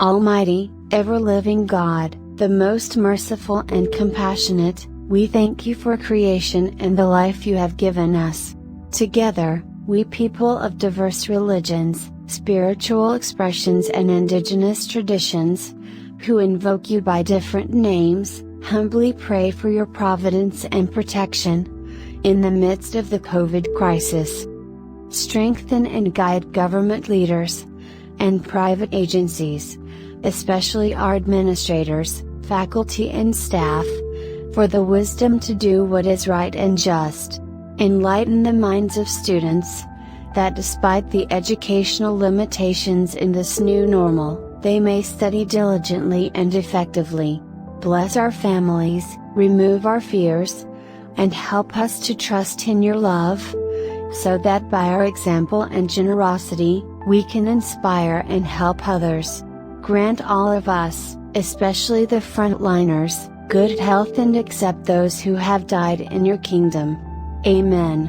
Almighty, ever-living God, the most merciful and compassionate, we thank you for creation and the life you have given us. Together, we people of diverse religions, spiritual expressions and indigenous traditions, who invoke you by different names, humbly pray for your providence and protection, in the midst of the COVID crisis. Strengthen and guide government leaders, and private agencies, especially our administrators, faculty and staff, for the wisdom to do what is right and just. Enlighten the minds of students, that despite the educational limitations in this new normal, they may study diligently and effectively. Bless our families, remove our fears, and help us to trust in your love, so that by our example and generosity, we can inspire and help others. Grant all of us, especially the frontliners, good health and accept those who have died in your kingdom. Amen.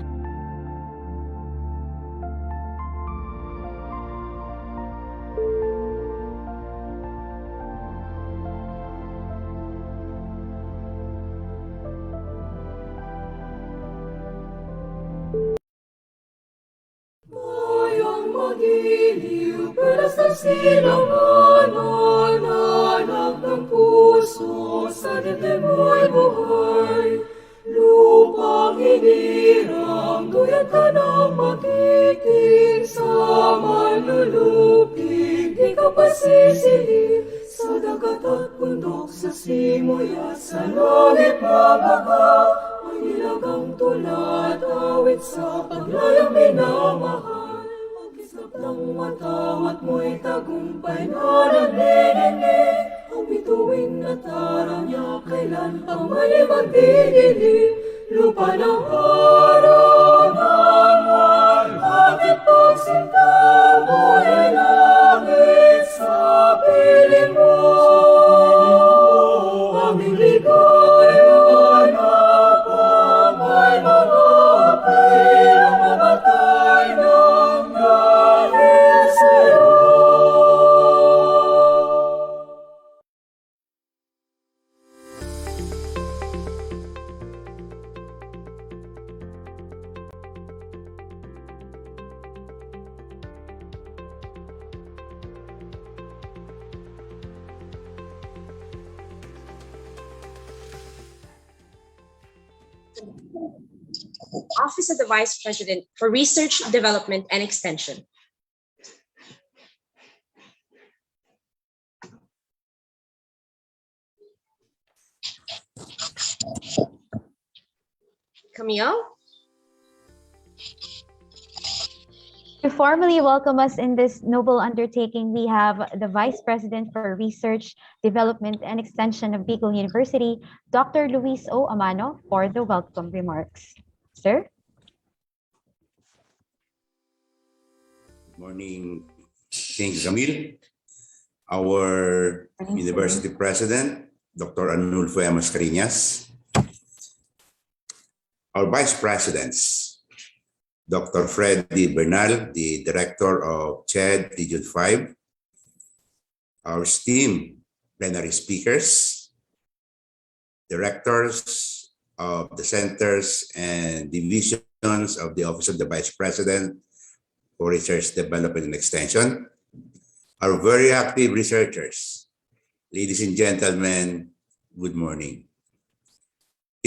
Mayang magiliw, pelas ng silanganan, anak ng puso, sa dibdib mo'y buhay. Lupang hinirang, duyan ka ng magiging, sa manlulupig, di ka pasisili. Sa dagat at bundok, sa simoy at sa langit mabaga, may nilagang tulad, awit sa paglayang minamahal. Pag-islap ng matawat mo'y tagumpay na naglilinig, ang bituin at araw niya kailan pa mali magdidilim. Lupa ng araw ng bakit pagsinta mo'y langit sa piling mo. Aming ligaya na pamay mga pilang mamatay ng dahil sa'yo. Office of the Vice President for Research, Development, and Extension. Camille? To formally welcome us in this noble undertaking, we have the Vice President for Research, Development, and Extension of Bicol University, Dr. Luis O. Amano, for the welcome remarks. Sir? Good morning. Thank you, Camille. Our University President, Dr. Arnulfo M. Mascareñas. Our Vice Presidents, Dr. Freddy Bernal, the Director of CHED Region 5. Our esteemed plenary speakers, directors of the centers and divisions of the Office of the Vice President for Research, Development, and Extension, our very active researchers, ladies and gentlemen, good morning.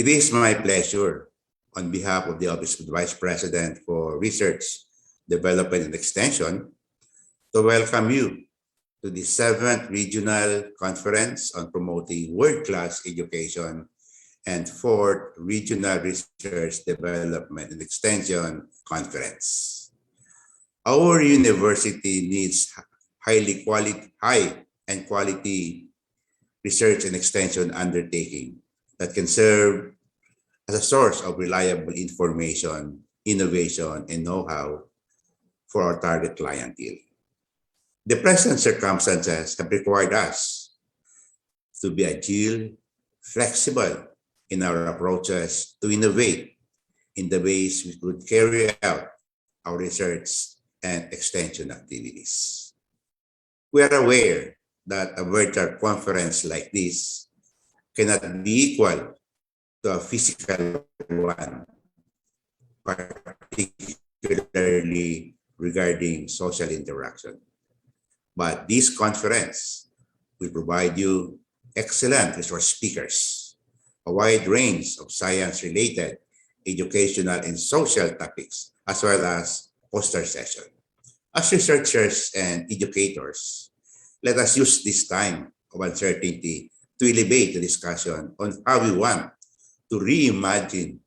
It is my pleasure on behalf of the Office of the Vice President for Research, Development, and Extension to welcome you to the 7th Regional Conference on Promoting World-Class Education and 4th Regional Research, Development, and Extension Conference. Our university needs high and quality research and extension undertaking that can serve as a source of reliable information, innovation, and know-how for our target clientele. The present circumstances have required us to be agile, flexible in our approaches to innovate in the ways we could carry out our research and extension activities. We are aware that a virtual conference like this cannot be equal to a physical one, particularly regarding social interaction. But this conference will provide you excellent resource speakers, a wide range of science-related, educational, and social topics, as well as poster session. As researchers and educators, let us use this time of uncertainty to elevate the discussion on how we want to reimagine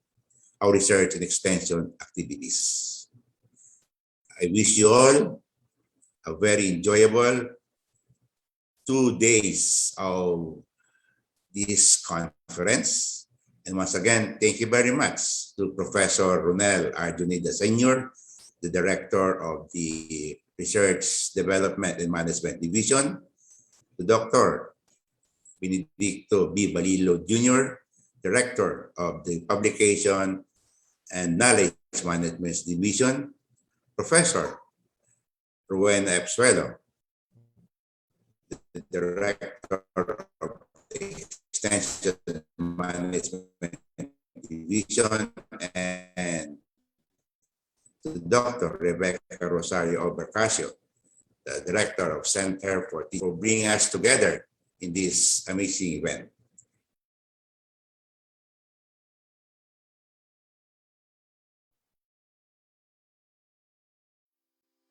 our research and extension activities. I wish you all a very enjoyable 2 days of this conference. And once again, thank you very much to Professor Ronel Arjunida Sr., the Director of the Research Development and Management Division, to Dr. Benedicto B. Balilo Jr., Director of the Publication and Knowledge Management Division, Professor Rowena Epsuelo, the Director of the Extension Management Division, and to Dr. Rebecca Rosario Albercasio, the Director of Center for bringing us together in this amazing event.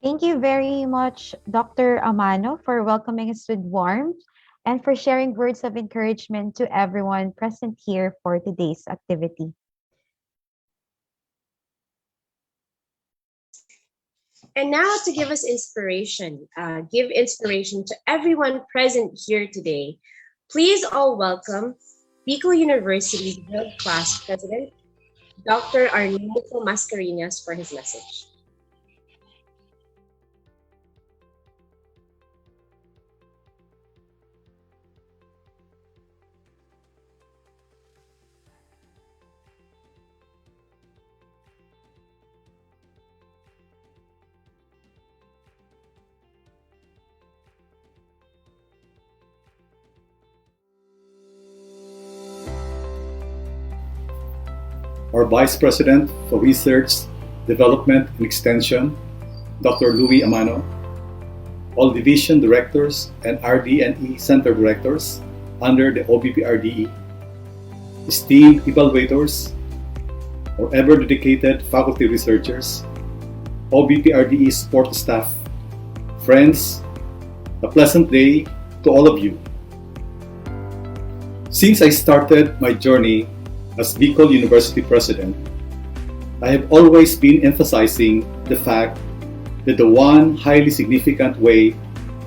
Thank you very much, Dr. Amano, for welcoming us with warmth and for sharing words of encouragement to everyone present here for today's activity. And now to give us inspiration, give inspiration to everyone present here today. Please all welcome Bicol University's World Class President, Dr. Arnulfo Mascareñas, for his message. Our Vice President for Research, Development, and Extension, Dr. Louis Amano, all Division Directors and RD&E Center Directors under the OBP-RDE, esteemed evaluators, our ever-dedicated faculty researchers, OBP-RDE support staff, friends, a pleasant day to all of you. Since I started my journey as Bicol University President, I have always been emphasizing the fact that the one highly significant way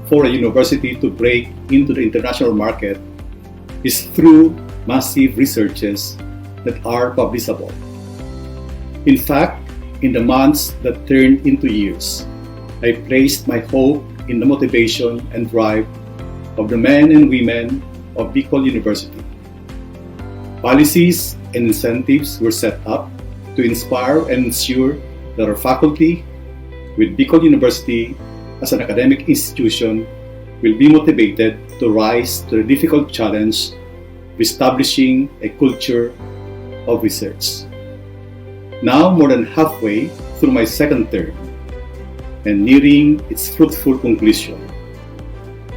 for a university to break into the international market is through massive researches that are publishable. In fact, in the months that turned into years, I placed my hope in the motivation and drive of the men and women of Bicol University. Policies and incentives were set up to inspire and ensure that our faculty, with Bicol University as an academic institution, will be motivated to rise to the difficult challenge of establishing a culture of research. Now, more than halfway through my second term and nearing its fruitful conclusion,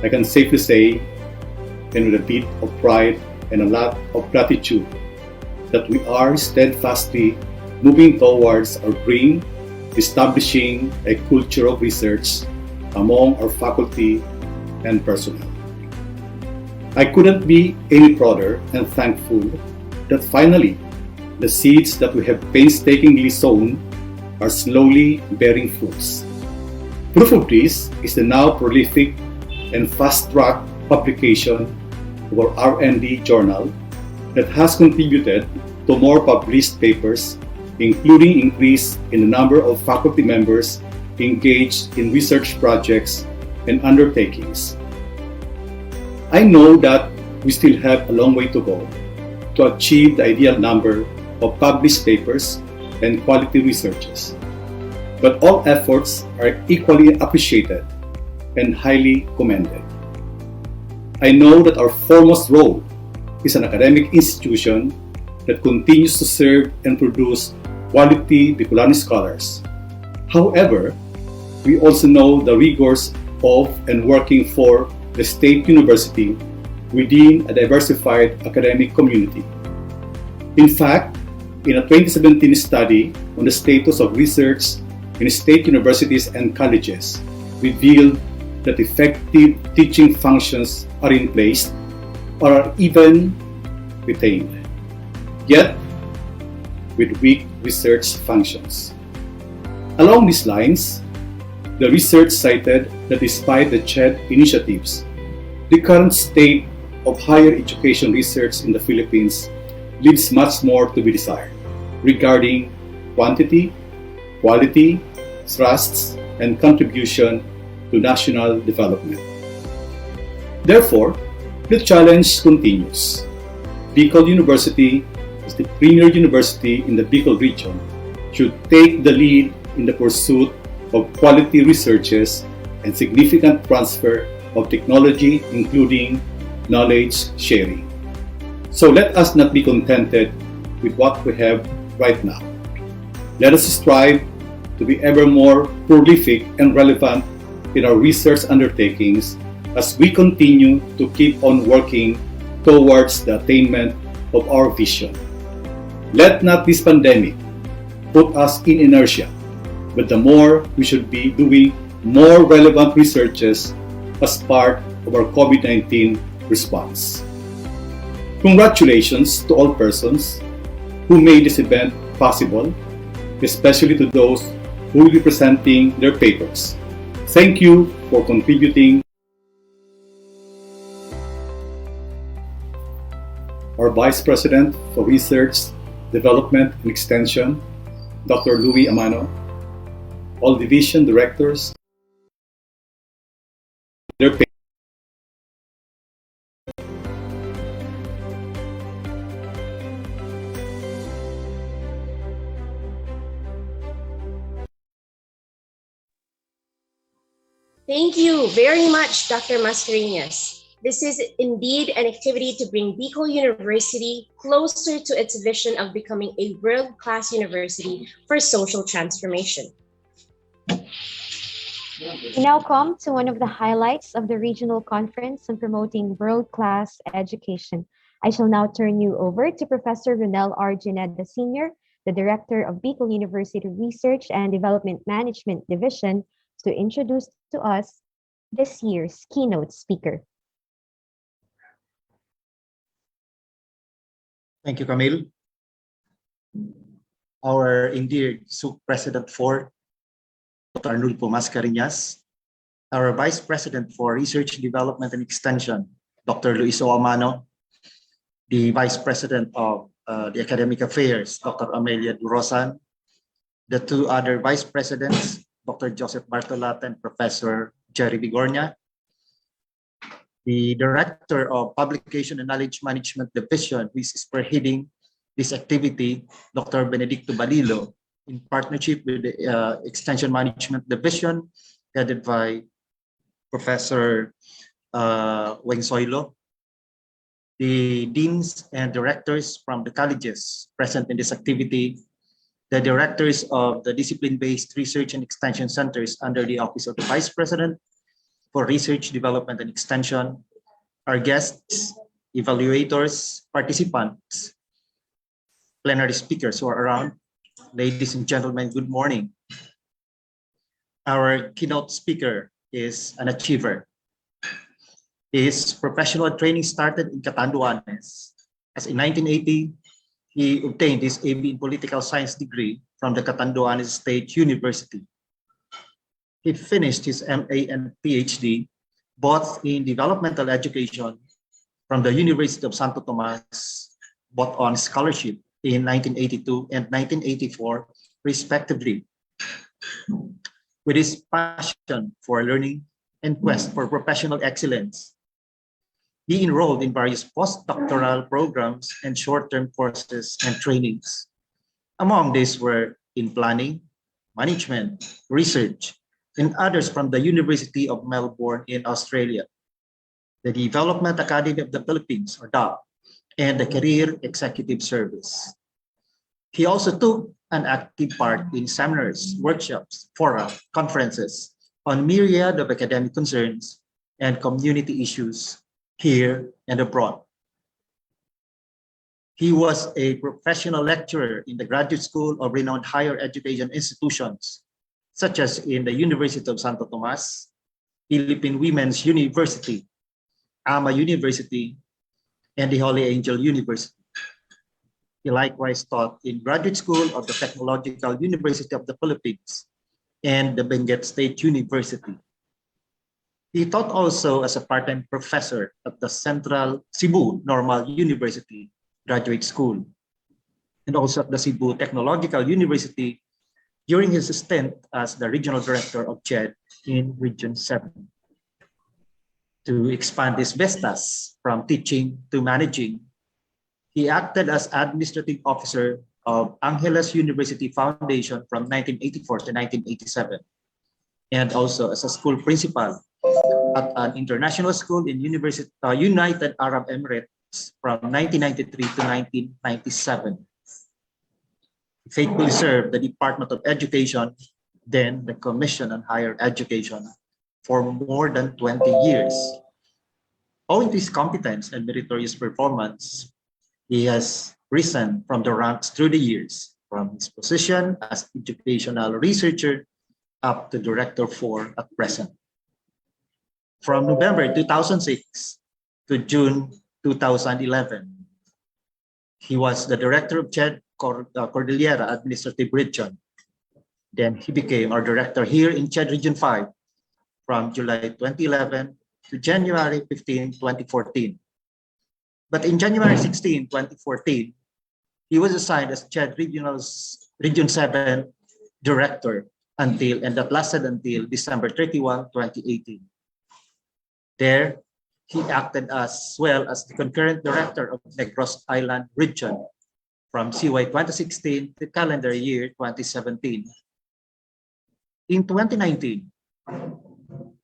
I can safely say, and with a bit of pride and a lot of gratitude, that we are steadfastly moving towards our dream, establishing a culture of research among our faculty and personnel. I couldn't be any prouder and thankful that finally the seeds that we have painstakingly sown are slowly bearing fruits. Proof of this is the now prolific and fast-track publication of our R&D journal that has contributed to more published papers, including increase in the number of faculty members engaged in research projects and undertakings. I know that we still have a long way to go to achieve the ideal number of published papers and quality researches, but all efforts are equally appreciated and highly commended. I know that our foremost role is an academic institution that continues to serve and produce quality Bicolani scholars. However, we also know the rigors of and working for the state university within a diversified academic community. In fact, in a 2017 study on the status of research in state universities and colleges, revealed that effective teaching functions are in place or are even retained, yet with weak research functions. Along these lines, the research cited that despite the CHED initiatives, the current state of higher education research in the Philippines leaves much more to be desired regarding quantity, quality, trusts, and contribution to national development. Therefore, the challenge continues. Bicol University, as the premier university in the Bicol region, should take the lead in the pursuit of quality researches and significant transfer of technology, including knowledge sharing. So let us not be contented with what we have right now. Let us strive to be ever more prolific and relevant in our research undertakings as we continue to keep on working towards the attainment of our vision. Let not this pandemic put us in inertia, but the more we should be doing more relevant researches as part of our COVID-19 response. Congratulations to all persons who made this event possible, especially to those who will be presenting their papers. Thank you for contributing. Our Vice President for Research, Development and Extension, Dr. Louis Amano, all division directors, their papers. Thank you very much, Dr. Mascareñas. This is indeed an activity to bring Bicol University closer to its vision of becoming a world-class university for social transformation. We now come to one of the highlights of the regional conference on promoting world-class education. I shall now turn you over to Professor Ronel R. Gineda Sr., the Director of Bicol University Research and Development Management Division, to introduce to us this year's keynote speaker. Thank you, Camille. Our indeed SUC President for Dr. Arnulfo Mascareñas, our Vice President for Research, Development and Extension, Dr. Luis O. Amano, the Vice President of the Academic Affairs, Dr. Amelia Durosan, the two other Vice Presidents, Dr. Joseph Bartolata and Professor Jerry Bigornia, the Director of Publication and Knowledge Management Division, who is spearheading this activity, Dr. Benedicto Balilo, in partnership with the Extension Management Division, headed by Professor Weng Soylo, the deans and directors from the colleges present in this activity, the directors of the discipline-based research and extension centers under the Office of the Vice President for Research, Development and Extension, our guests, evaluators, participants, plenary speakers who are around. Ladies and gentlemen, good morning. Our keynote speaker is an achiever. His professional training started in Catanduanes. As in 1980, he obtained his AB in Political Science degree from the Catanduanes State University. He finished his MA and PhD both in developmental education from the University of Santo Tomas, both on scholarship in 1982 and 1984, respectively. With his passion for learning and quest for professional excellence, he enrolled in various postdoctoral programs and short-term courses and trainings. Among these were in planning, management, research, and others from the University of Melbourne in Australia. the Development Academy of the Philippines, or DAP, and the Career Executive Service. He also took an active part in seminars, workshops, fora, conferences on myriad of academic concerns and community issues here and abroad. He was a professional lecturer in the Graduate School of renowned higher education institutions, such as in the University of Santo Tomas, Philippine Women's University, AMA University, and the Holy Angel University. He likewise taught in Graduate School of the Technological University of the Philippines and the Benguet State University. He taught also as a part-time professor at the Central Cebu Normal University Graduate School, and also at the Cebu Technological University during his stint as the regional director of CHED in Region 7. To expand his vistas from teaching to managing, he acted as administrative officer of Angeles University Foundation from 1984 to 1987, and also as a school principal at an international school in United Arab Emirates from 1993 to 1997. He faithfully served the Department of Education, then the Commission on Higher Education, for more than 20 years. Owing to his competence and meritorious performance, he has risen from the ranks through the years, from his position as educational researcher up to Director 4 at present. From November 2006 to June 2011, he was the director of CHED Cordillera Administrative Region. Then he became our director here in CHED Region 5 from July 2011 to January 15, 2014. But in January 16, 2014, he was assigned as CHED Region 7 director and that lasted until December 31, 2018. There, he acted as well as the concurrent director of Negros Island region from CY 2016 to calendar year 2017. In 2019,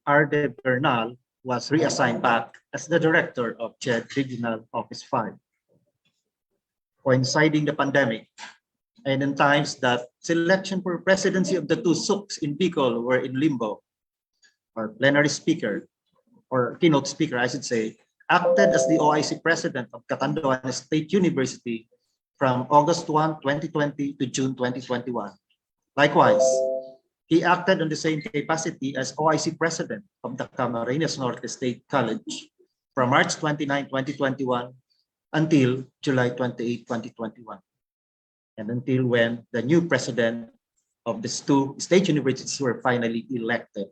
Arde Bernal was reassigned back as the director of CHED Regional Office 5. Coinciding the pandemic and in times that selection for presidency of the two SUCs in Bicol were in limbo, our plenary speaker, or keynote speaker, I should say, acted as the OIC president of Catanduanes State University from August 1, 2020 to June 2021. Likewise, he acted in the same capacity as OIC president of the Camarines Norte State College from March 29, 2021 until July 28, 2021, and until when the new president of these two state universities were finally elected.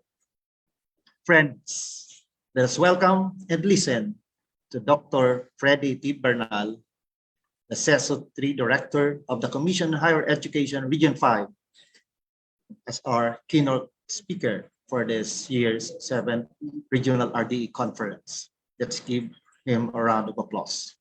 Friends, let us welcome and listen to Dr. Freddy T. Bernal, the CESO 3 Director of the Commission on Higher Education Region 5, as our keynote speaker for this year's 7th Regional RDE Conference. Let's give him a round of applause.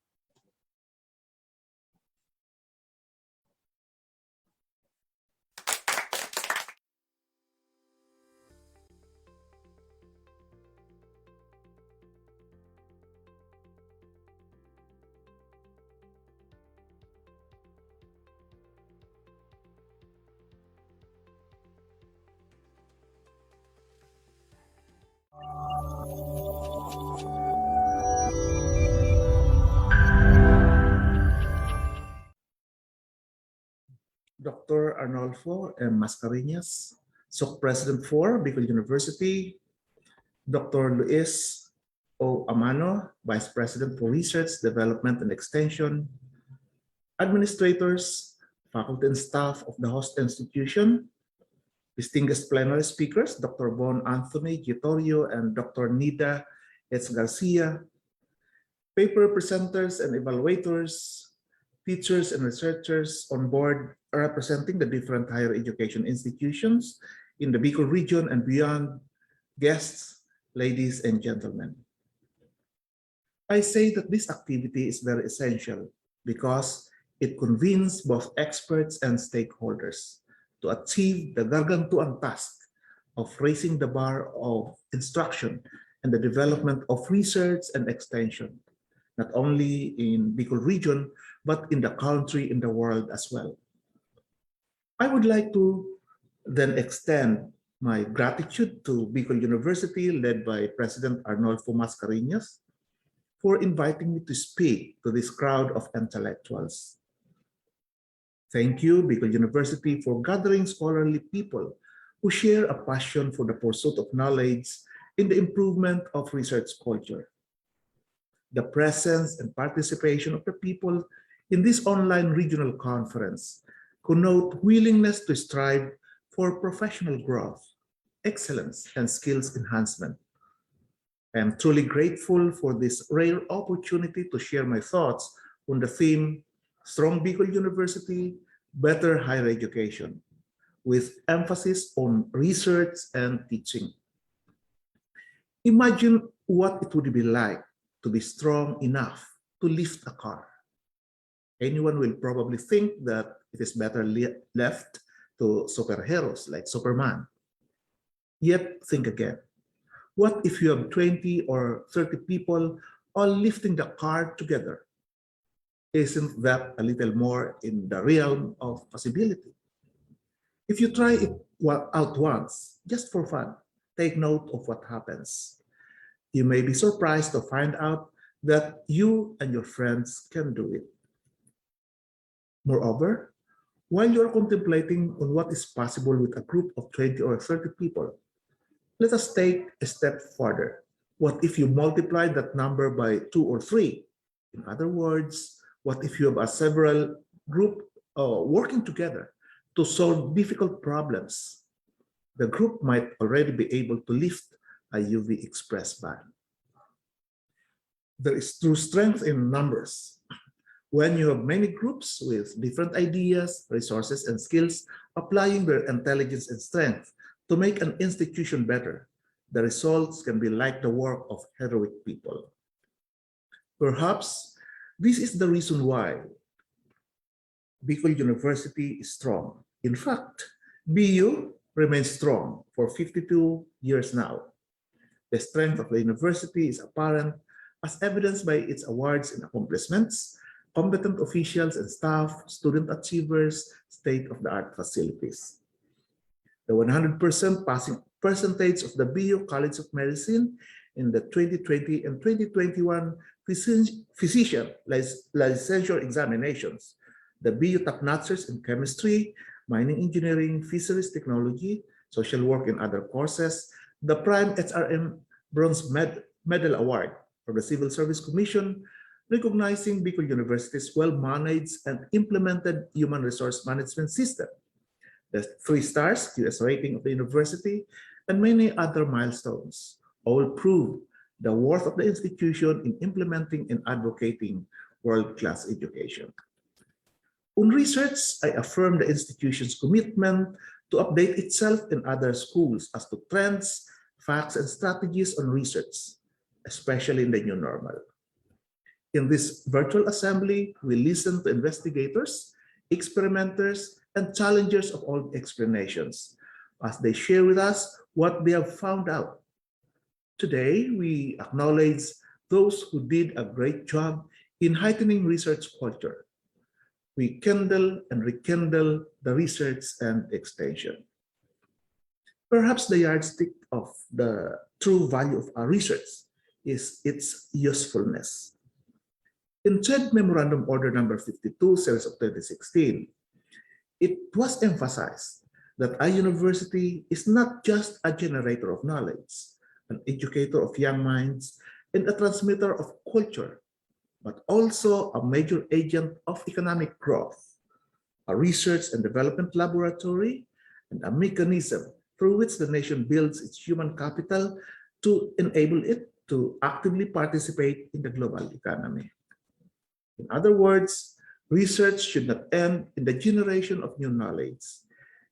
Dr. Arnolfo M. Mascareñas, SOC President for Bicol University, Dr. Luis O. Amano, Vice President for Research, Development and Extension, administrators, faculty and staff of the host institution, distinguished plenary speakers, Dr. Bon Anthony Gitorio and Dr. Nida H. Garcia, paper presenters and evaluators, teachers and researchers on board representing the different higher education institutions in the Bicol region and beyond, guests, ladies and gentlemen. I say that this activity is very essential because it convenes both experts and stakeholders to achieve the gargantuan task of raising the bar of instruction and the development of research and extension, not only in Bicol region, but in the country, in the world as well. I would like to then extend my gratitude to Bicol University, led by President Arnolfo Mascareñas, for inviting me to speak to this crowd of intellectuals. Thank you, Bicol University, for gathering scholarly people who share a passion for the pursuit of knowledge in the improvement of research culture. The presence and participation of the people in this online regional conference connote willingness to strive for professional growth, excellence, and skills enhancement. I am truly grateful for this rare opportunity to share my thoughts on the theme, Strong Bicol University, Better Higher Education, with emphasis on research and teaching. Imagine what it would be like to be strong enough to lift a car. Anyone will probably think that it is better left to superheroes like Superman. Yet think again. What if you have 20 or 30 people all lifting the car together? Isn't that a little more in the realm of possibility? If you try it out once, just for fun, take note of what happens. You may be surprised to find out that you and your friends can do it. Moreover, while you're contemplating on what is possible with a group of 20 or 30 people, let us take a step further. What if you multiply that number by 2 or 3? In other words, what if you have a several group working together to solve difficult problems? The group might already be able to lift a UV Express van. There is true strength in numbers. When you have many groups with different ideas, resources, and skills applying their intelligence and strength to make an institution better, the results can be like the work of heroic people. Perhaps this is the reason why Bicol University is strong. In fact, BU remains strong for 52 years now. The strength of the university is apparent as evidenced by its awards and accomplishments, competent officials and staff, student achievers, state-of-the-art facilities. The 100% passing percentage of the BU College of Medicine in the 2020 and 2021 physician licensure examinations, the BU top notchers in chemistry, mining engineering, fisheries technology, social work and other courses, the Prime HRM Bronze Medal Award from the Civil Service Commission, recognizing Bicol University's well-managed and implemented human resource management system, the 3 stars QS rating of the university, and many other milestones, all prove the worth of the institution in implementing and advocating world-class education. On research, I affirm the institution's commitment to update itself and other schools as to trends, facts, and strategies on research, especially in the new normal. In this virtual assembly, we listen to investigators, experimenters, and challengers of all explanations as they share with us what they have found out. Today, we acknowledge those who did a great job in heightening research culture. We kindle and rekindle the research and extension. Perhaps the yardstick of the true value of our research is its usefulness. In CHED Memorandum Order Number 52, Series of 2016, it was emphasized that a university is not just a generator of knowledge, an educator of young minds, and a transmitter of culture, but also a major agent of economic growth, a research and development laboratory, and a mechanism through which the nation builds its human capital to enable it to actively participate in the global economy. In other words, research should not end in the generation of new knowledge.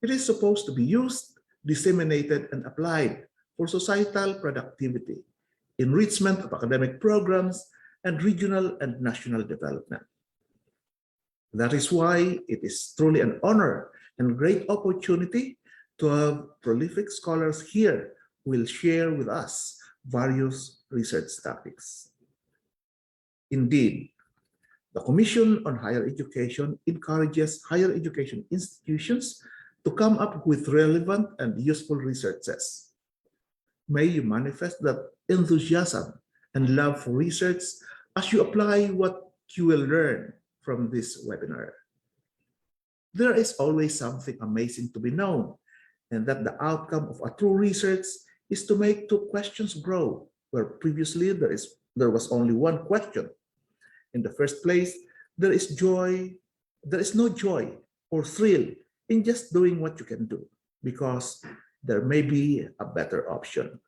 It is supposed to be used, disseminated, and applied for societal productivity, enrichment of academic programs, and regional and national development. That is why it is truly an honor and great opportunity to have prolific scholars here who will share with us various research topics. Indeed, the Commission on Higher Education encourages higher education institutions to come up with relevant and useful researches. May you manifest that enthusiasm and love for research as you apply what you will learn from this webinar. There is always something amazing to be known, and that the outcome of a true research is to make two questions grow, where previously there was only one question. In the first place, there is no joy or thrill in just doing what you can do, because there may be a better option.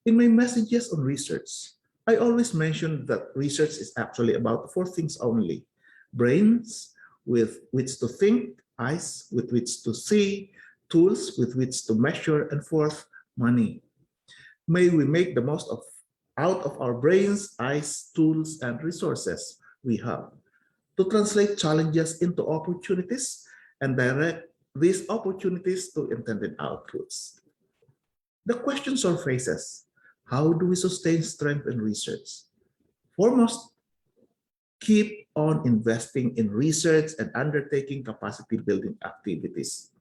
In my messages on research, I always mention that research is actually about four things only: brains with which to think, eyes with which to see, tools with which to measure, and fourth, money. May we make the most out of our brains, eyes, tools, and resources we have to translate challenges into opportunities and direct these opportunities to intended outputs. The question surfaces: how do we sustain strength in research? Foremost, keep on investing in research and undertaking capacity building activities.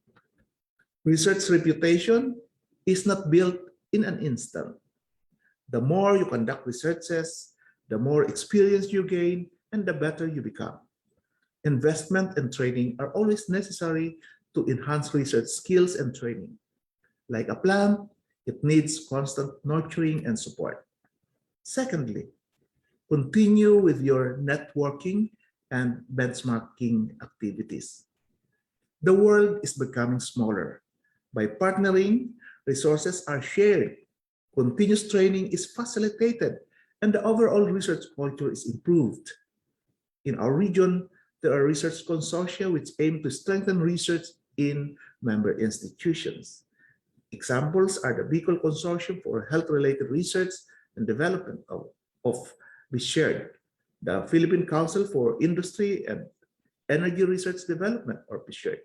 Research reputation is not built in an instant. The more you conduct researches, the more experience you gain, and the better you become. Investment and training are always necessary to enhance research skills and training. Like a plant, it needs constant nurturing and support. Secondly, continue with your networking and benchmarking activities. The world is becoming smaller. By partnering, resources are shared, continuous training is facilitated, and the overall research culture is improved. In our region, there are research consortia which aim to strengthen research in member institutions. Examples are the Bicol Consortium for Health-Related Research and Development of BISHARE, the Philippine Council for Industry and Energy Research Development, or BISHARE.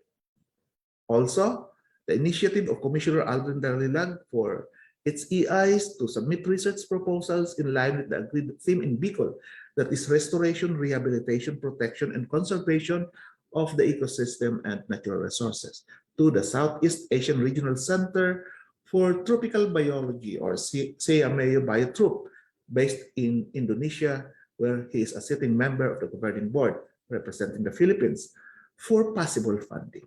Also, the initiative of Commissioner Aldrin Dalilag for its EIs to submit research proposals in line with the agreed theme in Bicol, that is restoration, rehabilitation, protection, and conservation of the ecosystem and natural resources, to the Southeast Asian Regional Center for Tropical Biology, or CEAMEO Biotroop, based in Indonesia, where he is a sitting member of the governing board representing the Philippines, for possible funding.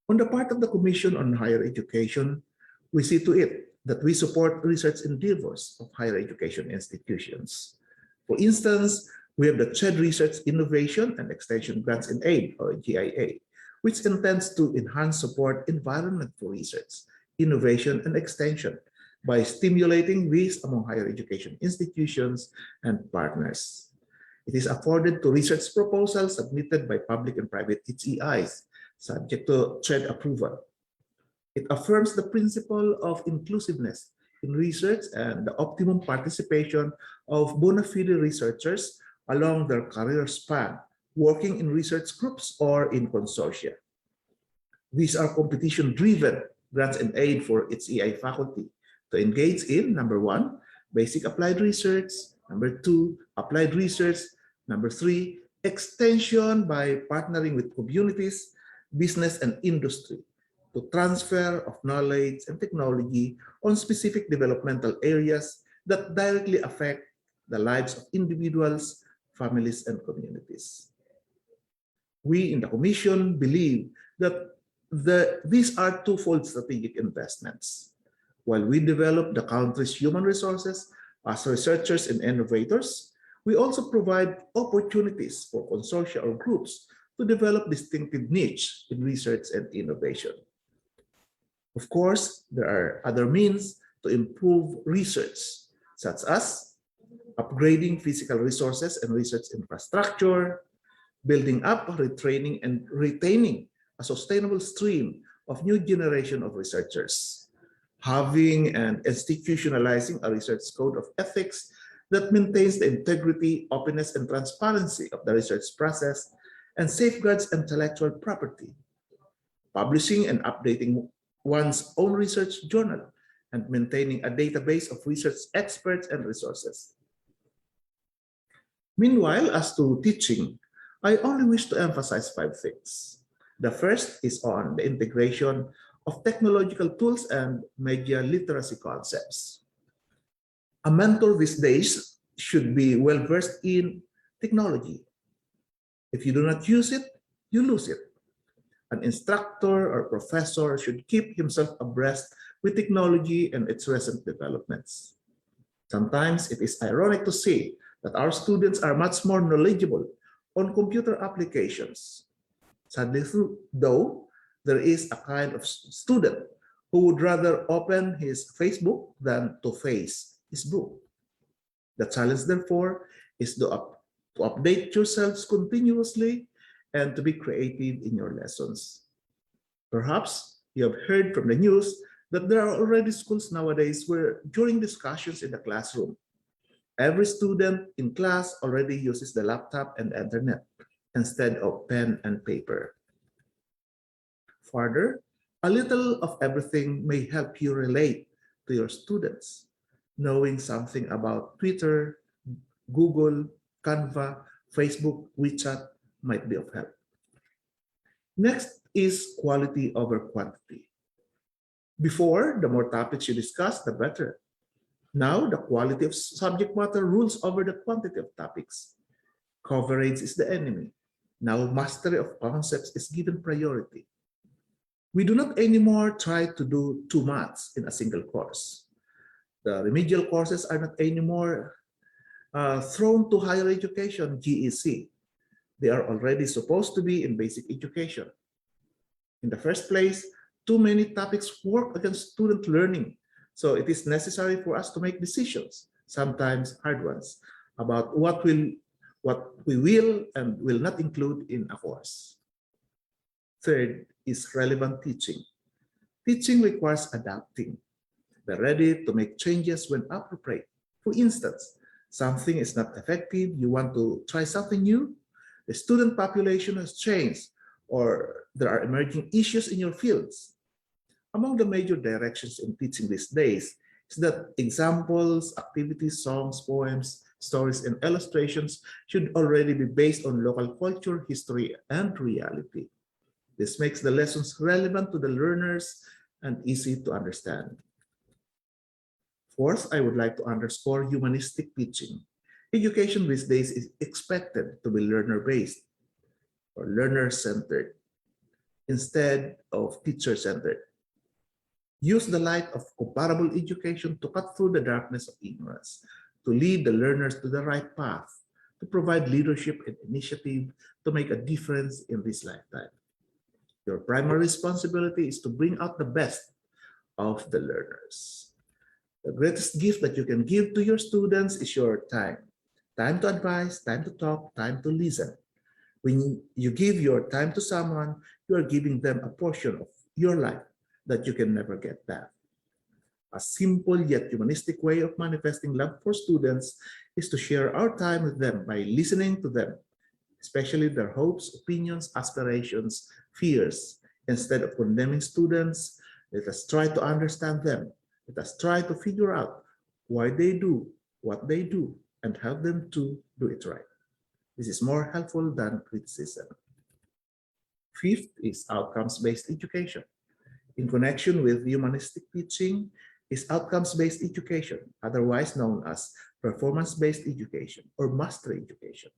On the part of the Commission on Higher Education, we see to it that we support research endeavors of higher education institutions. For instance, we have the CHED Research Innovation and Extension Grants and Aid, or GIA, which intends to enhance support environment for research, innovation, and extension by stimulating these among higher education institutions and partners. It is afforded to research proposals submitted by public and private HEIs, subject to CHED approval. It affirms the principle of inclusiveness in research and the optimum participation of bona fide researchers along their career span, working in research groups or in consortia. These are competition-driven grants and aid for its EI faculty to engage in, number one, basic applied research, number two, applied research, number three, extension by partnering with communities, business, and industry to transfer of knowledge and technology on specific developmental areas that directly affect the lives of individuals, families, and communities. We in the Commission believe that these are twofold strategic investments. While we develop the country's human resources as researchers and innovators, we also provide opportunities for consortia or groups to develop distinctive niche in research and innovation. Of course, there are other means to improve research, such as upgrading physical resources and research infrastructure, building up, retraining, and retaining a sustainable stream of new generation of researchers, having and institutionalizing a research code of ethics that maintains the integrity, openness, and transparency of the research process and safeguards intellectual property, publishing and updating one's own research journal, and maintaining a database of research experts and resources. Meanwhile, as to teaching, I only wish to emphasize 5 things. The first is on the integration of technological tools and media literacy concepts. A mentor these days should be well versed in technology. If you do not use it, you lose it. An instructor or professor should keep himself abreast with technology and its recent developments. Sometimes it is ironic to say that our students are much more knowledgeable on computer applications. Sadly, though, there is a kind of student who would rather open his Facebook than to face his book. The challenge, therefore, is to update yourselves continuously and to be creative in your lessons. Perhaps you have heard from the news that there are already schools nowadays where, during discussions in the classroom, every student in class already uses the laptop and the internet instead of pen and paper. Further, a little of everything may help you relate to your students. Knowing something about Twitter, Google, Canva, Facebook, WeChat might be of help. Next is quality over quantity. Before, the more topics you discuss, the better. Now, the quality of subject matter rules over the quantity of topics. Coverage is the enemy. Now, mastery of concepts is given priority. We do not anymore try to do too much in a single course. The remedial courses are not anymore thrown to higher education, GEC. They are already supposed to be in basic education. In the first place, too many topics work against student learning. So it is necessary for us to make decisions, sometimes hard ones, about what we will and will not include in a course. Third is relevant teaching. Teaching requires adapting. Be ready to make changes when appropriate. For instance, something is not effective, you want to try something new, the student population has changed, or there are emerging issues in your fields. Among the major directions in teaching these days is that examples, activities, songs, poems, stories, and illustrations should already be based on local culture, history, and reality. This makes the lessons relevant to the learners and easy to understand. Fourth, I would like to underscore humanistic teaching. Education these days is expected to be learner-based or learner-centered instead of teacher-centered. Use the light of comparable education to cut through the darkness of ignorance, to lead the learners to the right path, to provide leadership and initiative to make a difference in this lifetime. Your primary responsibility is to bring out the best of the learners. The greatest gift that you can give to your students is your time. Time to advise, time to talk, time to listen. When you give your time to someone, you are giving them a portion of your life that you can never get back. A simple yet humanistic way of manifesting love for students is to share our time with them by listening to them, especially their hopes, opinions, aspirations, fears. Instead of condemning students, let us try to understand them. Let us try to figure out why they do what they do and help them to do it right. This is more helpful than criticism. Fifth is outcomes-based education. In connection with humanistic teaching is outcomes-based education, otherwise known as performance-based education or mastery education.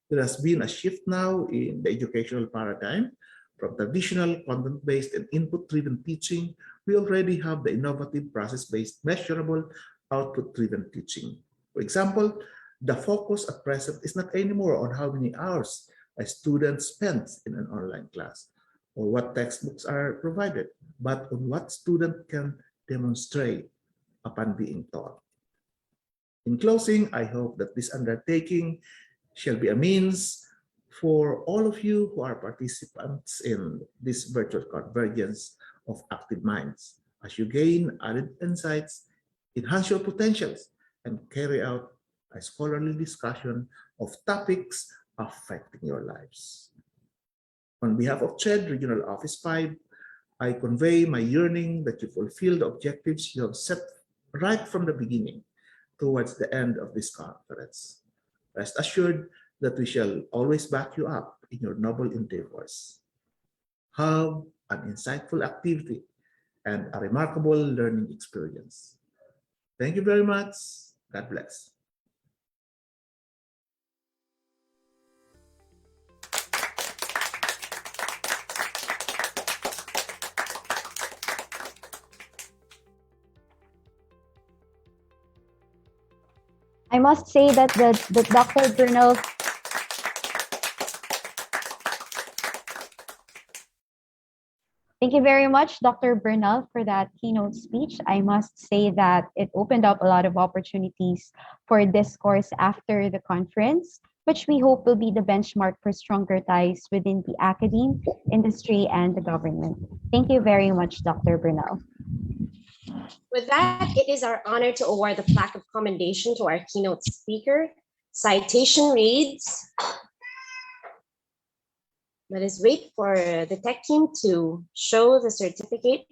There has been a shift now in the educational paradigm from traditional content-based and input-driven teaching. We already have the innovative process-based, measurable, output-driven teaching. For example, the focus at present is not anymore on how many hours a student spends in an online class or what textbooks are provided, but on what student can demonstrate upon being taught. In closing, I hope that this undertaking shall be a means for all of you who are participants in this virtual convergence of active minds as you gain added insights, enhance your potentials, and carry out a scholarly discussion of topics affecting your lives. On behalf of CHED Regional Office 5, I convey my yearning that you fulfill the objectives you have set right from the beginning towards the end of this conference. Rest assured that we shall always back you up in your noble endeavors. Have an insightful activity and a remarkable learning experience. Thank you very much. God bless. I must say that the Dr. Bernal, thank you very much, Dr. Bernal, for that keynote speech. I must say that it opened up a lot of opportunities for discourse after the conference, which we hope will be the benchmark for stronger ties within the academe, industry, and the government. Thank you very much, Dr. Bernal. With that, it is our honor to award the plaque of commendation to our keynote speaker. Citation reads, let us wait for the tech team to show the certificate.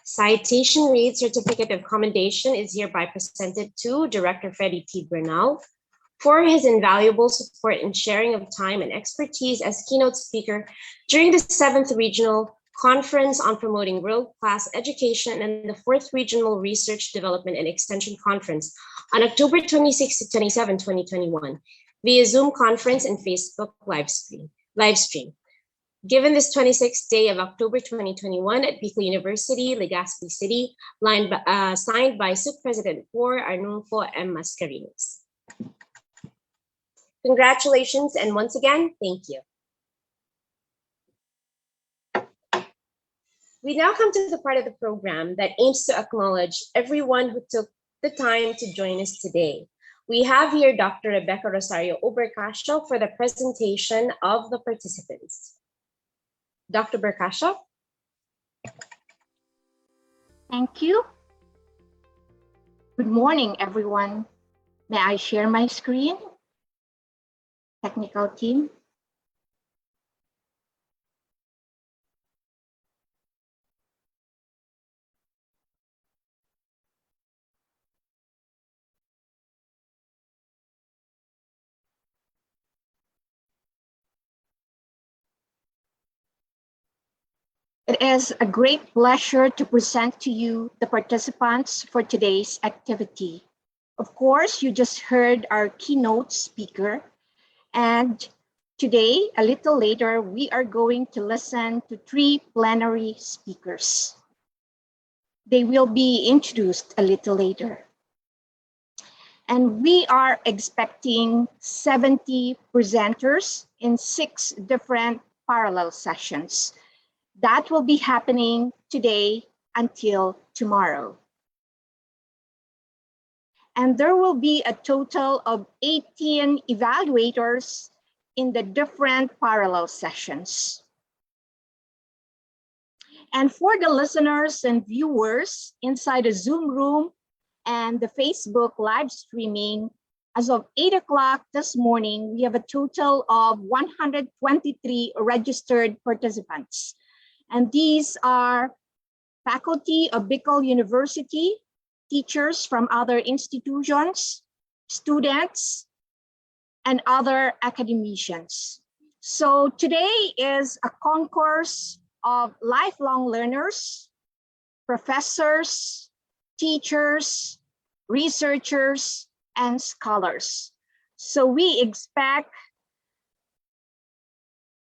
Citation reads, Certificate of Commendation is hereby presented to Director Freddie T. Bernal for his invaluable support and sharing of time and expertise as keynote speaker during the 7th Regional Conference on Promoting World-Class Education and the 4th Regional Research Development and Extension Conference on October 26 to 27, 2021, via Zoom conference and Facebook live stream. Given this 26th day of October 2021 at Bicol University, Legazpi City, signed by SUC President 4 Arnulfo M. Mascarenhas. Congratulations, and once again, thank you. We now come to the part of the program that aims to acknowledge everyone who took the time to join us today. We have here Dr. Rebecca Rosario Obercasio for the presentation of the participants. Dr. Bercasio. Thank you. Good morning, everyone. May I share my screen? Technical team. It is a great pleasure to present to you the participants for today's activity. Of course, you just heard our keynote speaker, and today, a little later, we are going to listen to 3 plenary speakers. They will be introduced a little later. And we are expecting 70 presenters in 6 different parallel sessions. That will be happening today until tomorrow. And there will be a total of 18 evaluators in the different parallel sessions. And for the listeners and viewers inside the Zoom room and the Facebook live streaming, as of 8 o'clock this morning, we have a total of 123 registered participants. And these are faculty of Bicol University, teachers from other institutions, students, and other academicians. So today is a concourse of lifelong learners, professors, teachers, researchers, and scholars. So we expect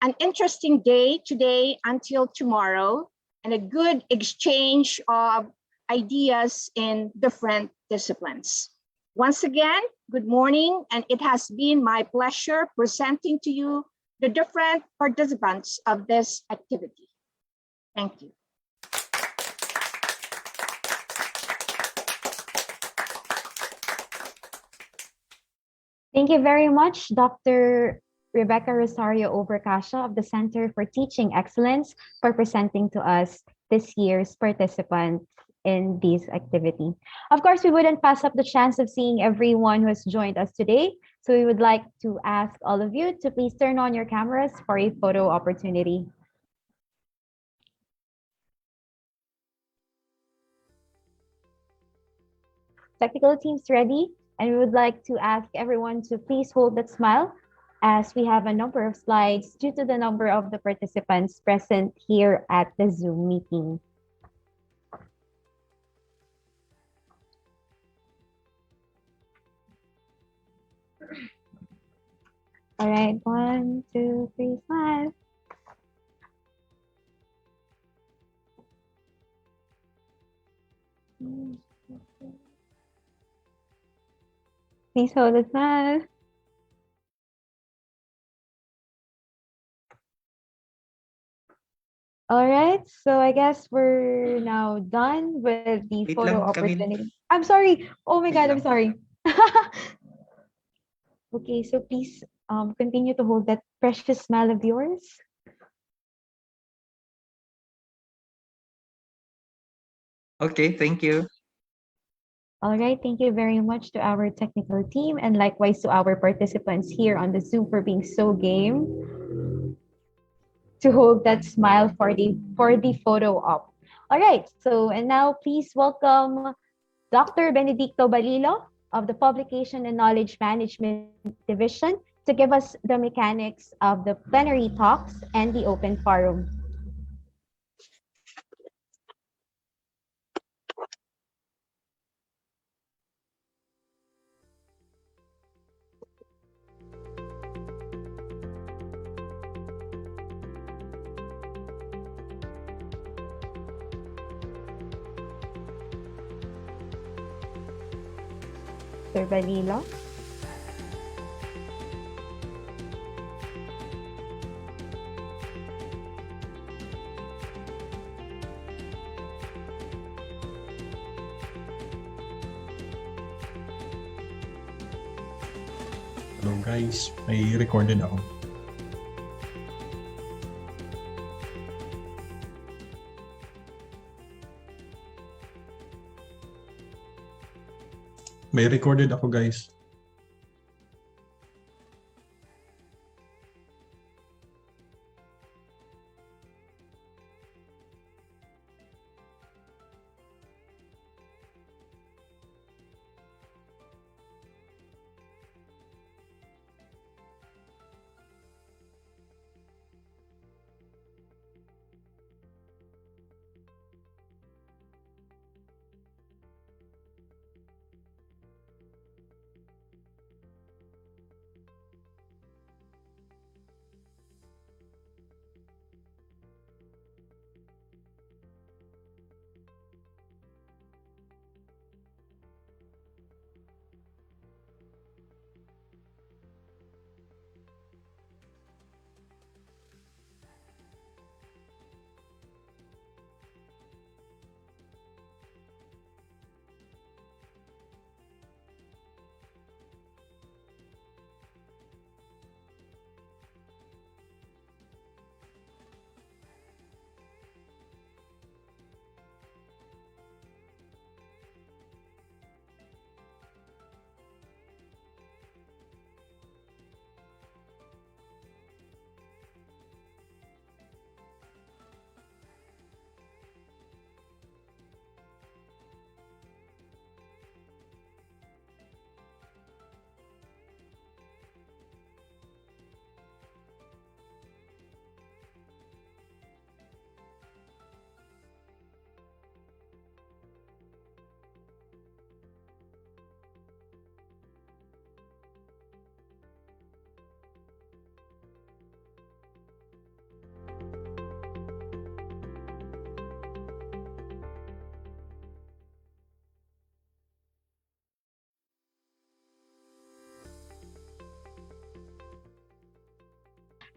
an interesting day today until tomorrow, and a good exchange of ideas in different disciplines. Once again, good morning, and it has been my pleasure presenting to you the different participants of this activity. Thank you. Thank you very much, Dr. Rebecca Rosario Obercasio of the Center for Teaching Excellence, for presenting to us this year's participant in this activity. Of course, we wouldn't pass up the chance of seeing everyone who has joined us today. So we would like to ask all of you to please turn on your cameras for a photo opportunity. Technical team's ready, and we would like to ask everyone to please hold that smile as we have a number of slides due to the number of the participants present here at the Zoom meeting. All right, 1, 2, 3, smile. Please hold the smile. All right, so I guess we're now done with the Wait photo lang, Camille. opportunity. I'm sorry. Oh my Wait God, I'm lang. sorry. Okay, so please continue to hold that precious smile of yours. Okay, thank you. All right, thank you very much to our technical team and likewise to our participants here on the Zoom for being so game to hold that smile for the photo op. All right, so and now please welcome Dr. Benedicto Balilo of the Publication and Knowledge Management Division to give us the mechanics of the plenary talks and the open forum. Dr. Balilo. Hello guys, may recorded ako. May recorded ako guys.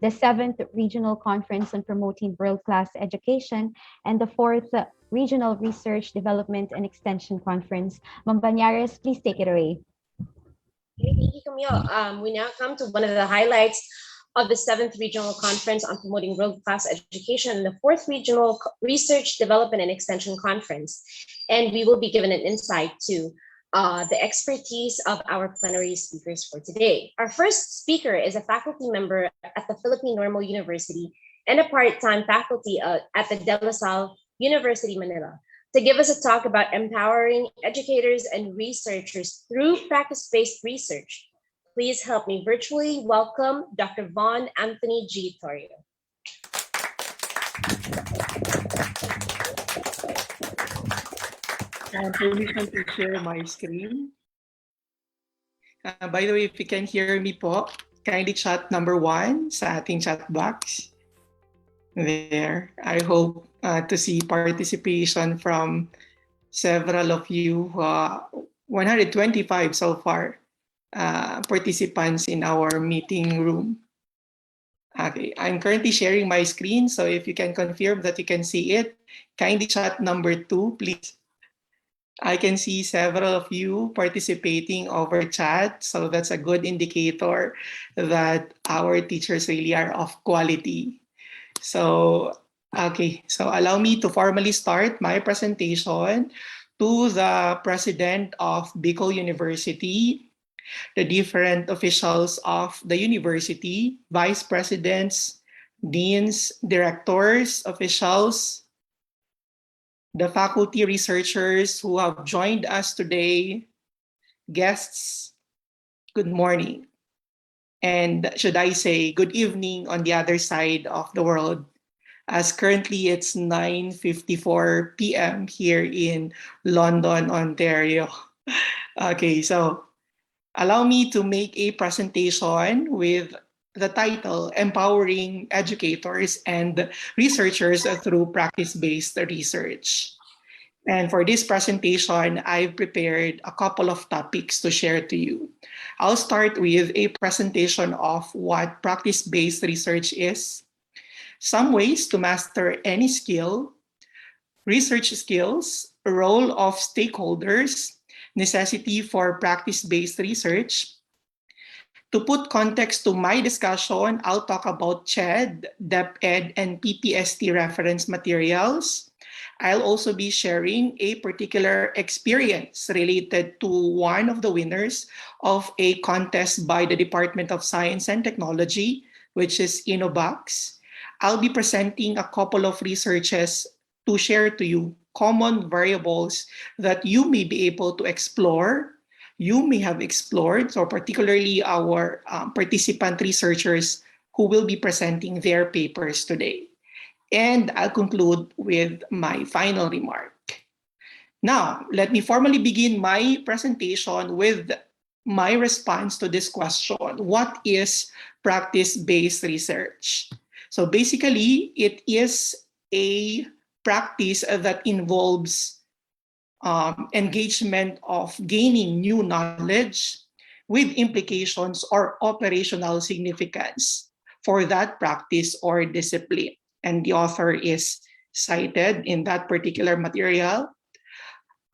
The 7th Regional Conference on Promoting World-Class Education, and the 4th Regional Research, Development, and Extension Conference. Ma'am Banyares, please take it away. Thank you, Camille. We now come to one of the highlights of the 7th Regional Conference on Promoting World-Class Education and the 4th Regional Research, Development, and Extension Conference. and we will be given an insight to the expertise of our plenary speakers for today. Our first speaker is a faculty member at the Philippine Normal University and a part-time faculty at the De La Salle University, Manila, to give us a talk about empowering educators and researchers through practice-based research. Please help me virtually welcome Dr. Von Anthony G. Torrio. Permission to share my screen. By the way, if you can hear me po, kindly chat number 1 sa ating chat box. There. I hope to see participation from several of you, 125 so far, participants in our meeting room. Okay, I'm currently sharing my screen, so if you can confirm that you can see it, kindly chat number 2, please. I can see several of you participating over chat, so that's a good indicator that our teachers really are of quality. So, okay, so allow me to formally start my presentation to the president of Bicol University, the different officials of the university, vice presidents, deans, directors, officials, the faculty researchers who have joined us today, guests, good morning. And should I say good evening on the other side of the world, as currently it's 9:54 p.m. here in London, Ontario. Okay, so allow me to make a presentation with the title, Empowering Educators and Researchers Through Practice-Based Research. And for this presentation, I've prepared a couple of topics to share to you. I'll start with a presentation of what practice-based research is, some ways to master any skill, research skills, role of stakeholders, necessity for practice-based research. To put context to my discussion, I'll talk about CHED, DepEd, and PPST reference materials. I'll also be sharing a particular experience related to one of the winners of a contest by the Department of Science and Technology, which is InnoBox. I'll be presenting a couple of researches to share to you common variables that you may be able to explore, you may have explored, so particularly our participant researchers who will be presenting their papers today. And I'll conclude with my final remark. Now, let me formally begin my presentation with my response to this question. What is practice-based research? So basically, it is a practice that involves engagement of gaining new knowledge with implications or operational significance for that practice or discipline. And the author is cited in that particular material.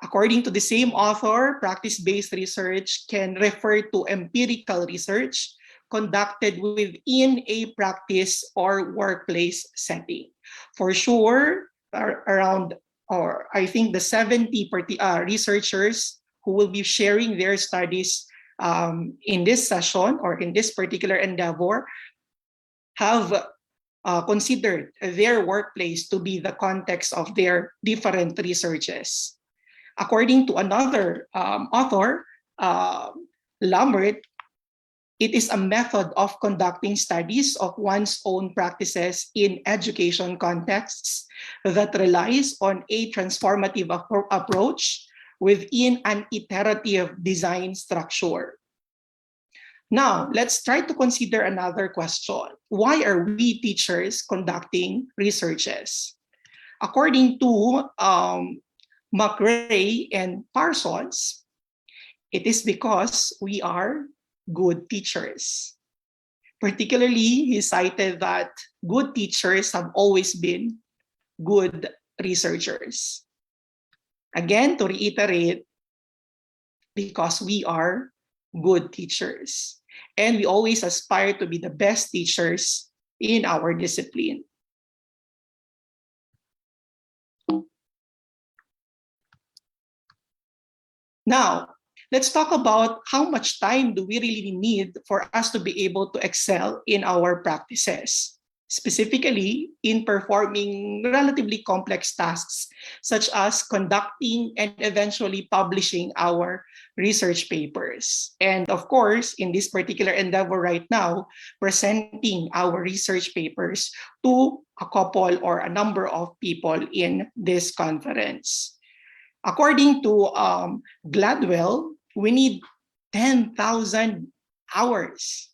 According to the same author, practice-based research can refer to empirical research conducted within a practice or workplace setting. For sure, around, or I think the 70 researchers who will be sharing their studies in this session or in this particular endeavor have considered their workplace to be the context of their different researches. According to another author, Lambert, it is a method of conducting studies of one's own practices in education contexts that relies on a transformative approach within an iterative design structure. Now, let's try to consider another question. Why are we teachers conducting researches? According to McRae and Parsons, it is because we are good teachers. Particularly, he cited that good teachers have always been good researchers. Again, to reiterate, because we are good teachers. And we always aspire to be the best teachers in our discipline. Now, let's talk about how much time do we really need for us to be able to excel in our practices, specifically in performing relatively complex tasks, such as conducting and eventually publishing our research papers. And of course, in this particular endeavor right now, presenting our research papers to a couple or a number of people in this conference. According to Gladwell, we need 10,000 hours.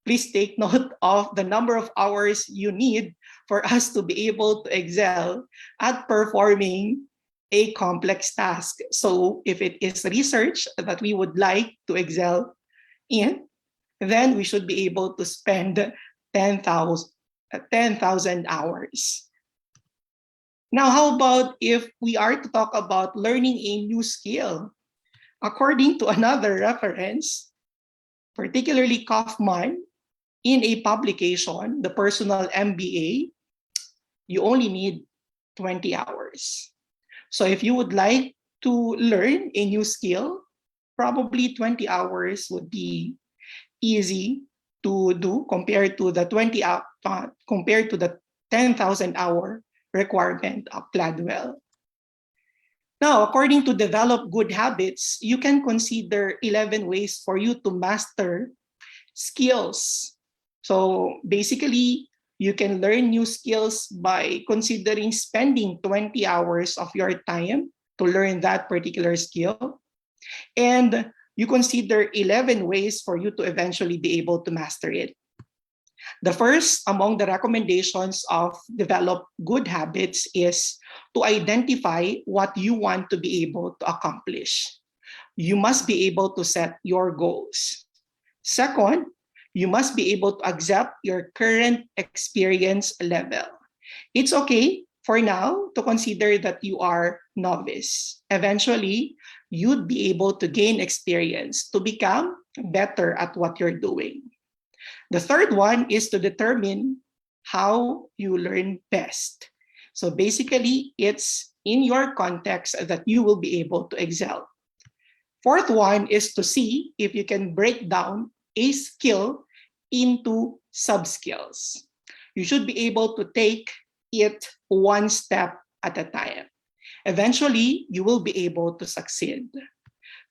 Please take note of the number of hours you need for us to be able to excel at performing a complex task. So if it is research that we would like to excel in, then we should be able to spend 10,000 hours. Now, how about if we are to talk about learning a new skill? According to another reference, particularly Kaufman, in a publication, the Personal MBA, you only need 20 hours. So if you would like to learn a new skill, probably 20 hours would be easy to do compared to the 10,000 hour requirement of Gladwell. Now, according to Develop Good Habits, you can consider 11 ways for you to master skills. So basically, you can learn new skills by considering spending 20 hours of your time to learn that particular skill. And you consider 11 ways for you to eventually be able to master it. The first among the recommendations of Develop Good Habits is to identify what you want to be able to accomplish. You must be able to set your goals. Second, you must be able to accept your current experience level. It's okay for now to consider that you are novice. Eventually, you'd be able to gain experience to become better at what you're doing. The third one is to determine how you learn best. So basically, it's in your context that you will be able to excel. Fourth one is to see if you can break down a skill into sub-skills. You should be able to take it one step at a time. Eventually, you will be able to succeed.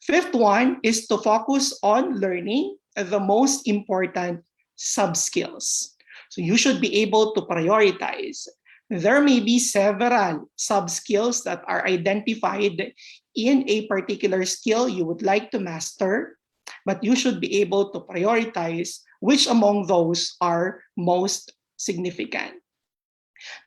Fifth one is to focus on learning the most important sub-skills. So you should be able to prioritize. There may be several sub-skills that are identified in a particular skill you would like to master, but you should be able to prioritize which among those are most significant.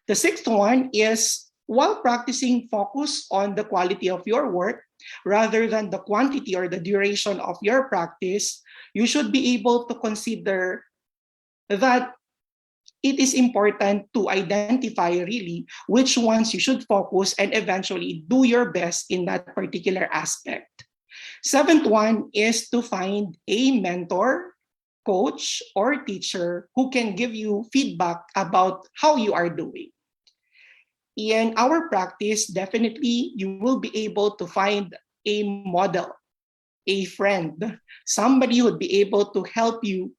The sixth one is, while practicing, focus on the quality of your work rather than the quantity or the duration of your practice. You should be able to consider that it is important to identify really which ones you should focus and eventually do your best in that particular aspect. Seventh one is to find a mentor, coach, or teacher who can give you feedback about how you are doing. In our practice, definitely you will be able to find a model, a friend, somebody who would be able to help you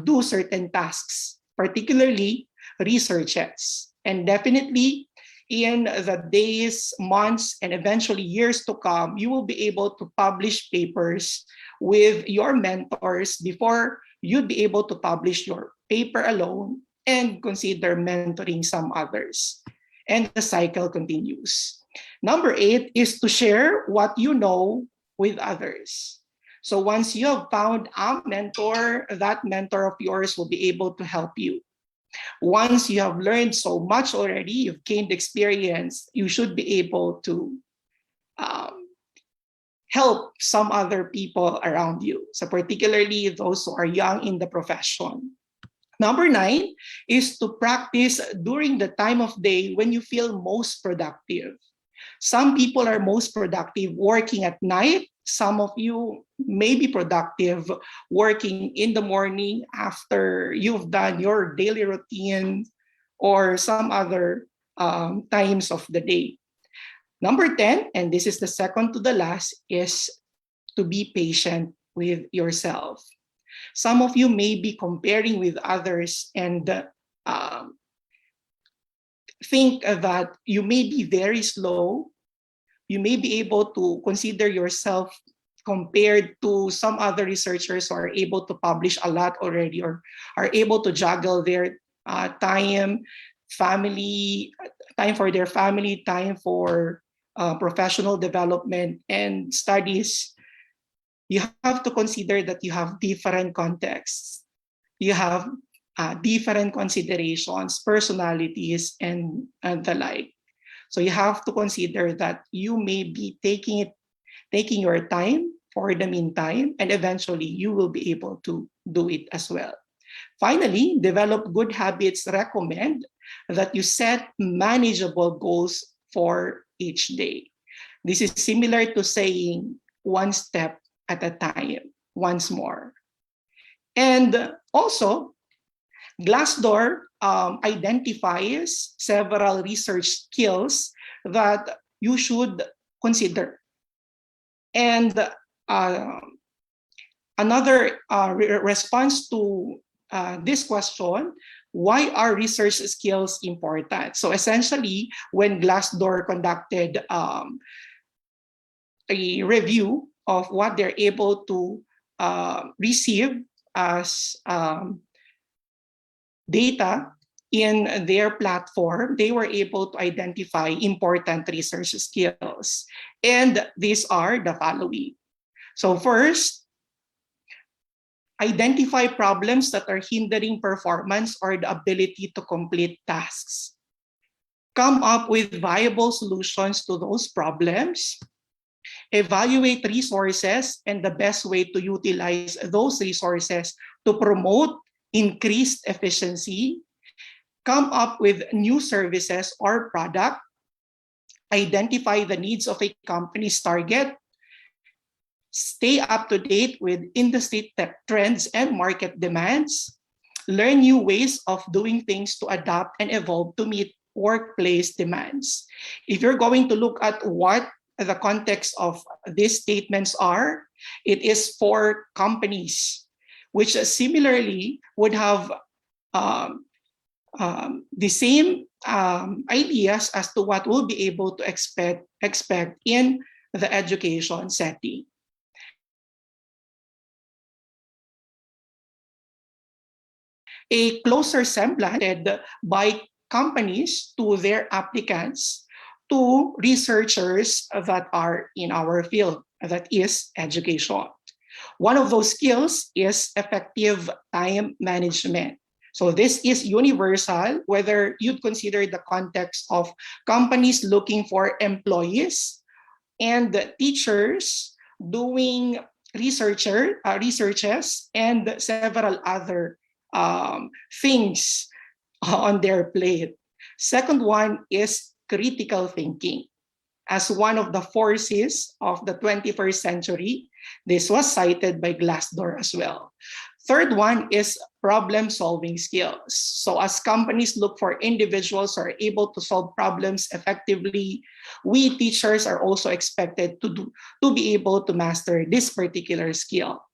do certain tasks, particularly researches. And definitely in the days, months, and eventually years to come, you will be able to publish papers with your mentors before you'd be able to publish your paper alone and consider mentoring some others. And the cycle continues. Number 8 is to share what you know with others. So once you have found a mentor, that mentor of yours will be able to help you. Once you have learned so much already, you've gained experience, you should be able to help some other people around you. So particularly those who are young in the profession. Number 9 is to practice during the time of day when you feel most productive. Some people are most productive working at night. Some of you may be productive working in the morning after you've done your daily routine or some other times of the day. Number 10, and this is the second to the last, is to be patient with yourself. Some of you may be comparing with others and think that you may be very slow. You may be able to consider yourself compared to some other researchers who are able to publish a lot already or are able to juggle their time for their family, time for professional development and studies. You have to consider that you have different contexts. You have different considerations, personalities, and the like. So you have to consider that you may be taking your time for the meantime, and eventually you will be able to do it as well. Finally, develop good habits recommend that you set manageable goals for each day. This is similar to saying one step at a time, once more. And also, Glassdoor identifies several research skills that you should consider. And another response to this question, why are research skills important? So essentially, when Glassdoor conducted a review of what they're able to receive as data in their platform, they were able to identify important research skills. And these are the following. So first, identify problems that are hindering performance or the ability to complete tasks. Come up with viable solutions to those problems. Evaluate resources and the best way to utilize those resources to promote increased efficiency. Come up with new services or product. Identify the needs of a company's target. Stay up to date with industry trends and market demands. Learn new ways of doing things to adapt and evolve to meet workplace demands. If you're going to look at what the context of these statements are, it is for companies, which similarly would have the same ideas as to what we'll be able to expect in the education setting. A closer semblance by companies to their applicants, to researchers that are in our field, that is education. One of those skills is effective time management. So this is universal, whether you'd consider the context of companies looking for employees and teachers doing researches and several other things on their plate. Second one is critical thinking. As one of the forces of the 21st century, this was cited by Glassdoor as well. Third one is problem-solving skills. So as companies look for individuals who are able to solve problems effectively, we teachers are also expected to be able to master this particular skill.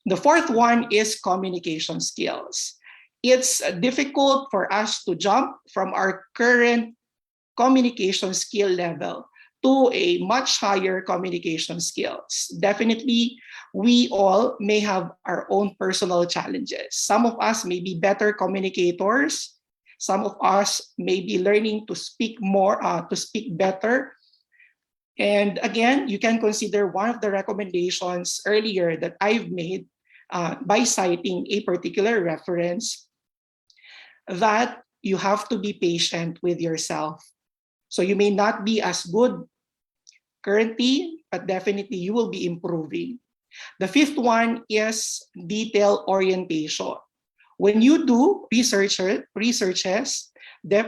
The fourth one is communication skills. It's difficult for us to jump from our current communication skill level to a much higher communication skills. Definitely, we all may have our own personal challenges. Some of us may be better communicators. Some of us may be learning to speak more, to speak better. And again, you can consider one of the recommendations earlier that I've made by citing a particular reference, that you have to be patient with yourself. So you may not be as good currently, but definitely you will be improving. The fifth one is detail orientation. When you do researches,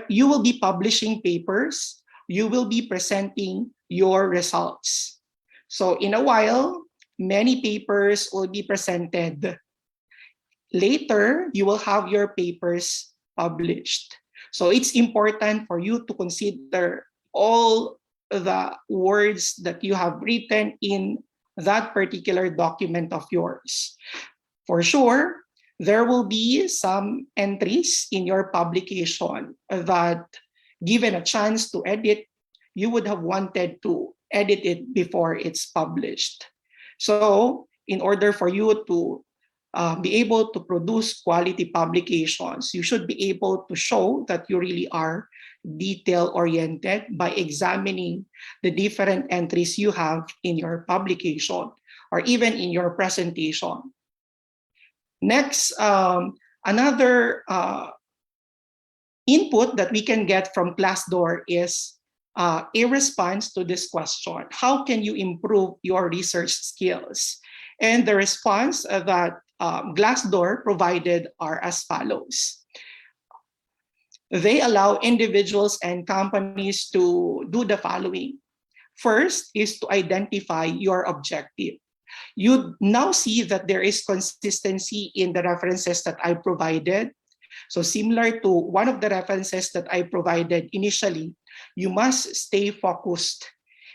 you will be publishing papers, you will be presenting your results. So in a while, many papers will be presented. Later, you will have your papers published. So it's important for you to consider all the words that you have written in that particular document of yours. For sure, there will be some entries in your publication that, given a chance to edit, you would have wanted to edit it before it's published. So, in order for you to be able to produce quality publications, you should be able to show that you really are detail-oriented by examining the different entries you have in your publication or even in your presentation. Next, another input that we can get from Glassdoor is a response to this question: how can you improve your research skills? And the response that Glassdoor provided are as follows. They allow individuals and companies to do the following. First is to identify your objective. You now see that there is consistency in the references that I provided. So similar to one of the references that I provided initially, you must stay focused.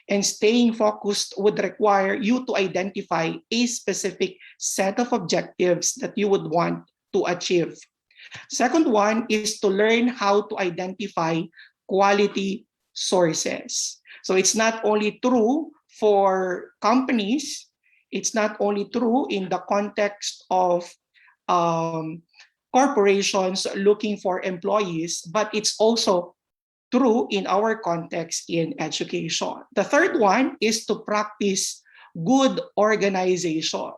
And staying focused would require you to identify a specific set of objectives that you would want to achieve. Second one is to learn how to identify quality sources. So it's not only true for companies, it's not only true in the context of corporations looking for employees, but it's also true in our context in education. The third one is to practice good organization.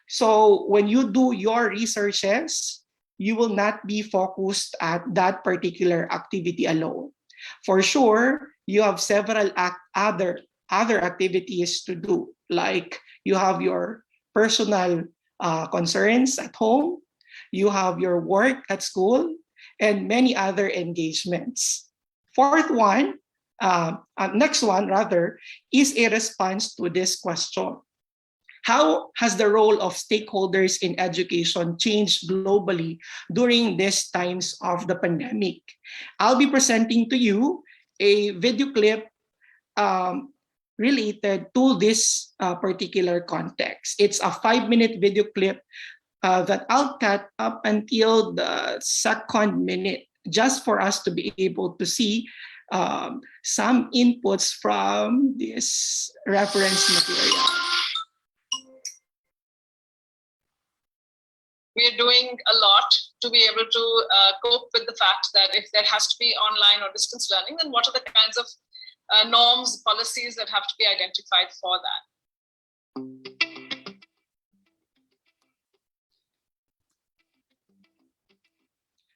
So when you do your researches, you will not be focused at that particular activity alone. For sure, you have several other activities to do, like you have your personal concerns at home, you have your work at school, and many other engagements. Fourth one, next one rather, is a response to this question. How has the role of stakeholders in education changed globally during these times of the pandemic? I'll be presenting to you a video clip related to this particular context. It's a 5-minute video clip that I'll cut up until the second minute, just for us to be able to see some inputs from this reference material. We're doing a lot to be able to cope with the fact that if there has to be online or distance learning, then what are the kinds of norms, policies that have to be identified for that?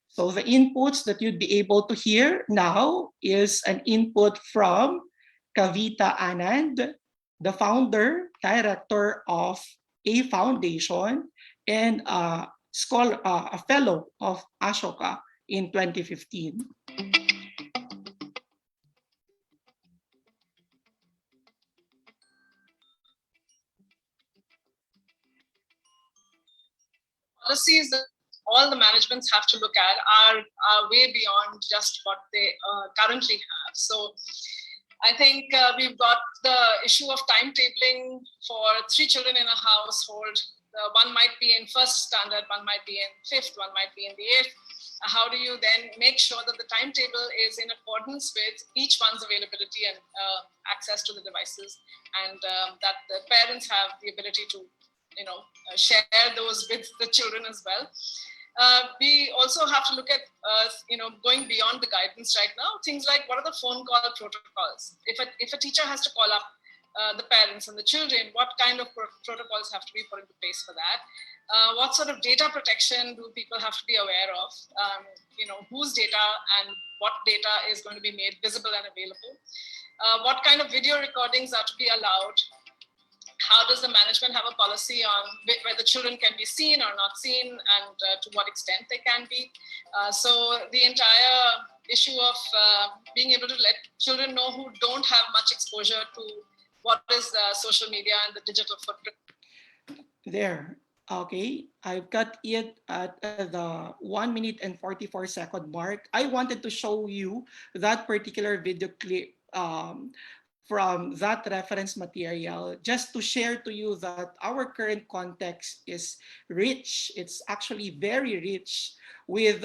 So the inputs that you'd be able to hear now is an input from Kavita Anand, the founder, director of a foundation, and a scholar, a fellow of Ashoka in 2015. Policies that all the managements have to look at are way beyond just what they currently have. So I think we've got the issue of timetabling for 3 children in a household. One might be in first standard, one might be in fifth, one might be in the 8th. How do you then make sure that the timetable is in accordance with each one's availability and access to the devices, and that the parents have the ability to, share those with the children as well. We also have to look at, going beyond the guidance right now. Things like, what are the phone call protocols? If a teacher has to call up the parents and the children, what kind of protocols have to be put into place for that? What sort of data protection do people have to be aware of? Whose data and what data is going to be made visible and available? What kind of video recordings are to be allowed? How does the management have a policy on whether children can be seen or not seen, and to what extent they can be? So the entire issue of being able to let children know who don't have much exposure to what is social media and the digital footprint. There. Okay, I've got it at the 1 minute and 44 second mark. I wanted to show you that particular video clip from that reference material just to share to you that our current context is rich. It's actually very rich with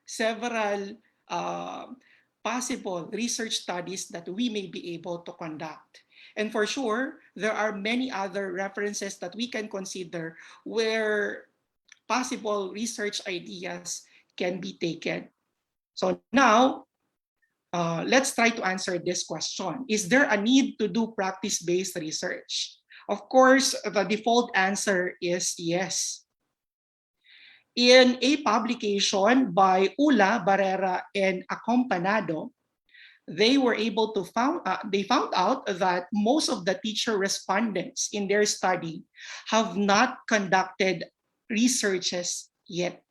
several possible research studies that we may be able to conduct. And for sure, there are many other references that we can consider where possible research ideas can be taken. So now, let's try to answer this question. Is there a need to do practice-based research? Of course, the default answer is yes. In a publication by Ula, Barrera, and Acompanado, they were able to they found out that most of the teacher respondents in their study have not conducted researches yet.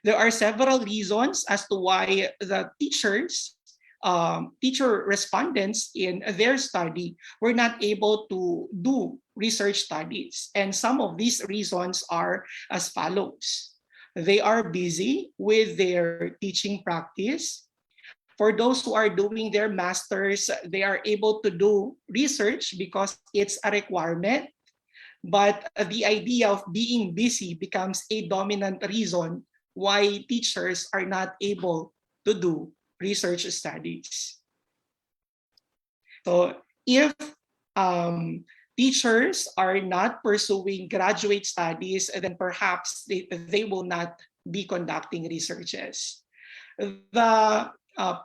There are several reasons as to why the teacher respondents in their study were not able to do research studies. And some of these reasons are as follows. They are busy with their teaching practice. For those who are doing their masters, they are able to do research because it's a requirement. But the idea of being busy becomes a dominant reason why teachers are not able to do research studies. So if teachers are not pursuing graduate studies, then perhaps they will not be conducting researches. The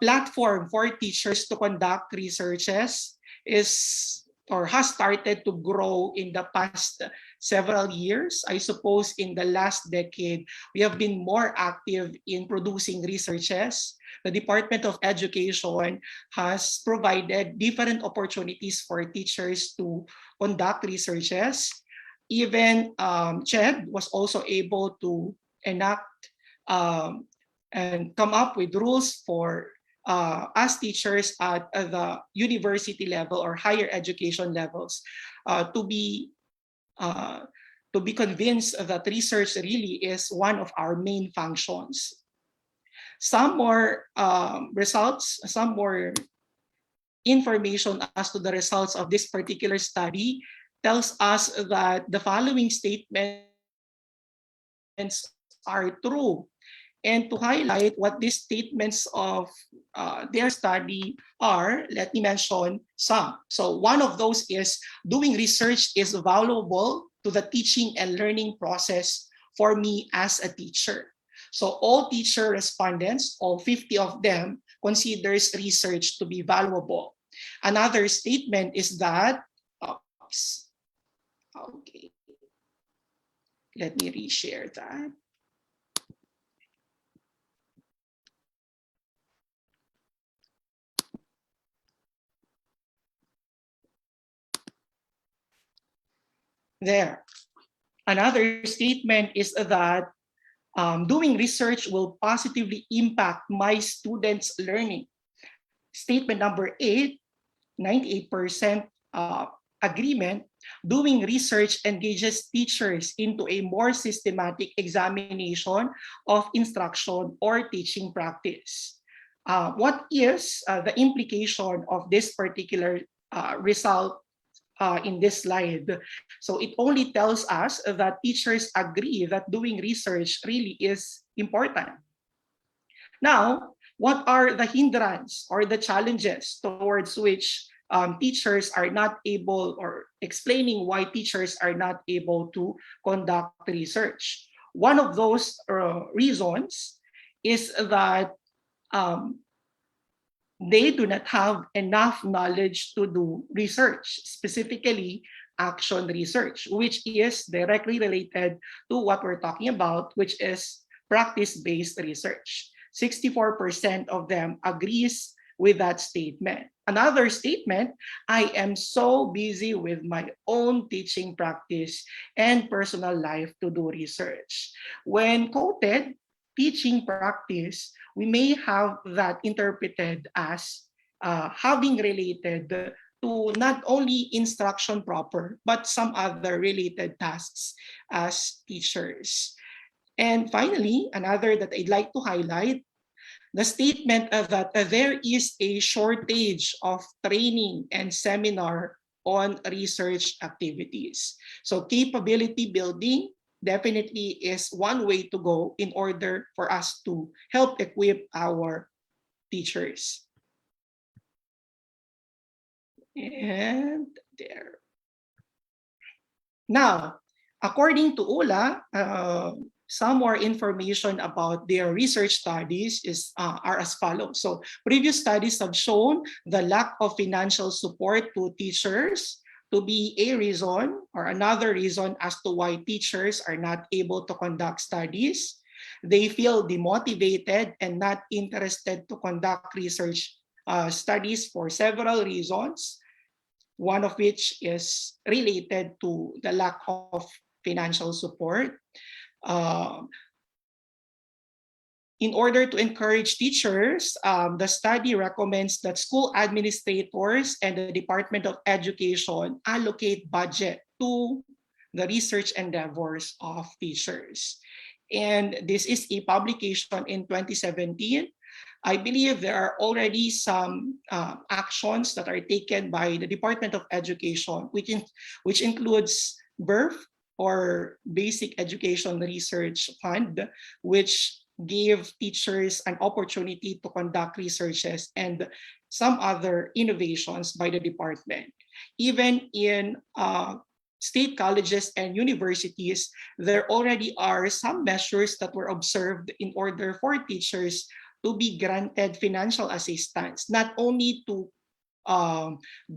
platform for teachers to conduct researches is or has started to grow in the past several years. I suppose in the last decade, we have been more active in producing researches. The Department of Education has provided different opportunities for teachers to conduct researches. Even CHED was also able to enact and come up with rules for as teachers at the university level or higher education levels to be convinced that research really is one of our main functions. Some more results, some more information as to the results of this particular study tells us that the following statements are true. And to highlight what these statements of their study are, let me mention some. So one of those is doing research is valuable to the teaching and learning process for me as a teacher. So all teacher respondents, all 50 of them, considers research to be valuable. Another statement is that, okay, let me reshare that. There. Another statement is that doing research will positively impact my students' learning. Statement number 8, 98% agreement, doing research engages teachers into a more systematic examination of instruction or teaching practice. What is the implication of this particular result in this slide? So it only tells us that teachers agree that doing research really is important. Now, what are the hindrances or the challenges towards which teachers are not able, or explaining why teachers are not able to conduct research? One of those reasons is that they do not have enough knowledge to do research, specifically action research, which is directly related to what we're talking about, which is practice-based research. 64% of them agrees with that statement. Another statement, I am so busy with my own teaching practice and personal life to do research. When quoted, teaching practice, we may have that interpreted as having related to not only instruction proper, but some other related tasks as teachers. And finally, another that I'd like to highlight, the statement that there is a shortage of training and seminar on research activities. So capability building definitely is one way to go in order for us to help equip our teachers. And there. Now, according to ULA, some more information about their research studies are as follows. So previous studies have shown the lack of financial support to teachers to be a reason or another reason as to why teachers are not able to conduct studies. They feel demotivated and not interested to conduct research studies for several reasons, one of which is related to the lack of financial support. In order to encourage teachers, the study recommends that school administrators and the Department of Education allocate budget to the research endeavors of teachers. And this is a publication in 2017. I believe there are already some actions that are taken by the Department of Education, which includes BERF, or Basic Education Research Fund, which gave teachers an opportunity to conduct researches and some other innovations by the department. Even in state colleges and universities, there already are some measures that were observed in order for teachers to be granted financial assistance, not only to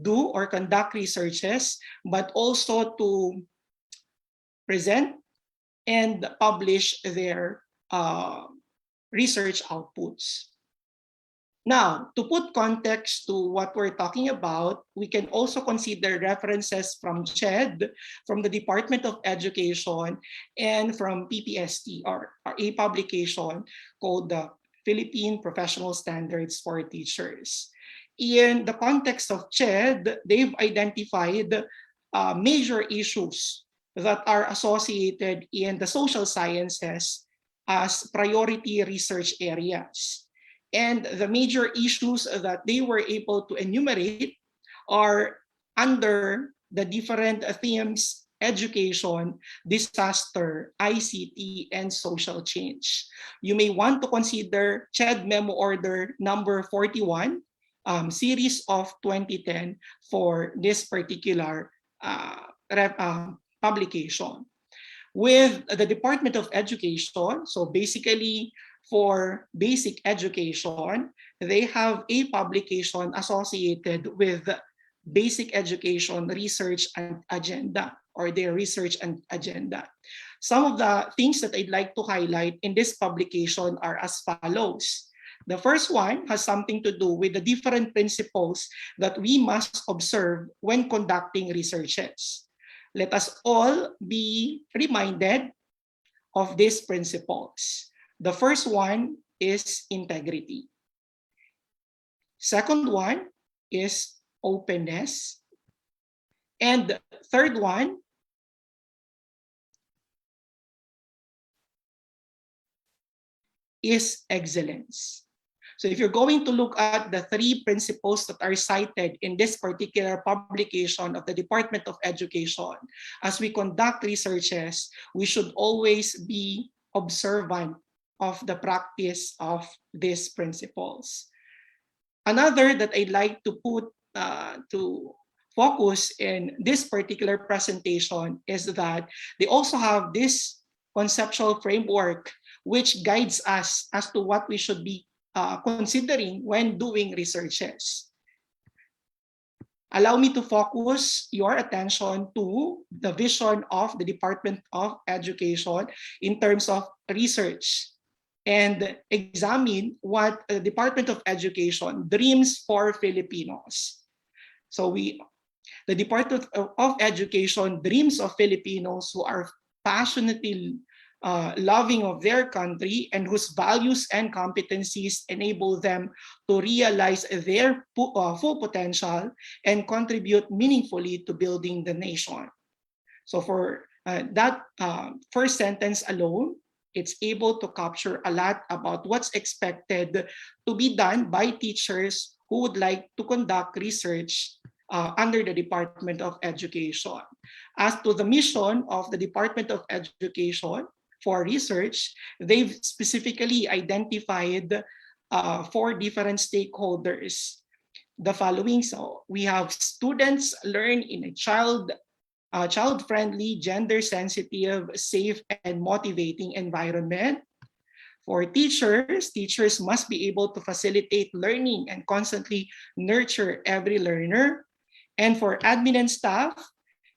do or conduct researches, but also to present and publish their research outputs. Now, to put context to what we're talking about, we can also consider references from CHED, from the Department of Education, and from PPST, or a publication called the Philippine Professional Standards for Teachers. In the context of CHED, they've identified major issues that are associated in the social sciences as priority research areas. And the major issues that they were able to enumerate are under the different themes: education, disaster, ICT, and social change. You may want to consider CHED Memo Order number 41, series of 2010 for this particular publication. With the Department of Education, so basically for basic education, they have a publication associated with basic education research and agenda, or their research and agenda. Some of the things that I'd like to highlight in this publication are as follows. The first one has something to do with the different principles that we must observe when conducting researches. Let us all be reminded of these principles. The first one is integrity. Second one is openness. And the third one is excellence. So if you're going to look at the three principles that are cited in this particular publication of the Department of Education, as we conduct researches, we should always be observant of the practice of these principles. Another that I'd like to put to focus in this particular presentation is that they also have this conceptual framework which guides us as to what we should be considering when doing researches. Allow me to focus your attention to the vision of the Department of Education in terms of research, and examine what the Department of Education dreams for Filipinos. So the Department of Education dreams of Filipinos who are passionately loving of their country and whose values and competencies enable them to realize their full potential and contribute meaningfully to building the nation. So for that first sentence alone, It's able to capture a lot about what's expected to be done by teachers who would like to conduct research under the Department of Education. As to the mission of the Department of Education for research, they've specifically identified 4 different stakeholders. The following, so we have students learn in a child-friendly, gender-sensitive, safe, and motivating environment. For teachers, teachers must be able to facilitate learning and constantly nurture every learner. And for admin and staff,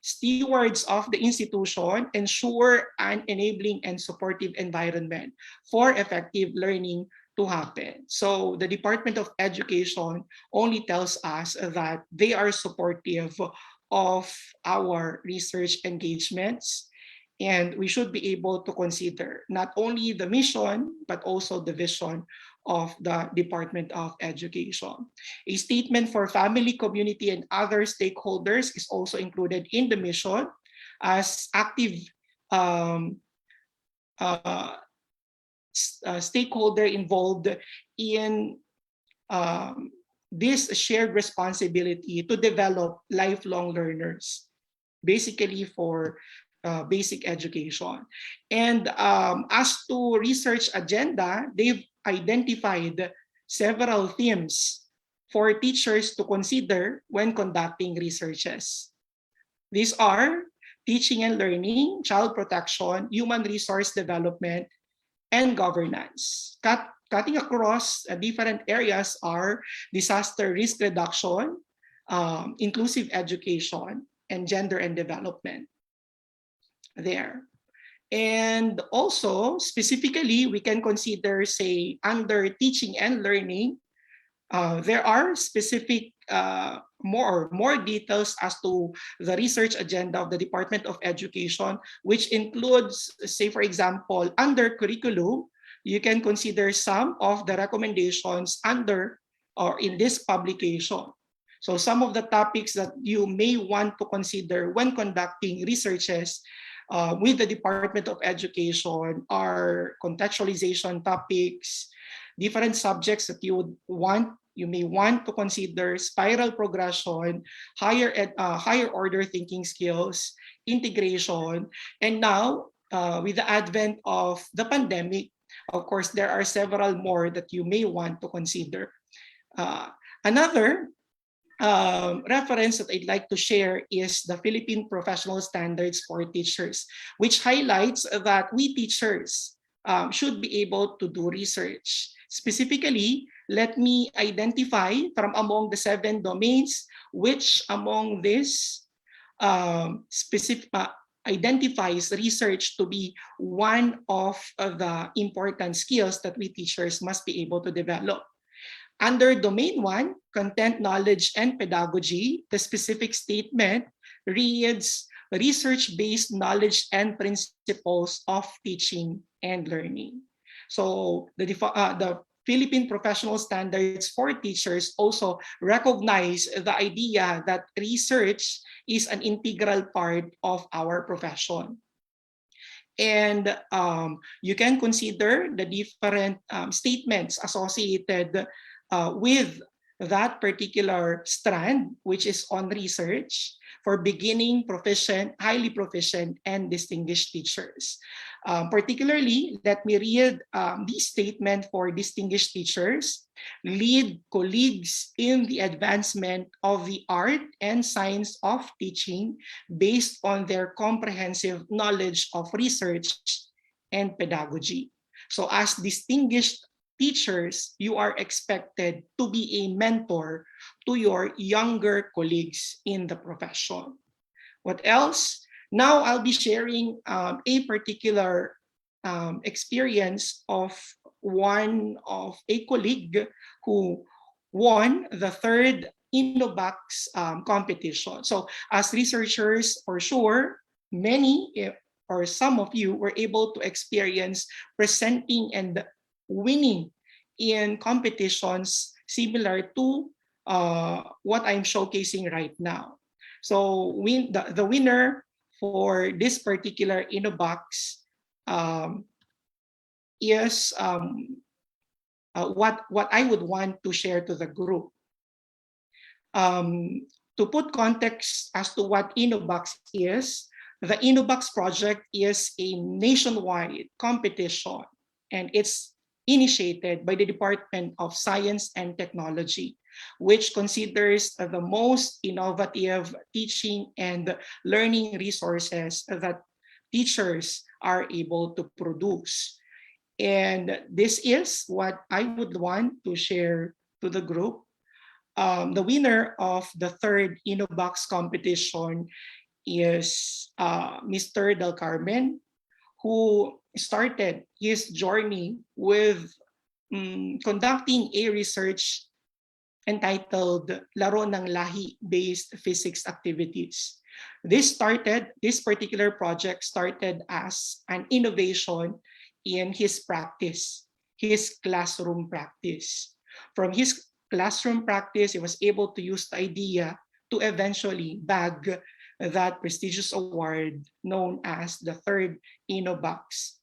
stewards of the institution ensure an enabling and supportive environment for effective learning to happen. So the Department of Education only tells us that they are supportive of our research engagements, and we should be able to consider not only the mission, but also the vision of the Department of Education. A statement for family, community, and other stakeholders is also included in the mission as active stakeholder involved in this shared responsibility to develop lifelong learners, basically for basic education. And as to research agenda, they've identified several themes for teachers to consider when conducting researches. These are teaching and learning, child protection, human resource development, and governance. Cutting across different areas are disaster risk reduction, inclusive education, and gender and development there. And also, specifically, we can consider, say, under teaching and learning, there are specific more details as to the research agenda of the Department of Education, which includes, say, for example, under curriculum, you can consider some of the recommendations under or in this publication. So some of the topics that you may want to consider when conducting researches with the Department of Education are contextualization topics, different subjects that you may want to consider, spiral progression, higher order thinking skills, integration, and now with the advent of the pandemic, of course, there are several more that you may want to consider. Another reference that I'd like to share is the Philippine Professional Standards for Teachers, which highlights that we teachers should be able to do research. Specifically, let me identify from among the 7 domains, which among this identifies research to be one of the important skills that we teachers must be able to develop. Under Domain 1, Content, Knowledge, and Pedagogy, the specific statement reads research-based knowledge and principles of teaching and learning. So the Philippine Professional Standards for Teachers also recognize the idea that research is an integral part of our profession. And you can consider the different statements associated with that particular strand, which is on research for beginning, proficient, highly proficient, and distinguished teachers. Particularly, let me read this statement for distinguished teachers: lead colleagues in the advancement of the art and science of teaching based on their comprehensive knowledge of research and pedagogy. So as distinguished teachers, you are expected to be a mentor to your younger colleagues in the profession. What else? Now I'll be sharing a particular experience of one of a colleague who won the 3rd Innovax competition. So as researchers, for sure, many or some of you were able to experience presenting and winning in competitions similar to what I'm showcasing right now. So the winner for this particular Innovax is what I would want to share to the group. To put context as to what InnoBox is, the InnoBox project is a nationwide competition, and it's initiated by the Department of Science and Technology, which considers the most innovative teaching and learning resources that teachers are able to produce. And this is what I would want to share to the group. The winner of the third InnoBox competition is Mr. Del Carmen, who started his journey with conducting a research entitled Laro ng Lahi-based physics activities. This particular project started as an innovation in his practice, his classroom practice. From his classroom practice, he was able to use the idea to eventually bag that prestigious award known as the third InnoBox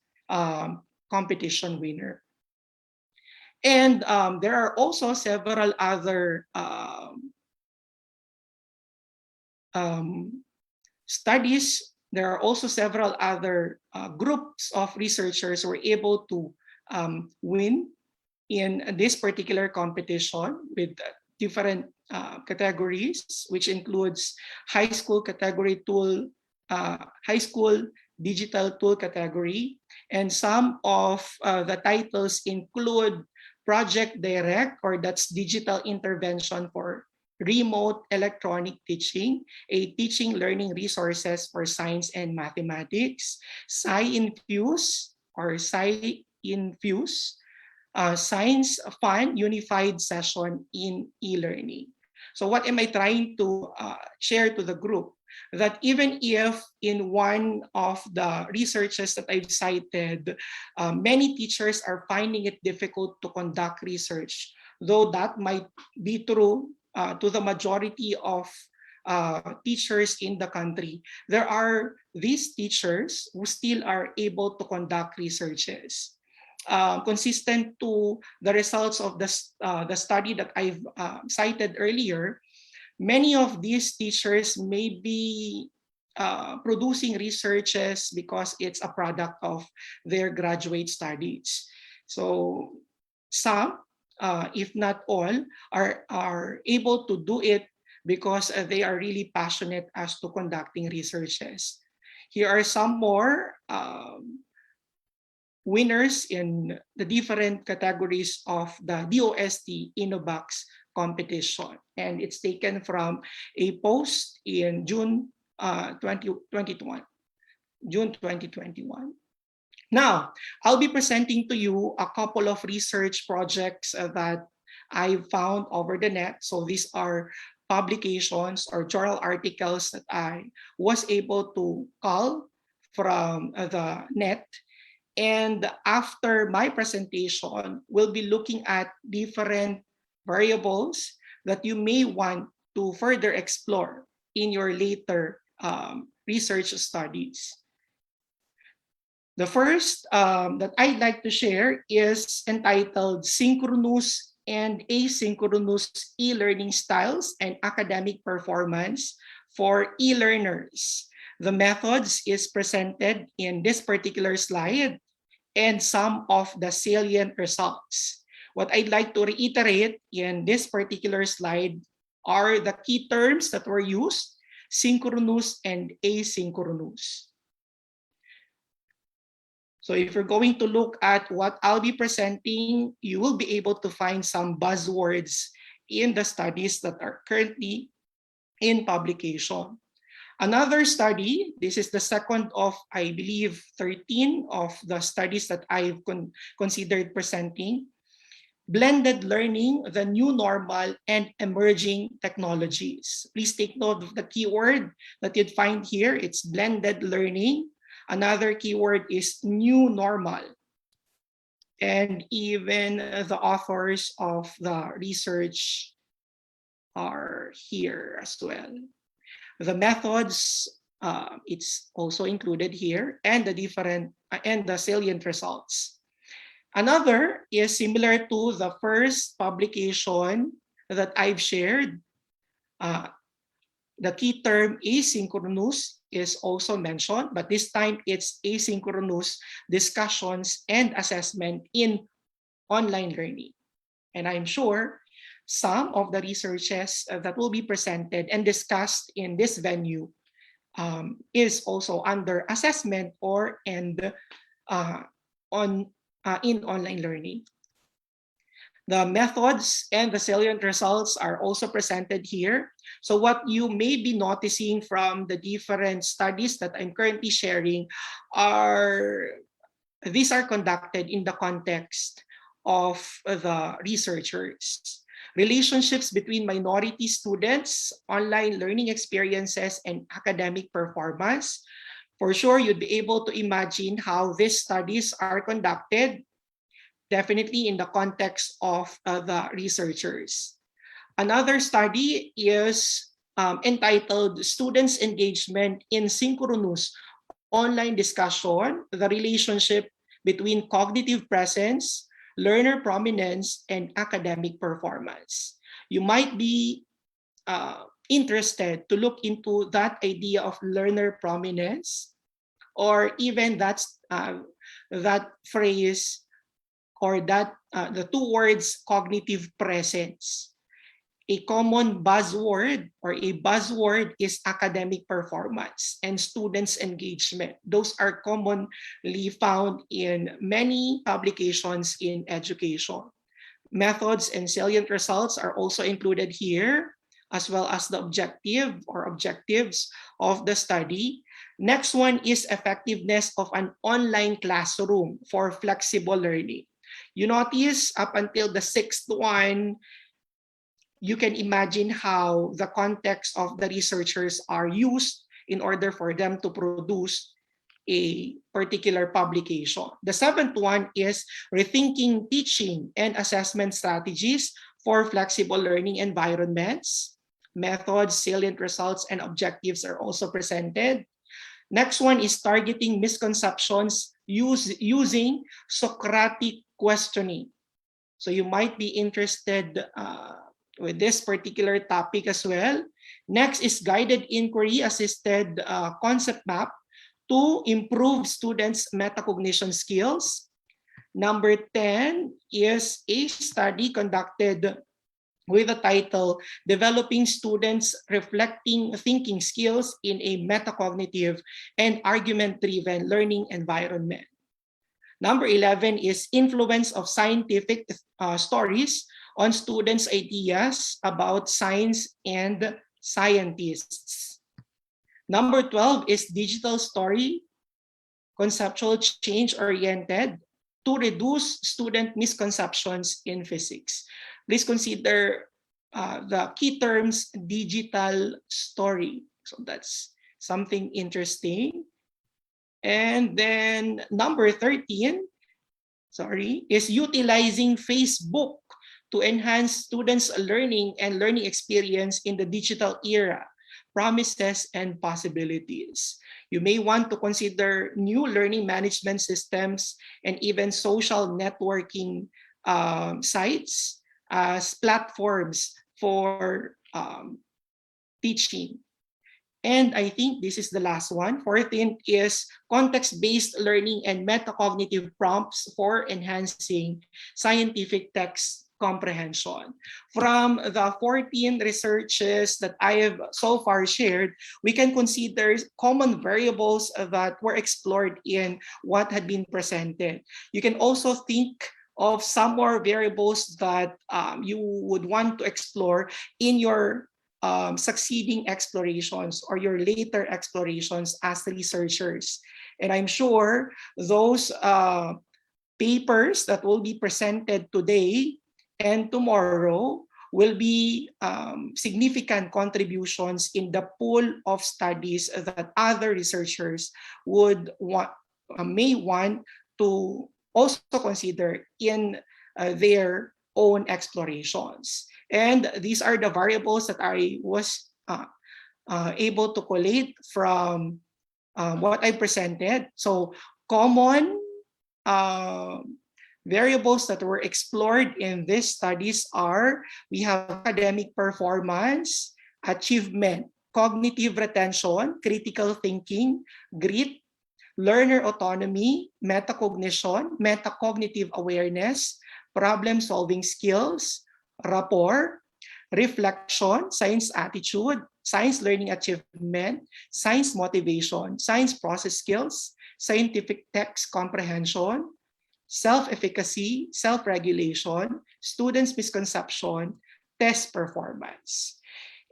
competition winner. And there are also several other studies. There are also several other groups of researchers who were able to win in this particular competition with different categories, which includes high school category tool, high school digital tool category. And some of the titles include Project Direct, or that's digital intervention for remote electronic teaching, a teaching learning resources for science and mathematics, SciInfuse or SciInfuse, Science Fun Unified Session in e-learning. So what am I trying to share to the group? That even if in one of the researches that I've cited, many teachers are finding it difficult to conduct research, though that might be true to the majority of teachers in the country, there are these teachers who still are able to conduct researches. Consistent to the results of the study that I've cited earlier, many of these teachers may be producing researches because it's a product of their graduate studies. So some, if not all, are able to do it because they are really passionate as to conducting researches. Here are some more winners in the different categories of the DOST InnoBox competition. And it's taken from a post in June 2021. Now, I'll be presenting to you a couple of research projects that I found over the net. So these are publications or journal articles that I was able to cull from the net. And after my presentation, we'll be looking at different variables that you may want to further explore in your later research studies. The first that I'd like to share is entitled Synchronous and Asynchronous E-Learning Styles and Academic Performance for E-Learners. The methods is presented in this particular slide and some of the salient results. What I'd like to reiterate in this particular slide are the key terms that were used: synchronous and asynchronous. So if you're going to look at what I'll be presenting, you will be able to find some buzzwords in the studies that are currently in publication. Another study, this is the second of, I believe, 13 of the studies that I've considered presenting. Blended learning, the new normal and emerging technologies. Please take note of the keyword that you'd find here. It's blended learning. Another keyword is new normal. And even the authors of the research are here as well. The methods, it's also included here, and the different and the salient results. Another is similar to the first publication that I've shared. The key term asynchronous is also mentioned, but this time it's asynchronous discussions and assessment in online learning. And I'm sure some of the researches that will be presented and discussed in this venue is also under assessment or in online learning. The methods and the salient results are also presented here. So what you may be noticing from the different studies that I'm currently sharing are, these are conducted in the context of the researchers. Relationships between minority students, online learning experiences, and academic performance. For sure, you'd be able to imagine how these studies are conducted, definitely in the context of the researchers. Another study is entitled Students' Engagement in Synchronous Online Discussion, the relationship between cognitive presence, learner prominence, and academic performance. You might be interested to look into that idea of learner prominence, or even that phrase, or that the two words cognitive presence. A common buzzword or a buzzword is academic performance and students' engagement. Those are commonly found in many publications in education. Methods and salient results are also included here, as well as the objective or objectives of the study. Next one is effectiveness of an online classroom for flexible learning. You notice up until the sixth one, you can imagine how the context of the researchers are used in order for them to produce a particular publication. The seventh one is rethinking teaching and assessment strategies for flexible learning environments. Methods, salient results, and objectives are also presented. Next one is targeting misconceptions using Socratic questioning. So you might be interested with this particular topic as well. Next is guided inquiry assisted concept map to improve students' metacognition skills. Number 10 is a study conducted with the title Developing Students' Reflecting Thinking Skills in a Metacognitive and Argument-Driven Learning Environment. Number 11 is influence of scientific stories on students' ideas about science and scientists. Number 12 is digital story, conceptual change-oriented to reduce student misconceptions in physics. Please consider the key terms digital story. So that's something interesting. And then number 13, is utilizing Facebook to enhance students' learning and learning experience in the digital era, promises and possibilities. You may want to consider new learning management systems and even social networking sites as platforms for teaching. And I think this is the last one. 14th is context-based learning and metacognitive prompts for enhancing scientific text comprehension. From the 14 researches that I have so far shared, we can consider common variables that were explored in what had been presented. You can also think of some more variables that you would want to explore in your succeeding explorations or your later explorations as researchers. And I'm sure those papers that will be presented today and tomorrow will be significant contributions in the pool of studies that other researchers may want to also consider in their own explorations. And these are the variables that I was able to collate from what I presented. So common Variables that were explored in these studies are, we have academic performance, achievement, cognitive retention, critical thinking, grit, learner autonomy, metacognition, metacognitive awareness, problem-solving skills, rapport, reflection, science attitude, science learning achievement, science motivation, science process skills, scientific text comprehension, self-efficacy, self-regulation, students' misconception, test performance.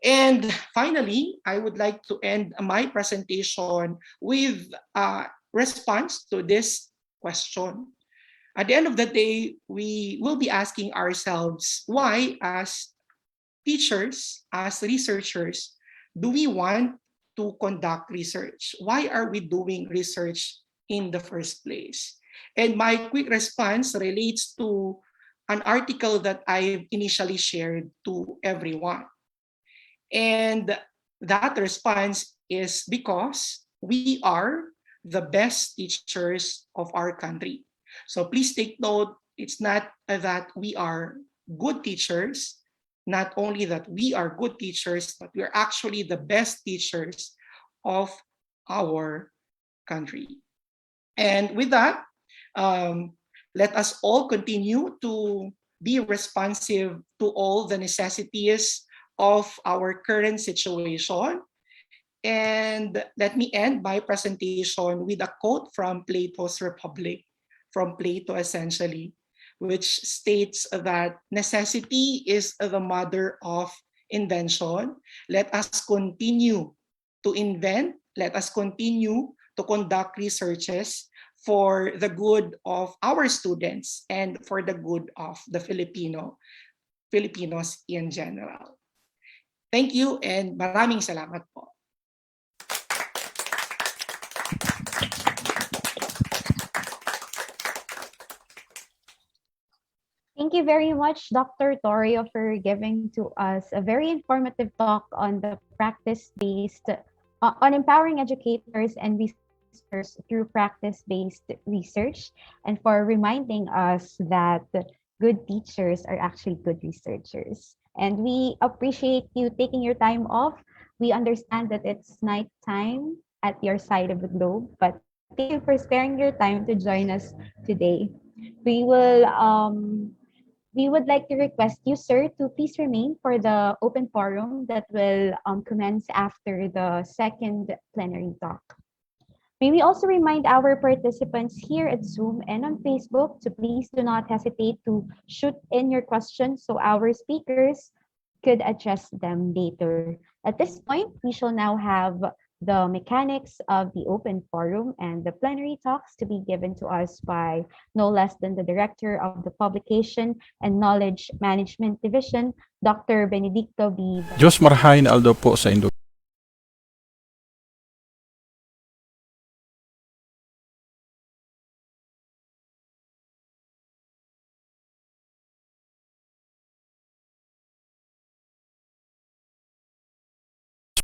And finally, I would like to end my presentation with a response to this question. At the end of the day, we will be asking ourselves, why, as teachers, as researchers, do we want to conduct research? Why are we doing research in the first place? And my quick response relates to an article that I initially shared to everyone. And that response is because we are the best teachers of our country. So please take note, it's not that we are good teachers, not only that we are good teachers, but we're actually the best teachers of our country. And with that, let us all continue to be responsive to all the necessities of our current situation. And let me end my presentation with a quote from Plato's Republic, from Plato essentially, which states that necessity is the mother of invention. Let us continue to invent, let us continue to conduct researches for the good of our students and for the good of the Filipinos in general. Thank you and maraming salamat po. Thank you very much, Dr. Torrio, for giving to us a very informative talk on the practice-based, on empowering educators and researchers through practice-based research, and for reminding us that good teachers are actually good researchers. And we appreciate you taking your time off. We understand that it's nighttime at your side of the globe, but thank you for sparing your time to join us today. We would like to request you, sir, to please remain for the open forum that will commence after the second plenary talk. May we also remind our participants here at Zoom and on Facebook to please do not hesitate to shoot in your questions so our speakers could address them later. At this point, we shall now have the mechanics of the open forum and the plenary talks to be given to us by no less than the Director of the Publication and Knowledge Management Division, Dr. Benedicto B. Diyos marahain Aldo po sa Indo.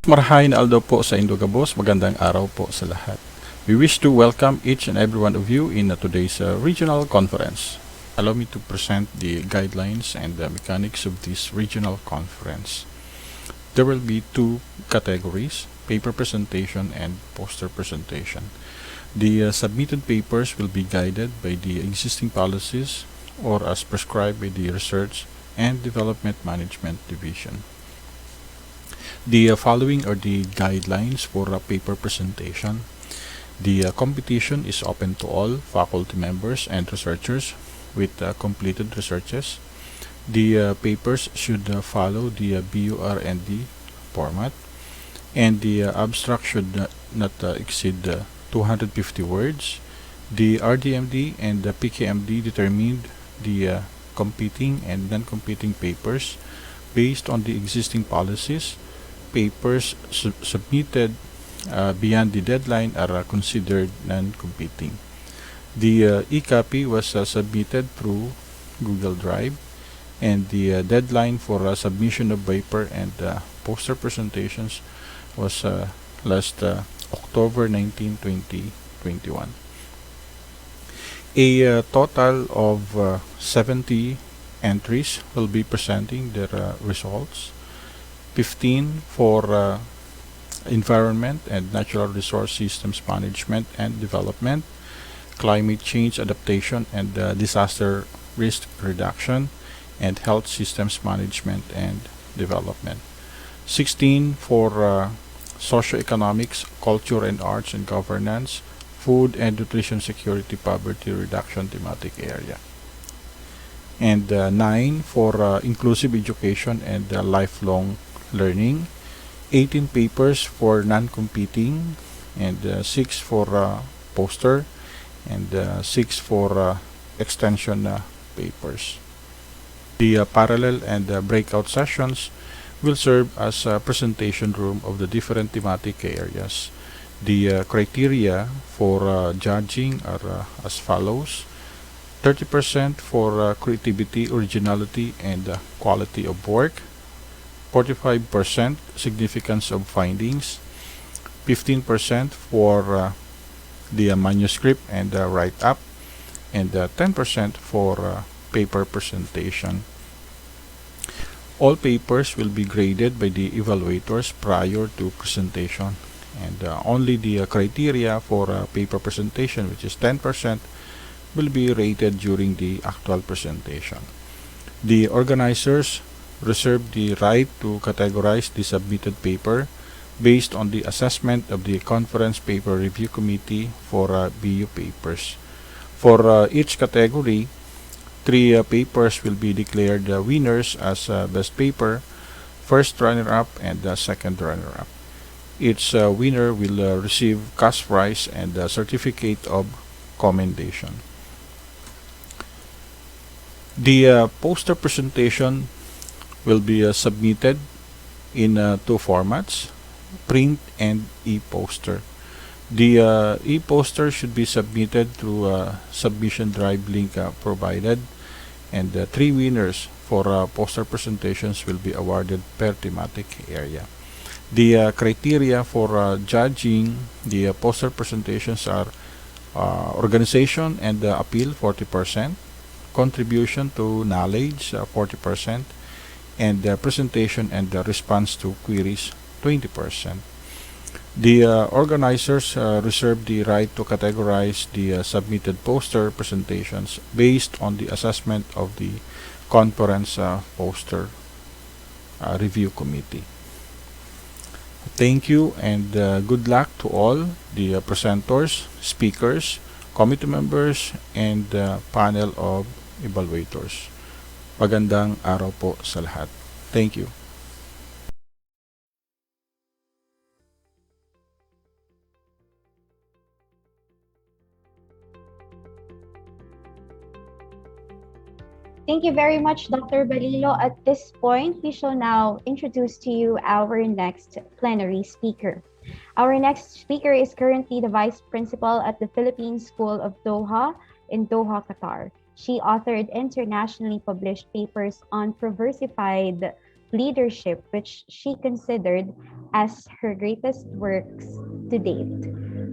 Marahain Aldo po sa Indogabos. Magandang araw po sa lahat. We wish to welcome each and every one of you in today's regional conference. Allow me to present the guidelines and the mechanics of this regional conference. There will be two categories, paper presentation and poster presentation. The submitted papers will be guided by the existing policies or as prescribed by the Research and Development Management Division. The following are the guidelines for a paper presentation. The competition is open to all faculty members and researchers with completed researches. The papers should follow the BURND format, and the abstract should not exceed 250 words. The RDMD and the PKMD determined the competing and non-competing papers based on the existing policies. Papers submitted beyond the deadline are considered non-competing. The e-copy was submitted through Google Drive, and the deadline for submission of paper and poster presentations was last October 19, 2021. A total of 70 entries will be presenting their results. 15 for environment and natural resource systems management and development, climate change adaptation and disaster risk reduction, and health systems management and development. 16 for socioeconomics, culture and arts and governance, food and nutrition security, poverty reduction thematic area. And 9 for inclusive education and lifelong learning. 18 papers for non-competing, and 6 for poster, and 6 for extension papers. The parallel and breakout sessions will serve as a presentation room of the different thematic areas. The criteria for judging are as follows: 30% for creativity, originality, and quality of work, 45% significance of findings, 15% for the manuscript and write-up, and 10% for paper presentation. All papers will be graded by the evaluators prior to presentation, and only the criteria for paper presentation, which is 10%, will be rated during the actual presentation. The organizers reserve the right to categorize the submitted paper based on the assessment of the Conference Paper Review Committee for BU papers. For each category, 3 papers will be declared winners as best paper, first runner-up, and second runner-up. Each winner will receive cash prize and a certificate of commendation. The poster presentation will be submitted in 2 formats, print and e-poster. The e-poster should be submitted through a submission drive link provided, and 3 winners for poster presentations will be awarded per thematic area. The criteria for judging the poster presentations are organization and appeal 40%, contribution to knowledge 40%, and presentation and response to queries 20%. The organizers reserve the right to categorize the submitted poster presentations based on the assessment of the conference poster review committee. Thank you, and good luck to all the presenters, speakers, committee members, and panel of evaluators. Magandang araw po sa lahat. Thank you. Thank you very much, Dr. Balilo. At this point, we shall now introduce to you our next plenary speaker. Our next speaker is currently the Vice Principal at the Philippine School of Doha in Doha, Qatar. She authored internationally published papers on Proversified leadership, which she considered as her greatest works to date.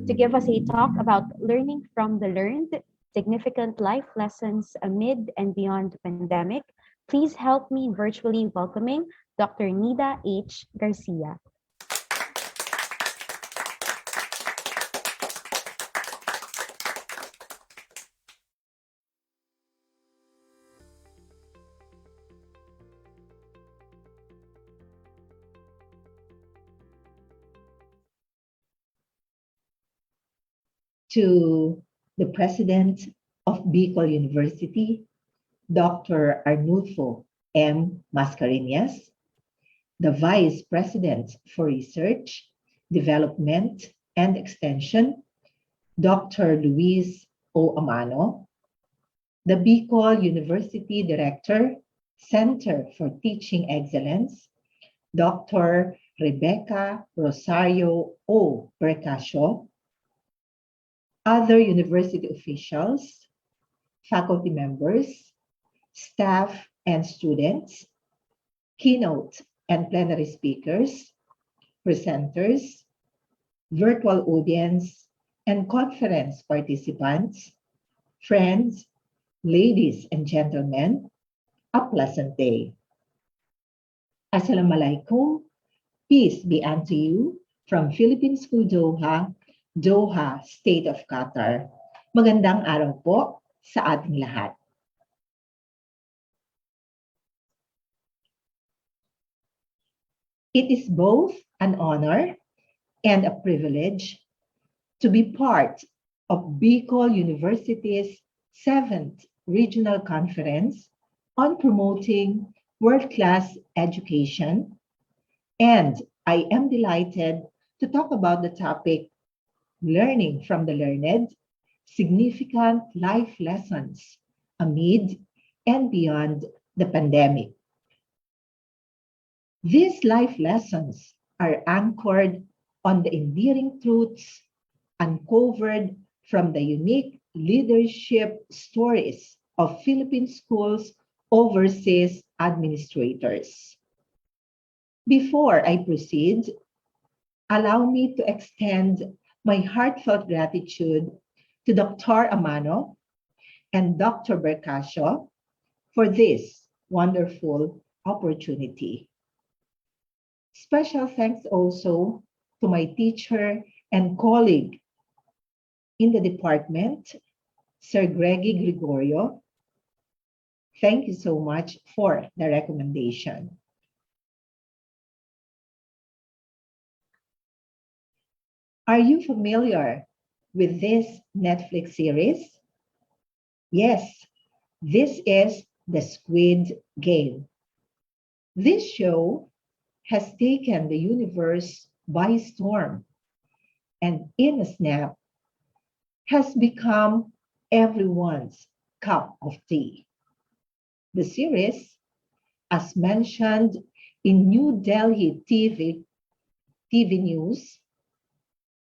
To give us a talk about learning from the learned, significant life lessons amid and beyond the pandemic, please help me in virtually welcoming Dr. Nida H. Garcia. To the President of Bicol University, Dr. Arnulfo M. Mascareñas, the Vice President for Research, Development, and Extension, Dr. Luis O. Amano, the Bicol University Director, Center for Teaching Excellence, Dr. Rebecca Rosario O. Percasio, other university officials, faculty members, staff and students, keynote and plenary speakers, presenters, virtual audience, and conference participants, Friends, ladies and gentlemen, a pleasant day. Assalamualaikum, peace be unto you from Philippine School Doha, Doha, State of Qatar. Magandang araw po sa ating lahat. It is both an honor and a privilege to be part of Bicol University's 7th Regional Conference on promoting world-class education, and I am delighted to talk about the topic, Learning from the Learned, Significant Life Lessons Amid and Beyond the Pandemic. These life lessons are anchored on the endearing truths uncovered from the unique leadership stories of Philippine schools' overseas administrators. Before I proceed, allow me to extend my heartfelt gratitude to Dr. Amano and Dr. Bercasio for this wonderful opportunity. Special thanks also to my teacher and colleague in the department, Sir Greggy Gregorio. Thank you so much for the recommendation. Are you familiar with this Netflix series? Yes, this is The Squid Game. This show has taken the universe by storm and in a snap has become everyone's cup of tea. The series, as mentioned in New Delhi TV news,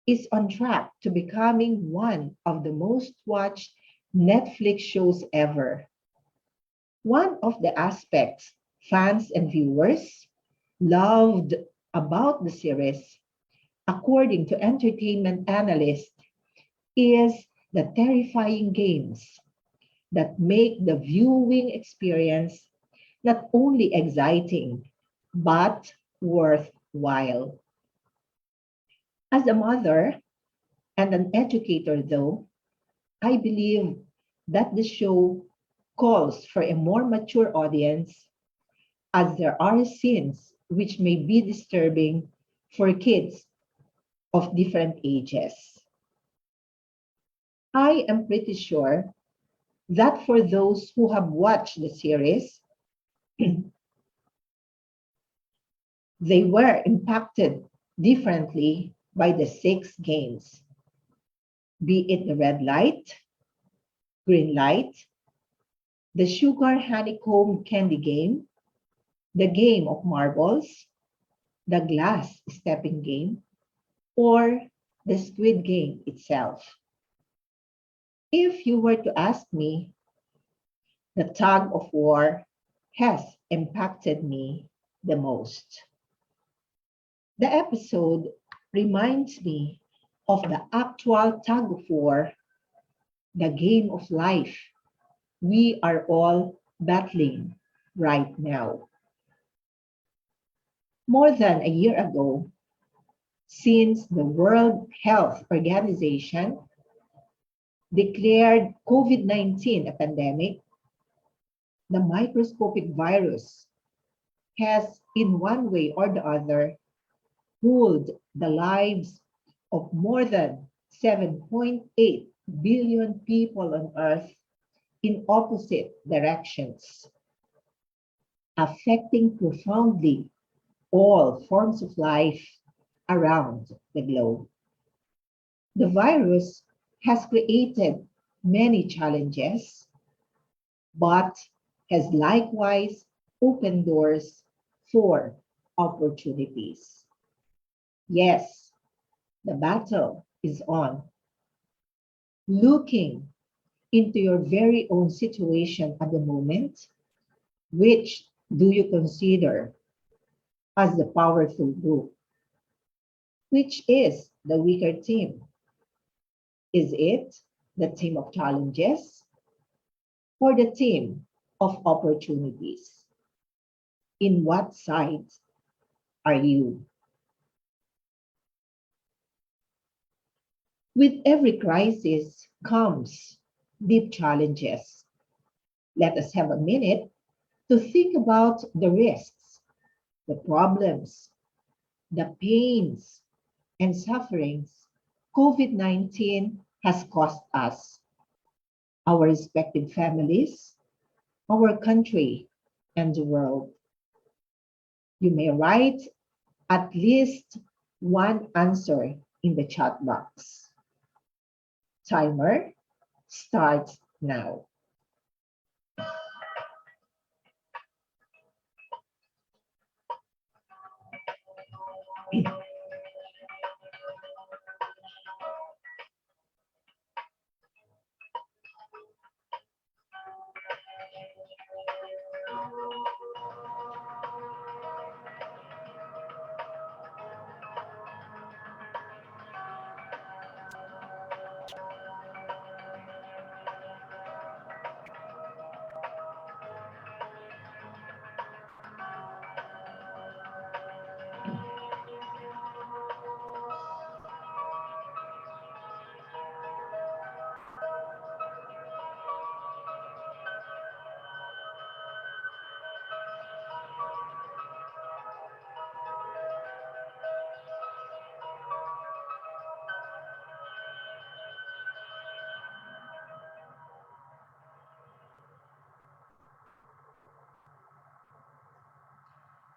is on track to becoming one of the most watched Netflix shows ever. One of the aspects fans and viewers loved about the series, according to entertainment analysts, is the terrifying games that make the viewing experience not only exciting, but worthwhile. As a mother and an educator, though, I believe that the show calls for a more mature audience, as there are scenes which may be disturbing for kids of different ages. I am pretty sure that for those who have watched the series, they were impacted differently by the 6 games, be it the red light, green light, the sugar honeycomb candy game, the game of marbles, the glass stepping game, or the squid game itself. If you were to ask me, the tug of war has impacted me the most. The episode reminds me of the actual tug of war, the game of life we are all battling right now. More than a year ago, since the World Health Organization declared COVID-19 a pandemic, the microscopic virus has, in one way or the other, ruled the lives of more than 7.8 billion people on Earth in opposite directions, affecting profoundly all forms of life around the globe. The virus has created many challenges, but has likewise opened doors for opportunities. Yes, the battle is on. Looking into your very own situation at the moment, which do you consider as the powerful group? Which is the weaker team? Is it the team of challenges for the team of opportunities. In what side are you? With every crisis comes deep challenges. Let us have a minute to think about the risks, the problems, the pains, and sufferings COVID-19 has caused us, our respective families, our country, and the world. You may write at least one answer in the chat box. Timer starts now.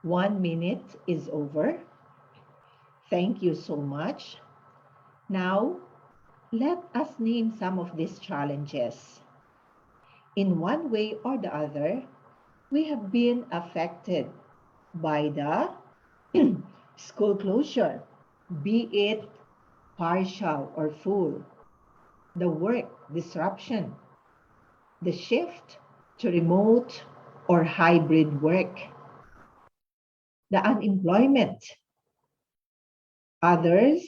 One minute is over. Thank you so much. Now, let us name some of these challenges. In one way or the other, we have been affected by the school closure, be it partial or full, the work disruption, the shift to remote or hybrid work, the unemployment. Others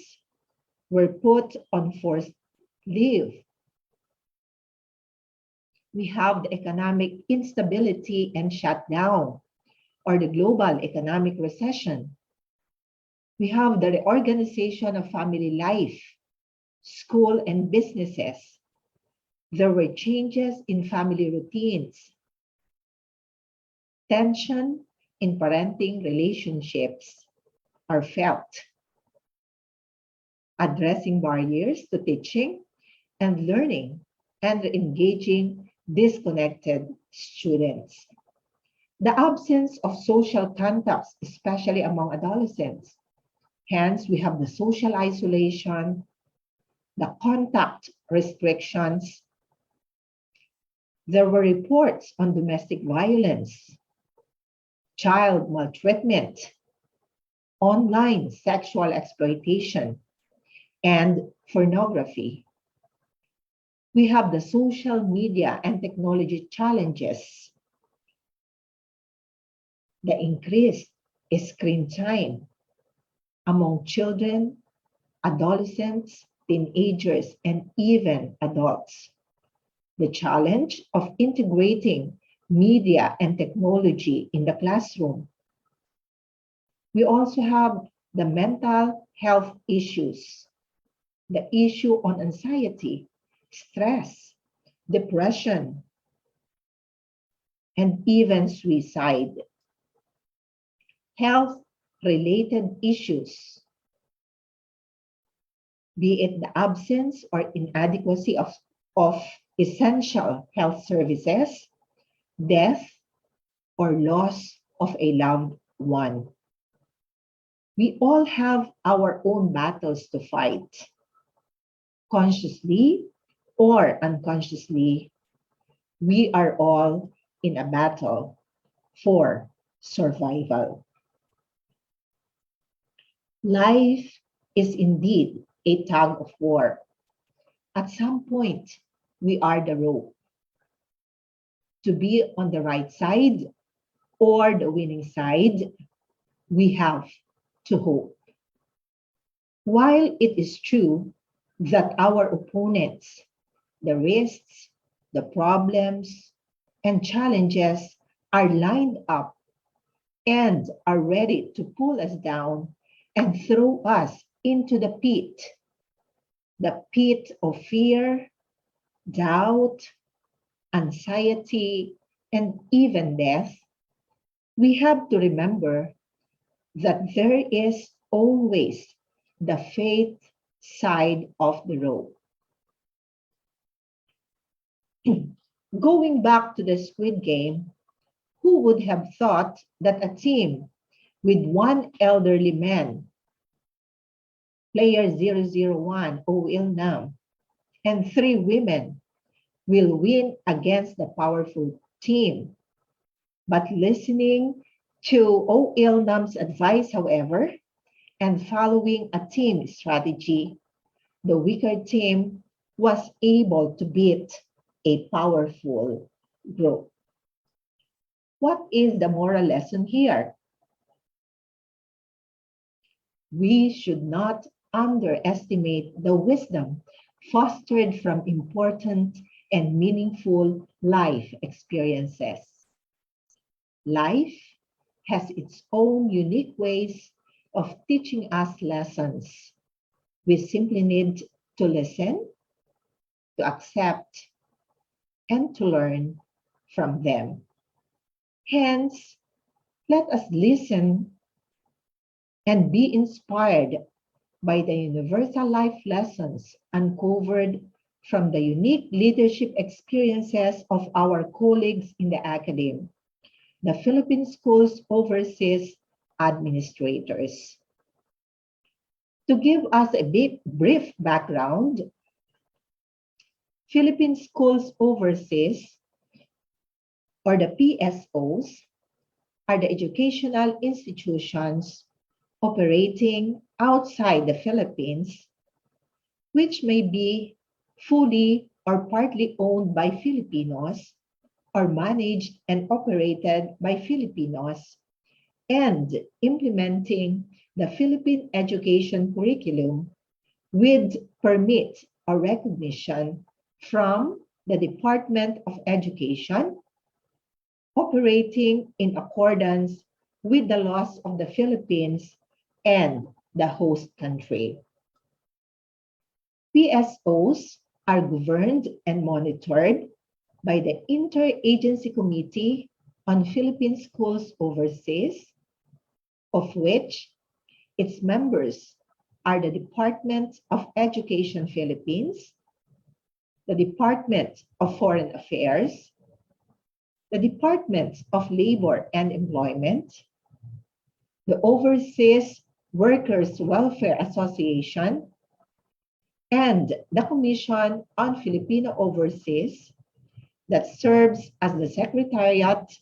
were put on forced leave. We have the economic instability and shutdown, or the global economic recession. We have the reorganization of family life, school and businesses. There were changes in family routines, tension in parenting relationships are felt. Addressing barriers to teaching and learning and engaging disconnected students. The absence of social contacts, especially among adolescents. Hence, we have the social isolation, the contact restrictions. There were reports on domestic violence, child maltreatment, online sexual exploitation, and pornography. We have the social media and technology challenges, the increased screen time among children, adolescents, teenagers, and even adults. The challenge of integrating media and technology in the classroom. We also have the mental health issues, the issue on anxiety, stress, depression, and even suicide. Health-related issues, be it the absence or inadequacy of essential health services, death, or loss of a loved one. We all have our own battles to fight. Consciously or unconsciously, we are all in a battle for survival. Life is indeed a tug of war. At some point, we are the rope. To be on the right side or the winning side, we have to hope. While it is true that our opponents, the risks, the problems, and challenges are lined up and are ready to pull us down and throw us into the pit of fear, doubt, anxiety, and even death, we have to remember that there is always the faith side of the road. Going back to the Squid Game, who would have thought that a team with one elderly man, player 001, O.Il Nam, and 3 women will win against the powerful team? But listening to O.Il Nam's advice, however, and following a team strategy, the weaker team was able to beat a powerful group. What is the moral lesson here? We should not underestimate the wisdom fostered from important and meaningful life experiences. Life has its own unique ways of teaching us lessons. We simply need to listen, to accept, and to learn from them. Hence, let us listen and be inspired by the universal life lessons uncovered from the unique leadership experiences of our colleagues in the academy, the Philippine Schools Overseas administrators. To give us a brief background, Philippine Schools Overseas, or the PSOs, are the educational institutions operating outside the Philippines, which may be fully or partly owned by Filipinos or managed and operated by Filipinos, and implementing the Philippine education curriculum with permit or recognition from the Department of Education, operating in accordance with the laws of the Philippines and the host country. PSOs are governed and monitored by the Interagency Committee on Philippine Schools Overseas, of which its members are the Department of Education Philippines, the Department of Foreign Affairs, the Department of Labor and Employment, the Overseas Workers Welfare Association, and the Commission on Filipino Overseas that serves as the secretariat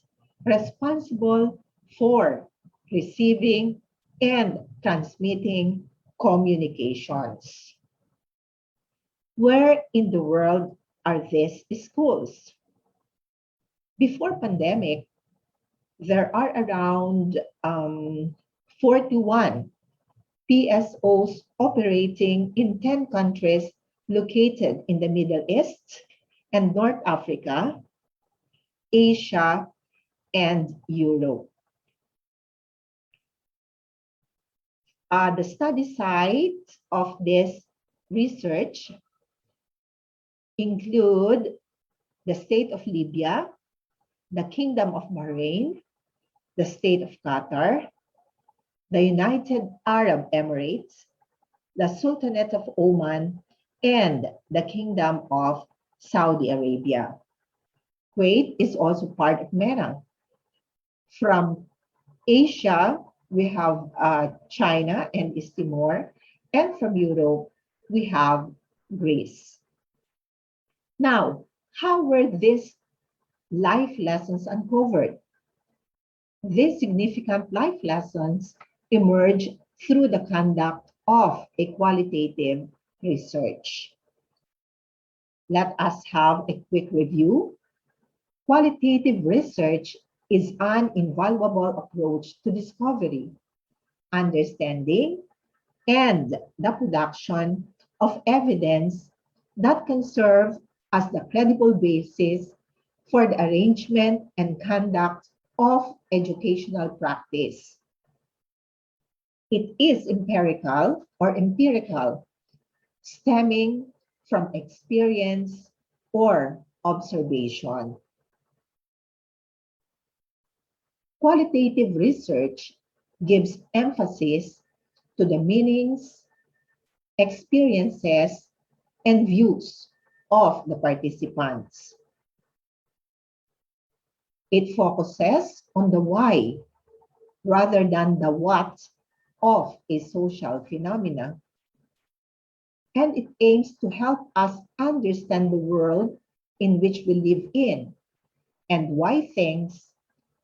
responsible for receiving and transmitting communications. Where in the world are these schools? Before pandemic, there are around 41 PSOs operating in 10 countries located in the Middle East and North Africa, Asia, and Europe. The study site of this research include the state of Libya, the Kingdom of Bahrain, the state of Qatar, the United Arab Emirates, the Sultanate of Oman, and the Kingdom of Saudi Arabia. Kuwait is also part of MENA. From Asia, we have China and East Timor, and from Europe, we have Greece. Now, how were these life lessons uncovered? These significant life lessons emerge through the conduct of a qualitative research. Let us have a quick review. Qualitative research is an invaluable approach to discovery, understanding, and the production of evidence that can serve as the credible basis for the arrangement and conduct of educational practice. It is empirical, stemming from experience or observation. Qualitative research gives emphasis to the meanings, experiences, and views of the participants. It focuses on the why rather than the what of a social phenomena. And it aims to help us understand the world in which we live in and why things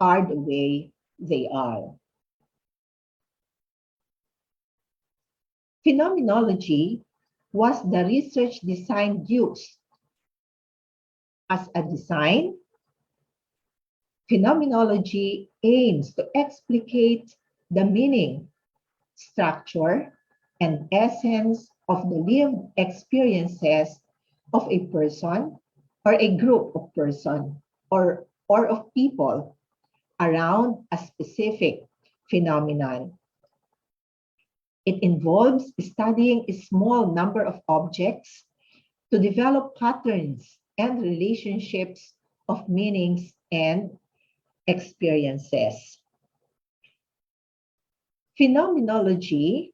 are the way they are. Phenomenology was the research design used. As a design, phenomenology aims to explicate the meaning, structure, and essence of the lived experiences of a person or a group of persons or of people around a specific phenomenon. It involves studying a small number of objects to develop patterns and relationships of meanings and experiences. Phenomenology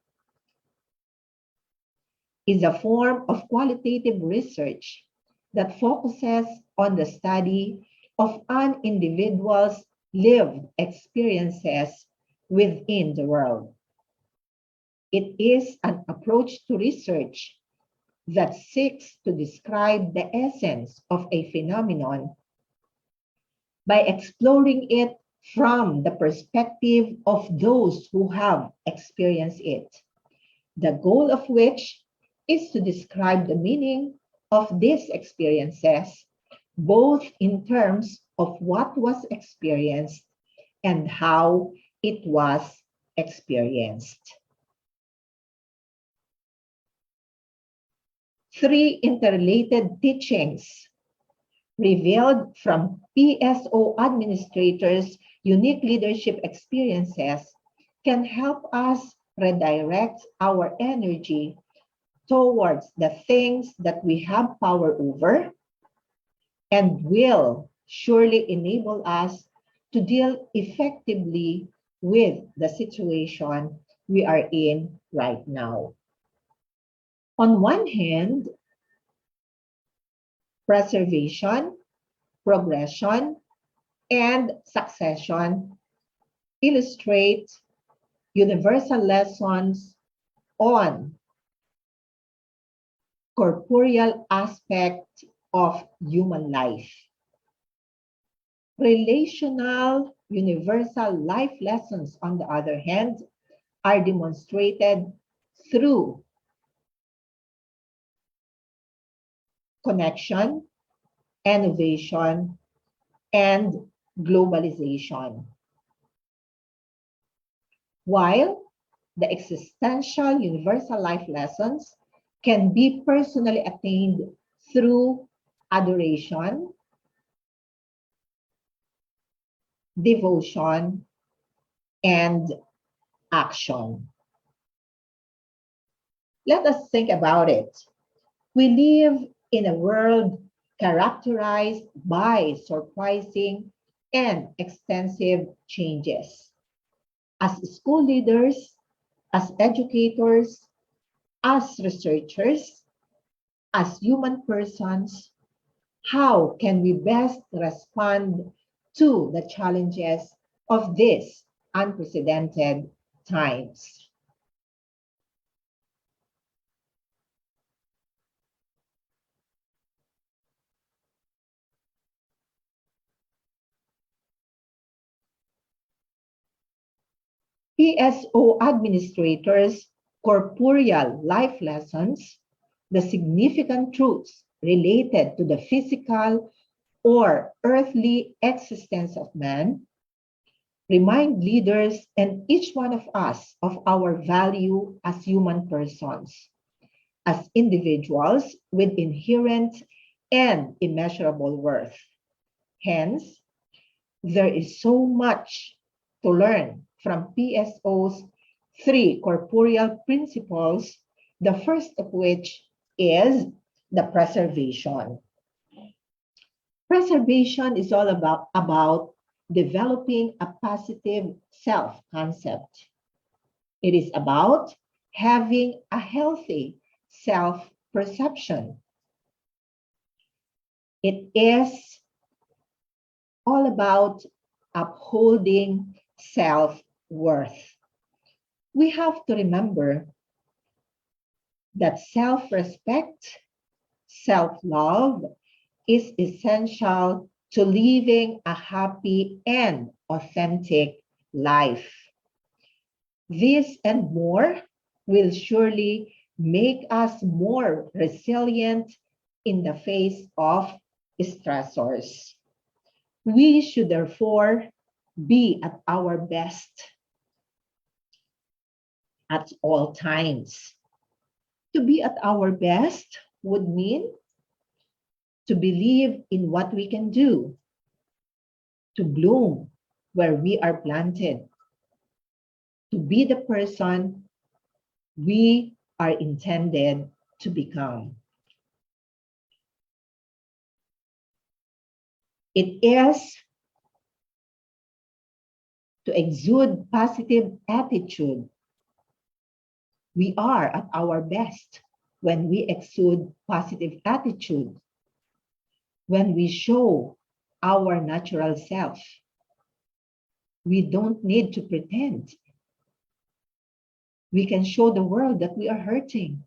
is a form of qualitative research that focuses on the study of an individual's lived experiences within the world. It is an approach to research that seeks to describe the essence of a phenomenon by exploring it from the perspective of those who have experienced it, the goal of which is to describe the meaning of these experiences, both in terms of what was experienced and how it was experienced. Three interrelated teachings revealed from PSO administrators' unique leadership experiences can help us redirect our energy towards the things that we have power over and will surely enable us to deal effectively with the situation we are in right now. On one hand, preservation, progression, and succession illustrate universal lessons on corporeal aspect of human life. Relational universal life lessons, on the other hand, are demonstrated through connection, innovation, and globalization. While the existential universal life lessons can be personally attained through adoration, devotion, and action. Let us think about it. We live in a world characterized by surprising and extensive changes. As school leaders, as educators, as researchers, as human persons, how can we best respond to the challenges of these unprecedented times? PSO administrators' corporeal life lessons, the significant truths related to the physical or earthly existence of man, remind leaders and each one of us of our value as human persons, as individuals with inherent and immeasurable worth. Hence, there is so much to learn from PSO's 3 corporeal principles, the first of which is the preservation. Preservation is all about developing a positive self-concept. It is about having a healthy self-perception. It is all about upholding self-worth. We have to remember that self-respect, self-love is essential to living a happy and authentic life. This and more will surely make us more resilient in the face of stressors. We should therefore be at our best at all times. To be at our best would mean to believe in what we can do, to bloom where we are planted, to be the person we are intended to become. It is to exude positive attitude. We are at our best when we exude positive attitude, when we show our natural self. We don't need to pretend. We can show the world that we are hurting.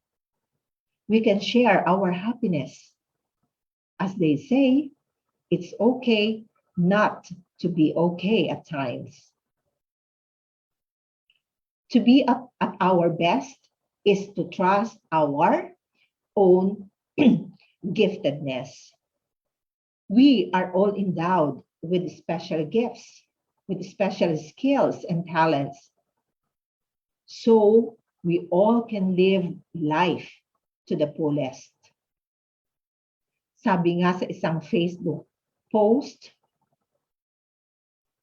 We can share our happiness. As they say, it's okay not to be okay at times. To be at our best is to trust our own giftedness. We are all endowed with special gifts, with special skills and talents. So we all can live life to the fullest. Sabi nga sa isang Facebook post,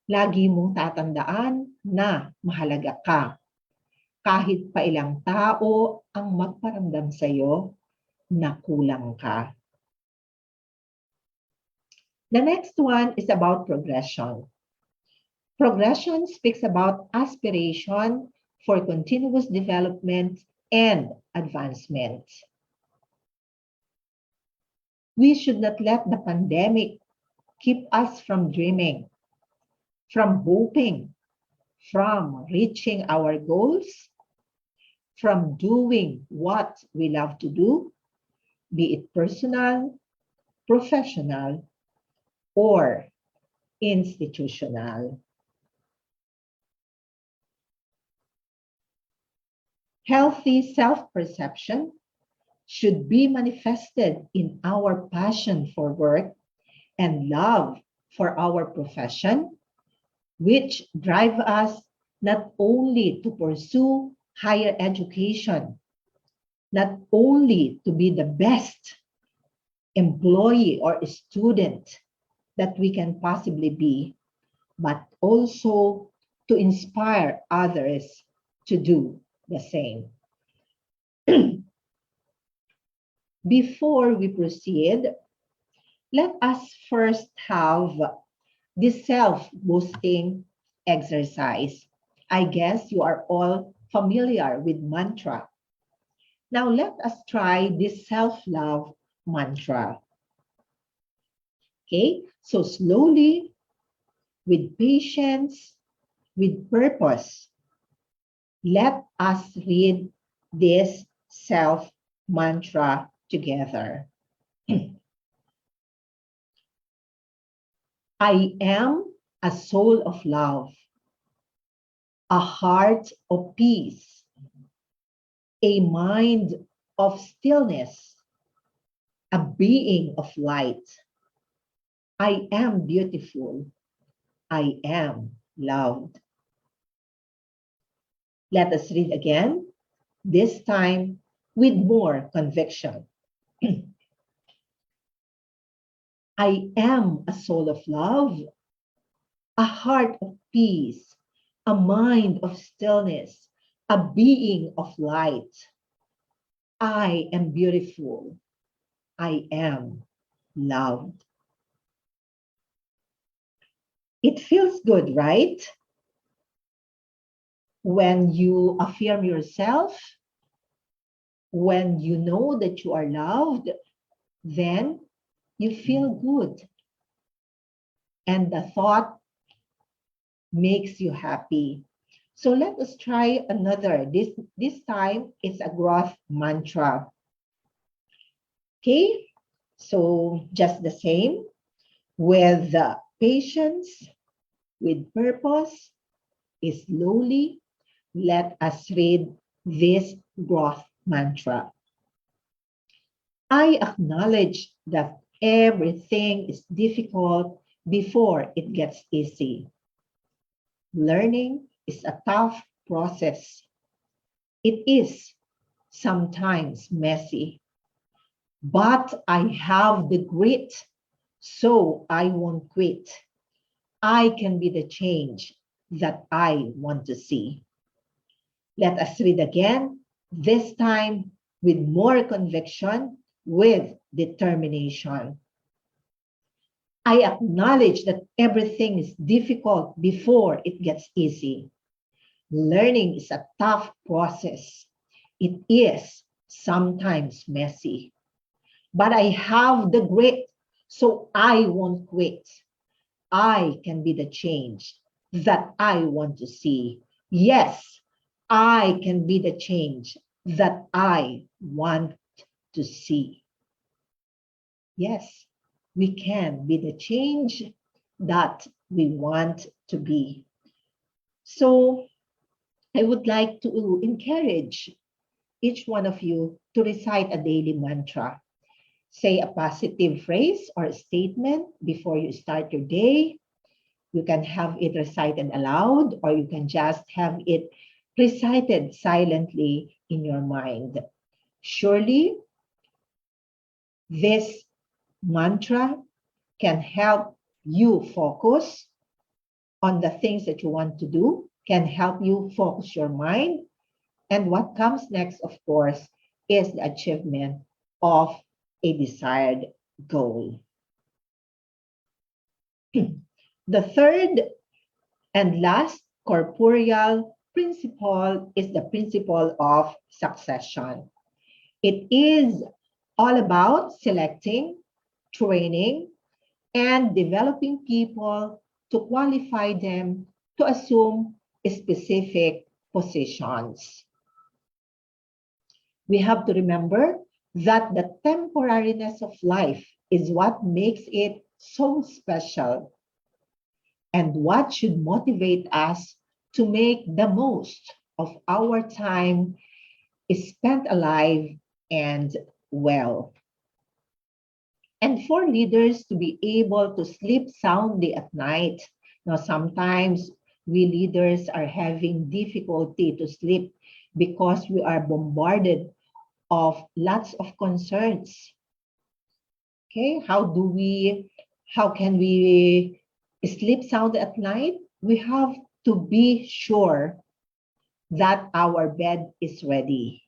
lagi mong tatandaan na mahalaga ka. Kahit pa ilang tao ang magparamdam sa'yo na kulang ka. The next one is about progression. Progression speaks about aspiration for continuous development and advancement. We should not let the pandemic keep us from dreaming, from hoping, from reaching our goals, from doing what we love to do, be it personal, professional, or institutional. Healthy self-perception should be manifested in our passion for work and love for our profession, which drive us not only to pursue higher education, not only to be the best employee or student that we can possibly be, but also to inspire others to do the same. Before we proceed, let us first have the self-boosting exercise. I guess you are all familiar with mantra. Now let us try this self-love mantra. Okay, so slowly, with patience, with purpose, let us read this self-mantra together. I am a soul of love, a heart of peace, a mind of stillness, a being of light. I am beautiful. I am loved. Let us read again, this time with more conviction. I am a soul of love, a heart of peace, a mind of stillness, a being of light. I am beautiful. I am loved. It feels good, right? When you affirm yourself, when you know that you are loved, then you feel good. And the thought makes you happy. So let us try another. This time it's a growth mantra. Okay, so just the same with patience, with purpose, slowly let us read this growth mantra. I acknowledge that everything is difficult before it gets easy. Learning is a tough process. It is sometimes messy, but I have the grit, so I won't quit. I can be the change that I want to see. Let us read again, this time with more conviction, with determination. I acknowledge that everything is difficult before it gets easy. Learning is a tough process. It is sometimes messy, but I have the grit, so I won't quit. I can be the change that I want to see. Yes, I can be the change that I want to see. Yes, we can be the change that we want to be. So I would like to encourage each one of you to recite a daily mantra. Say a positive phrase or a statement before you start your day. You can have it recited aloud, or you can just have it recited silently in your mind. Surely, this mantra can help you focus on the things that you want to do, can help you focus your mind. And what comes next, of course, is the achievement of a desired goal. The third and last corporeal principle is the principle of succession. It is all about selecting, training, and developing people to qualify them to assume specific positions. We have to remember that the temporariness of life is what makes it so special, and what should motivate us to make the most of our time is spent alive and well. And for leaders to be able to sleep soundly at night. Now, sometimes we leaders are having difficulty to sleep because we are bombarded of lots of concerns. Okay, how can we sleep sound at night? We have to be sure that our bed is ready.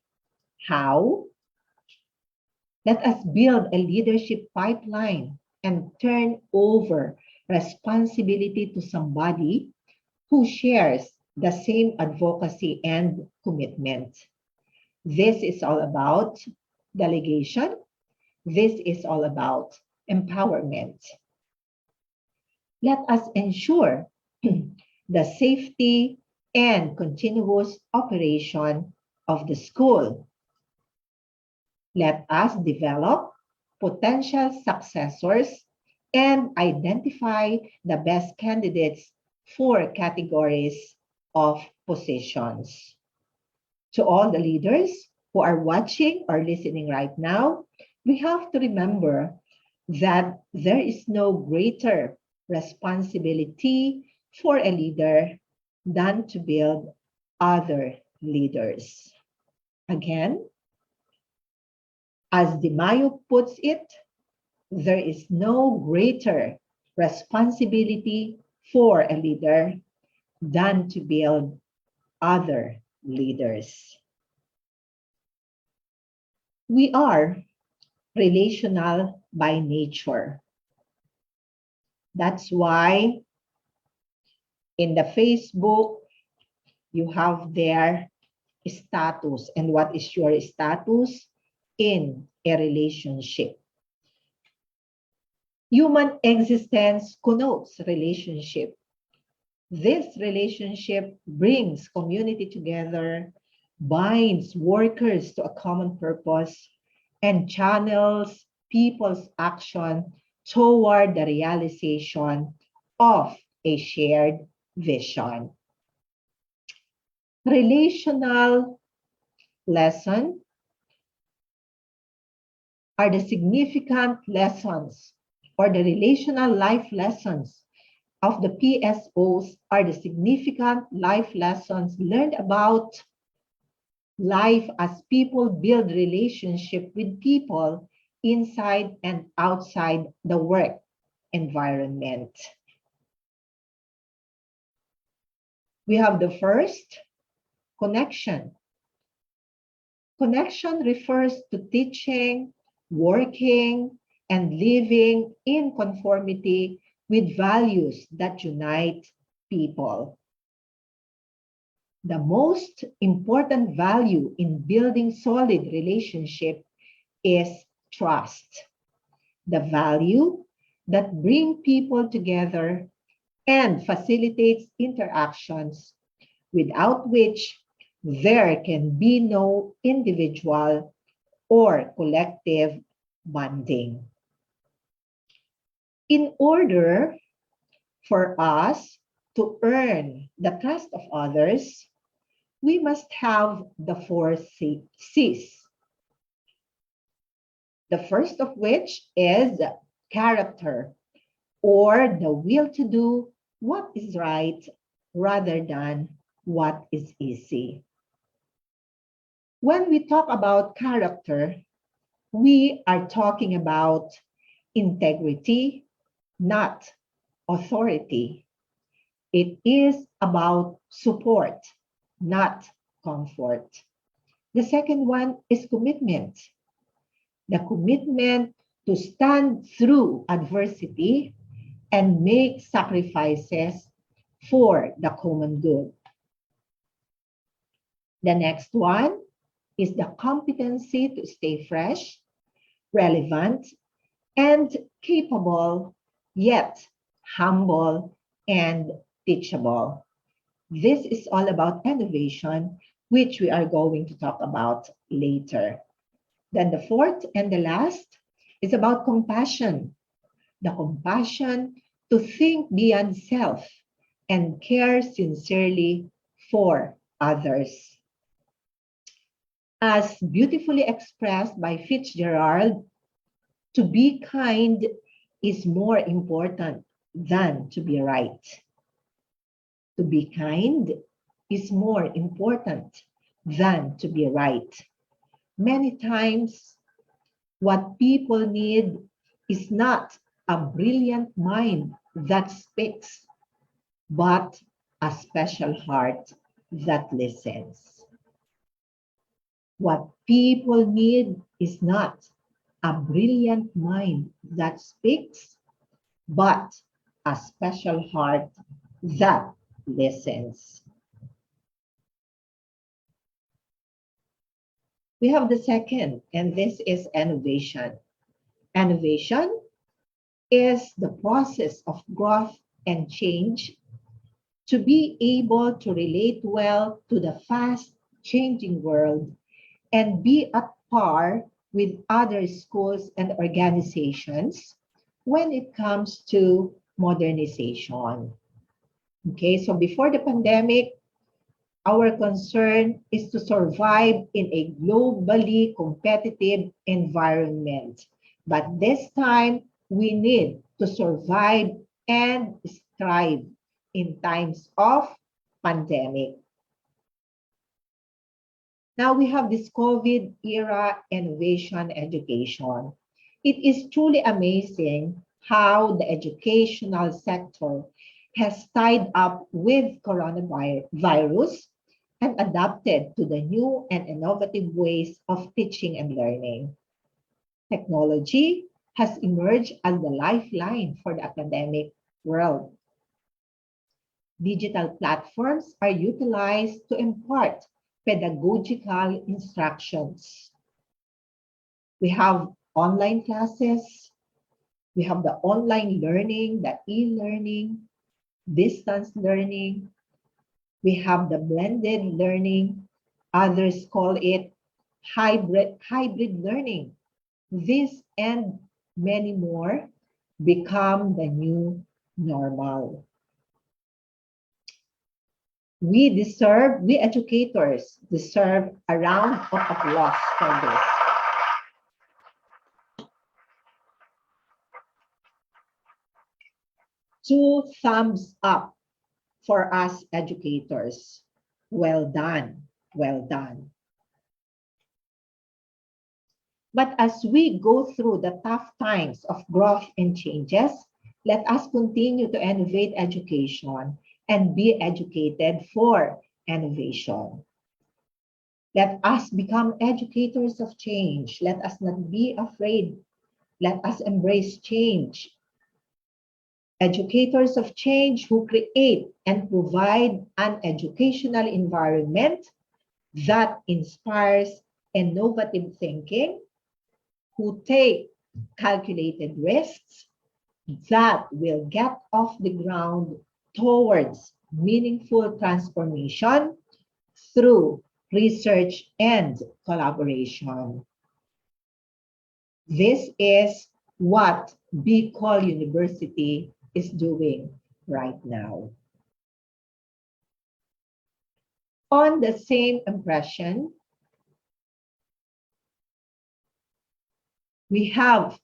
How? Let us build a leadership pipeline and turn over responsibility to somebody who shares the same advocacy and commitment. This is all about delegation. This is all about empowerment. Let us ensure the safety and continuous operation of the school. Let us develop potential successors and identify the best candidates for categories of positions. To all the leaders who are watching or listening right now, we have to remember that there is no greater responsibility for a leader than to build other leaders. Again, as Di Maio puts it, there is no greater responsibility for a leader than to build other leaders. We are relational by nature. That's why in the Facebook, you have their status. And what is your status in a relationship? Human existence connotes relationship. This relationship brings community together, binds workers to a common purpose, and channels people's action toward the realization of a shared vision. Relational lesson are the significant lessons, or the relational life lessons of the PSOs are the significant life lessons learned about life as people build relationship with people inside and outside the work environment. We have the first, connection. Connection refers to teaching, working, and living in conformity with values that unite people. The most important value in building solid relationship is trust. The value that brings people together and facilitates interactions, without which there can be no individual or collective bonding. In order for us to earn the trust of others, we must have the four C's. The first of which is character, or the will to do what is right rather than what is easy. When we talk about character, we are talking about integrity, not authority. It is about support, not comfort. The second one is commitment. The commitment to stand through adversity and make sacrifices for the common good. The next one is the competency to stay fresh, relevant, and capable, yet humble and teachable. This is all about innovation, which we are going to talk about later. Then the fourth and the last is about compassion. The compassion to think beyond self and care sincerely for others. As beautifully expressed by Fitzgerald, to be kind is more important than to be right. To be kind is more important than to be right. Many times, what people need is not a brilliant mind that speaks, but a special heart that listens. What people need is not a brilliant mind that speaks, but a special heart that listens. We have the second, and this is innovation. Innovation is the process of growth and change to be able to relate well to the fast-changing world and be at par with other schools and organizations when it comes to modernization. Okay, so before the pandemic, our concern is to survive in a globally competitive environment. But this time, we need to survive and strive in times of pandemic. Now we have this COVID era innovation education. It is truly amazing how the educational sector has tied up with coronavirus and adapted to the new and innovative ways of teaching and learning. Technology has emerged as the lifeline for the academic world. Digital platforms are utilized to impart pedagogical instructions. We have online classes, we have the online learning, the e-learning, distance learning, we have the blended learning, others call it hybrid learning. This and many more become the new normal. We educators deserve a round of applause for this. Two thumbs up for us educators. Well done, well done. But as we go through the tough times of growth and changes, let us continue to innovate education and be educated for innovation. Let us become educators of change. Let us not be afraid. Let us embrace change. Educators of change who create and provide an educational environment that inspires innovative thinking, who take calculated risks that will get off the ground towards meaningful transformation through research and collaboration. This is what Bicol University is doing right now. On the same impression, we have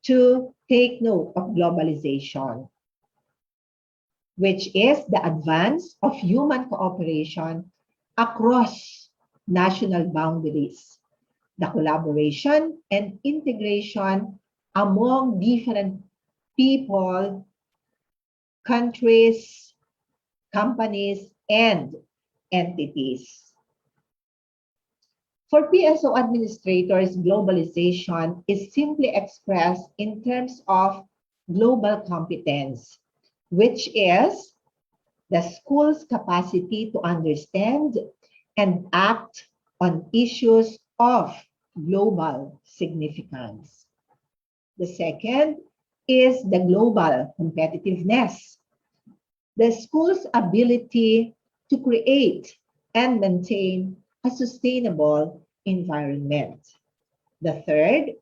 to take note of globalization, which is the advance of human cooperation across national boundaries, the collaboration and integration among different people, countries, companies, and entities. For PSO administrators, globalization is simply expressed in terms of global competence, which is the school's capacity to understand and act on issues of global significance. The second is the global competitiveness, the school's ability to create and maintain a sustainable environment. The third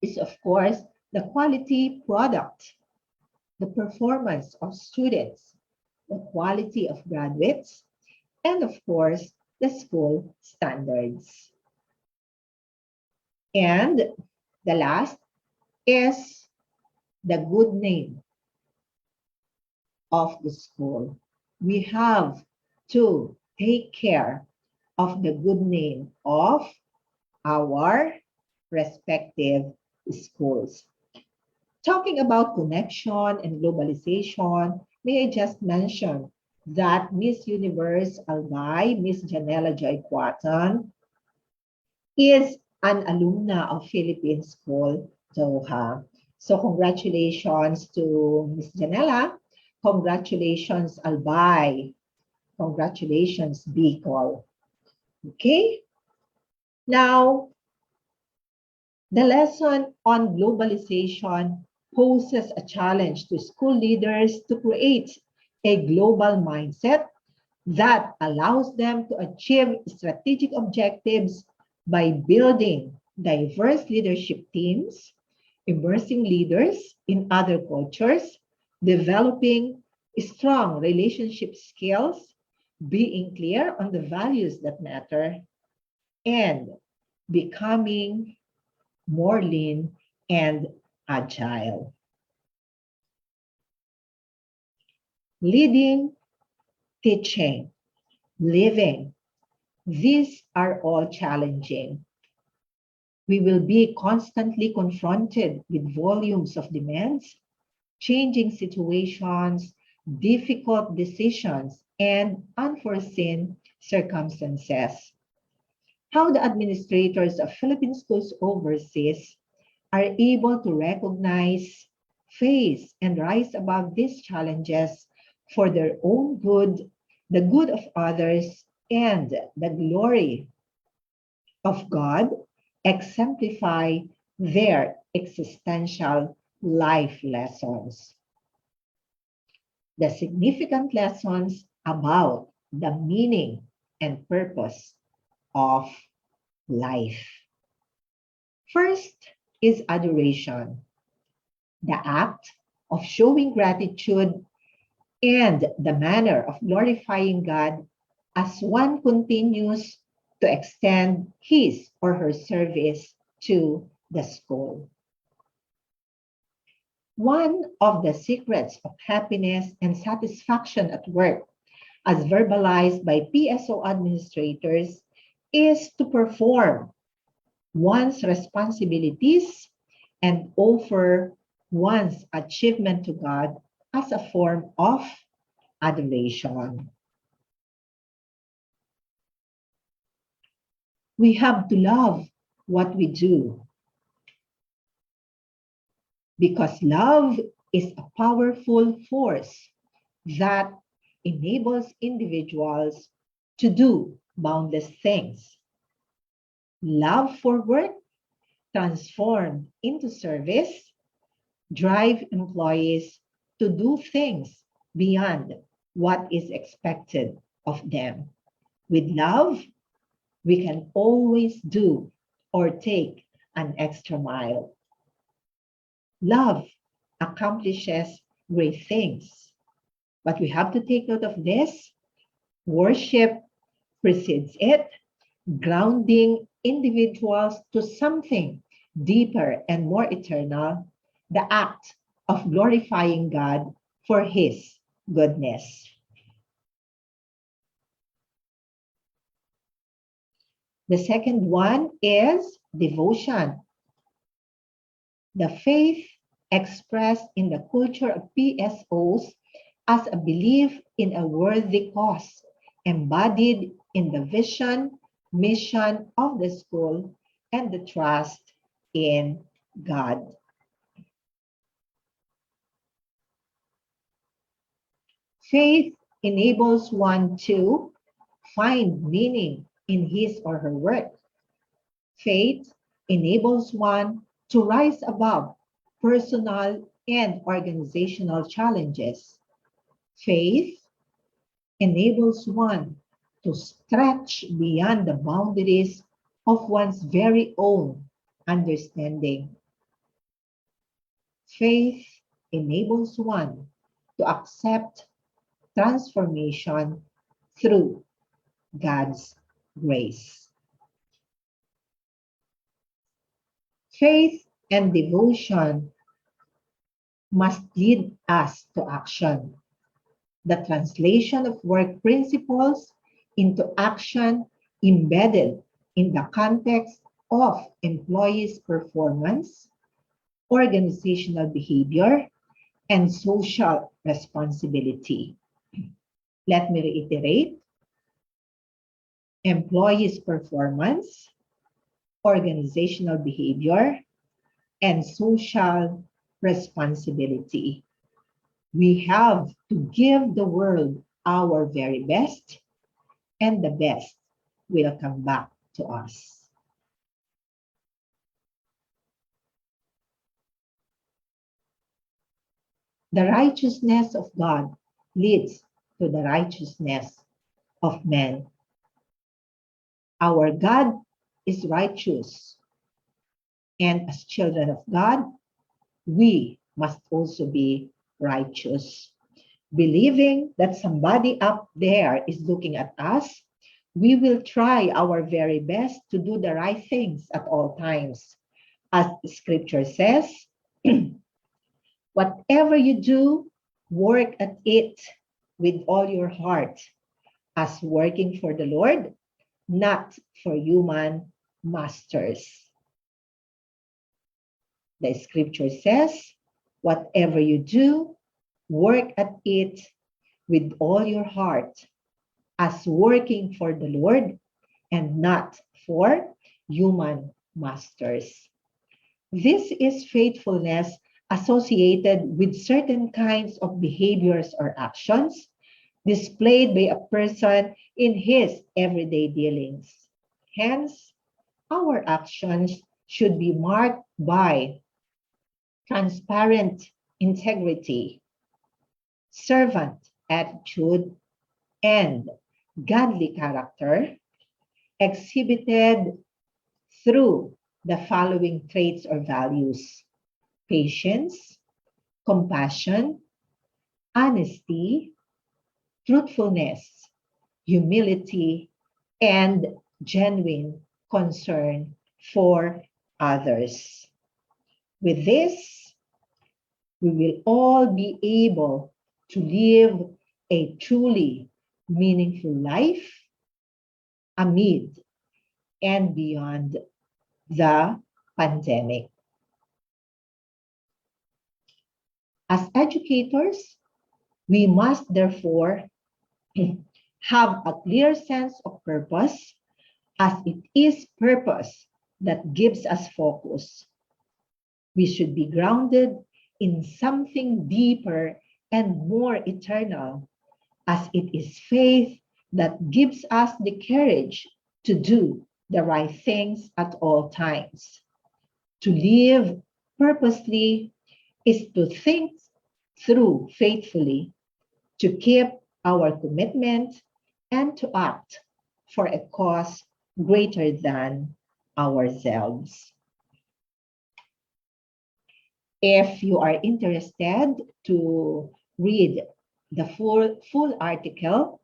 is, of course, the quality product, the performance of students, the quality of graduates, and of course, the school standards. And the last is the good name of the school. We have to take care of the good name of our respective schools. Talking about connection and globalization, may I just mention that Miss Universe Albay, Miss Janela Joy Quatan, is an alumna of Philippine School, Doha. So congratulations to Miss Janela. Congratulations, Albay. Congratulations, Bicol. Okay? Now, the lesson on globalization poses a challenge to school leaders to create a global mindset that allows them to achieve strategic objectives by building diverse leadership teams, immersing leaders in other cultures, developing strong relationship skills, being clear on the values that matter, and becoming more lean and agile. Leading, teaching, living, these are all challenging. We will be constantly confronted with volumes of demands, changing situations, difficult decisions, and unforeseen circumstances. How the administrators of Philippine schools overseas are able to recognize, face, and rise above these challenges for their own good, the good of others, and the glory of God exemplify their existential life lessons. The significant lessons about the meaning and purpose of life. First is adoration, the act of showing gratitude and the manner of glorifying God as one continues to extend his or her service to the school. One of the secrets of happiness and satisfaction at work, as verbalized by PSO administrators, is to perform one's responsibilities and offer one's achievement to God as a form of adoration. We have to love what we do because love is a powerful force that enables individuals to do boundless things. Love for work transformed into service drive employees to do things beyond what is expected of them. With love, we can always do or take an extra mile. Love accomplishes great things, but we have to take note of this. Worship precedes it, grounding individuals to something deeper and more eternal, the act of glorifying God for his goodness. The second one is devotion. The faith expressed in the culture of PSOs as a belief in a worthy cause, embodied in the vision, mission of the school, and the trust in God. Faith enables one to find meaning in his or her work. Faith enables one to rise above personal and organizational challenges. Faith enables one to stretch beyond the boundaries of one's very own understanding. Faith enables one to accept transformation through God's grace. Faith and devotion must lead us to action. The translation of work principles into action embedded in the context of employees' performance, organizational behavior, and social responsibility. Let me reiterate. Employees' performance, organizational behavior, and social responsibility. We have to give the world our very best, and the best will come back to us. The righteousness of God leads to the righteousness of men. Our God is righteous, and as children of God, we must also be righteous. Believing that somebody up there is looking at us, we will try our very best to do the right things at all times. As the scripture says, whatever you do, work at it with all your heart, as working for the Lord, not for human masters. The scripture says, whatever you do, work at it with all your heart, as working for the Lord and not for human masters. This is faithfulness associated with certain kinds of behaviors or actions displayed by a person in his everyday dealings. Hence, our actions should be marked by transparent integrity, servant attitude, and godly character, exhibited through the following traits or values: patience, compassion, honesty, truthfulness, humility, and genuine concern for others. With this, we will all be able to live a truly meaningful life amid and beyond the pandemic. As educators, we must therefore have a clear sense of purpose, as it is purpose that gives us focus. We should be grounded in something deeper and more eternal, as it is faith that gives us the courage to do the right things at all times. To live purposely is to think through faithfully, to keep our commitment, and to act for a cause greater than ourselves. If you are interested to read the full article,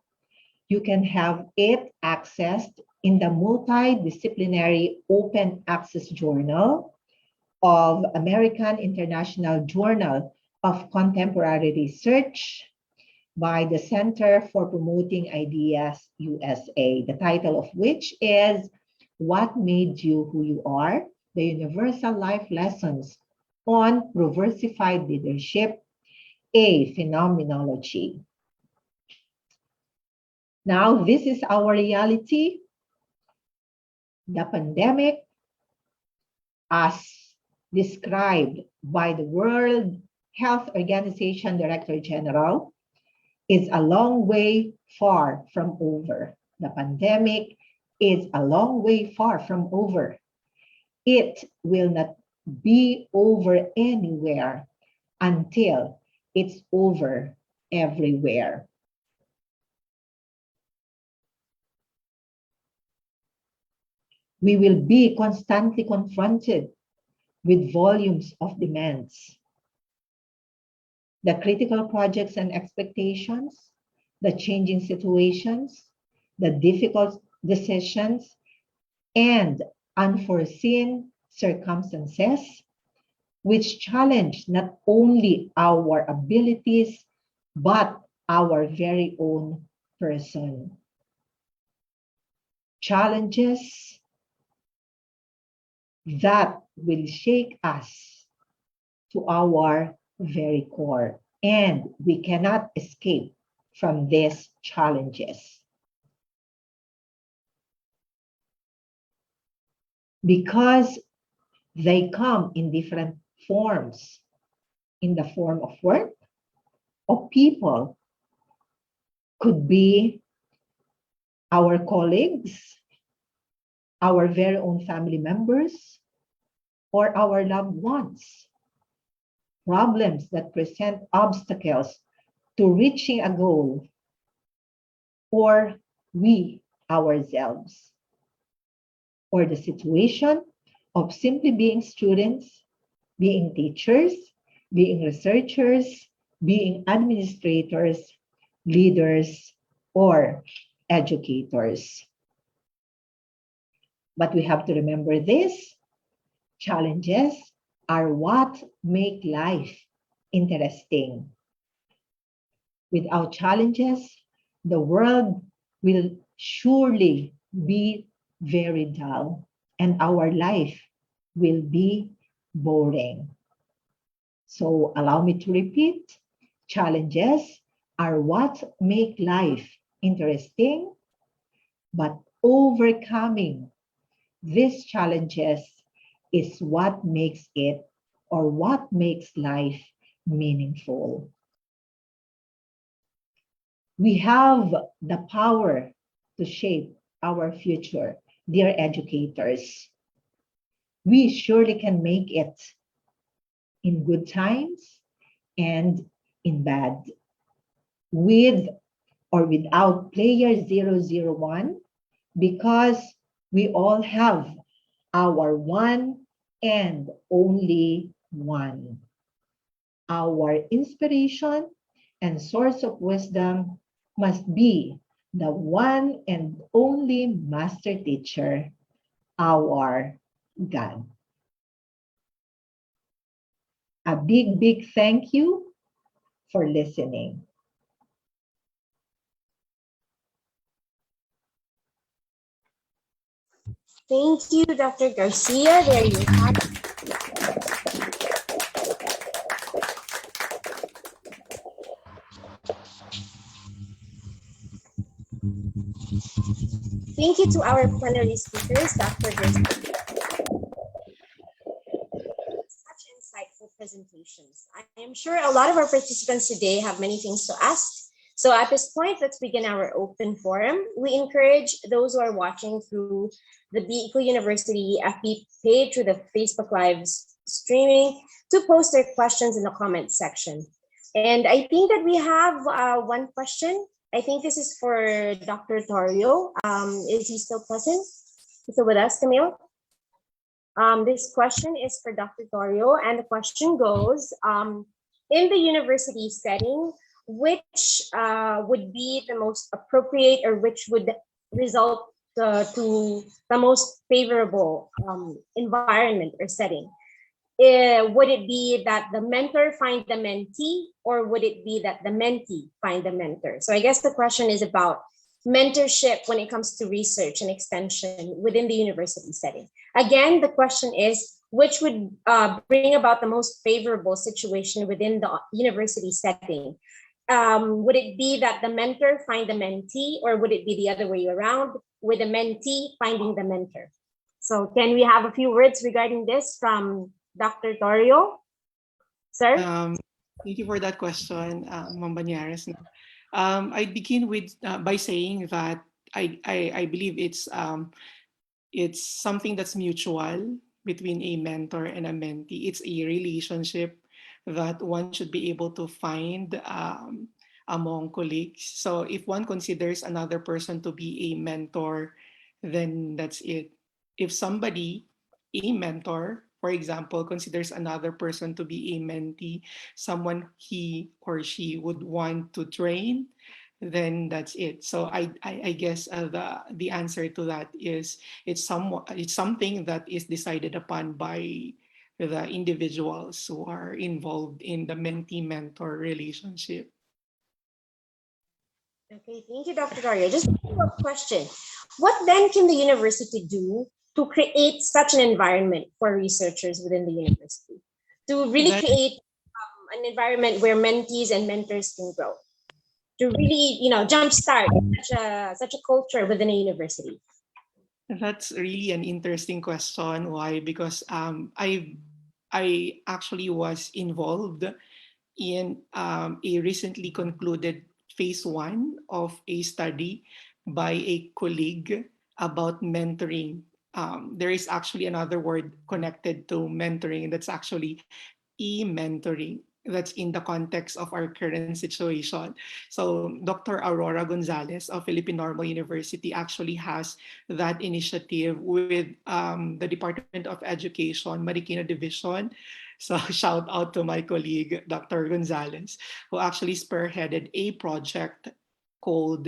you can have it accessed in the multidisciplinary open access journal of American International Journal of Contemporary Research by the Center for Promoting Ideas USA, the title of which is What Made You Who You Are? The Universal Life Lessons on Proversified Leadership, a Phenomenology. Now, this is our reality. The pandemic, as described by the World Health Organization Director General, is a long way far from over. The pandemic is a long way far from over. It will not be over anywhere until it's over everywhere. We will be constantly confronted with volumes of demands. The critical projects and expectations, the changing situations, the difficult decisions, and unforeseen circumstances, which challenge not only our abilities, but our very own person. Challenges that will shake us to our very core, and we cannot escape from these challenges. Because they come in different forms, in the form of work, of people, could be our colleagues, our very own family members, or our loved ones. Problems that present obstacles to reaching a goal, or we ourselves, or the situation of simply being students, being teachers, being researchers, being administrators, leaders, or educators. But we have to remember this: challenges are what make life interesting. Without challenges, the world will surely be very dull, and our life will be boring. So allow me to repeat. Challenges are what make life interesting, but overcoming these challenges is what makes it or what makes life meaningful. We have the power to shape our future, dear educators. We surely can make it in good times and in bad, with or without player 001, because we all have our one and only one. Our inspiration and source of wisdom must be the one and only master teacher, our God. A big, big thank you for listening. Thank you, Dr. Garcia. There you have it. Thank you to our plenary speakers, Dr. Garcia. Such insightful presentations. I am sure a lot of our participants today have many things to ask. So at this point, let's begin our open forum. We encourage those who are watching through the Bicol University FB page through the Facebook Live streaming to post their questions in the comment section. And I think that we have one question. I think this is for Dr. Torrio. Is he still present? Is he with us, Camille? This question is for Dr. Torrio, and the question goes, in the university setting, which would be the most appropriate or which would result to the most favorable environment or setting? Would it be that the mentor find the mentee, or would it be that the mentee find the mentor? So I guess the question is about mentorship when it comes to research and extension within the university setting. Again, the question is, which would bring about the most favorable situation within the university setting? Would it be that the mentor find the mentee, or would it be the other way around, with the mentee finding the mentor? So can we have a few words regarding this from Dr. Torrio? Sir? Thank you for that question, Ma'am Banyares. I begin with by saying that I believe it's something that's mutual between a mentor and a mentee. It's a relationship that one should be able to find among colleagues. So if one considers another person to be a mentor, then that's it. If somebody, a mentor, for example, considers another person to be a mentee, someone he or she would want to train, then that's it. So I guess the answer to that is it's something that is decided upon by the individuals who are involved in the mentee-mentor relationship. Okay, thank you, Dr. Dario. Just a quick question. What then can the university do to create such an environment for researchers within the university? To really create an environment where mentees and mentors can grow? To really, jumpstart such a culture within a university? That's really an interesting question. Why? Because I actually was involved in a recently concluded phase 1 of a study by a colleague about mentoring. There is actually another word connected to mentoring, that's actually e-mentoring. That's in the context of our current situation. So Dr. Aurora Gonzalez of Philippine Normal University actually has that initiative with the Department of Education, Marikina Division. So shout out to my colleague, Dr. Gonzalez, who actually spearheaded a project called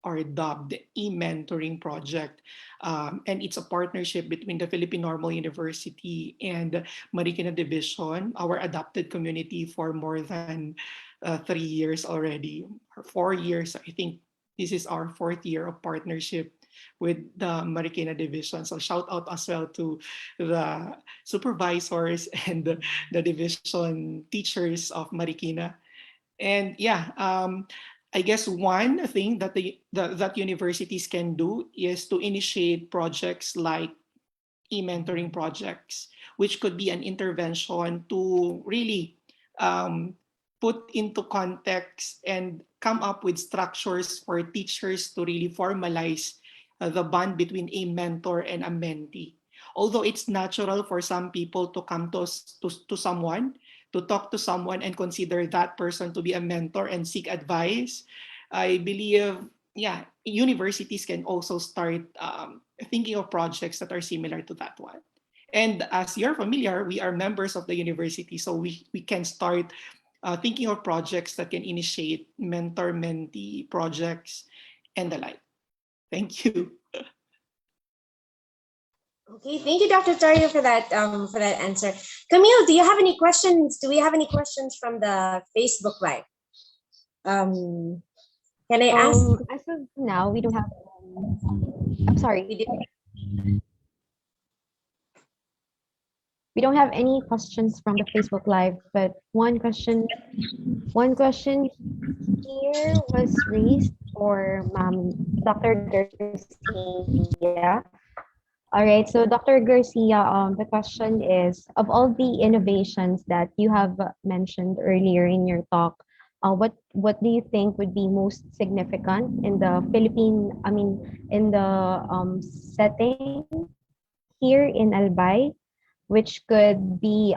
or dubbed e-mentoring project. And it's a partnership between the Philippine Normal University and Marikina Division, our adopted community for more than 3 years already, or 4 years. I think this is our 4th year of partnership with the Marikina division. So shout out as well to the supervisors and the division teachers of Marikina. And yeah, I guess one thing that that universities can do is to initiate projects like e-mentoring projects, which could be an intervention to really put into context and come up with structures for teachers to really formalize the bond between a mentor and a mentee. Although it's natural for some people to come to someone, to talk to someone and consider that person to be a mentor and seek advice, I believe, yeah, universities can also start thinking of projects that are similar to that one. And as you're familiar, we are members of the university, so we can start thinking of projects that can initiate mentor-mentee projects and the like. Thank you. Okay, thank you, Dr. Tario, for that answer. Camille, do you have any questions? Do we have any questions from the Facebook Live? Can I ask? As of now, we don't have. I'm sorry. We don't have any questions from the Facebook Live, but one question here was raised for Dr. Garcia. All right, so Dr. Garcia, the question is, of all the innovations that you have mentioned earlier in your talk, what do you think would be most significant in the setting here in Albay, which could be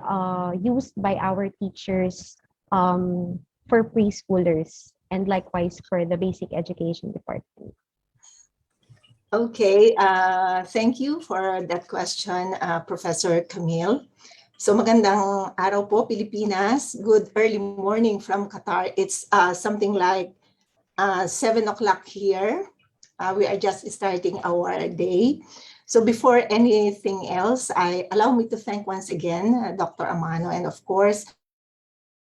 used by our teachers for preschoolers and likewise for the basic education department? Okay, thank you for that question, Professor Camille. So magandang araw po, Pilipinas. Good early morning from Qatar. It's something like 7 o'clock here. We are just starting our day. So before anything else, allow me to thank once again Dr. Amano and of course,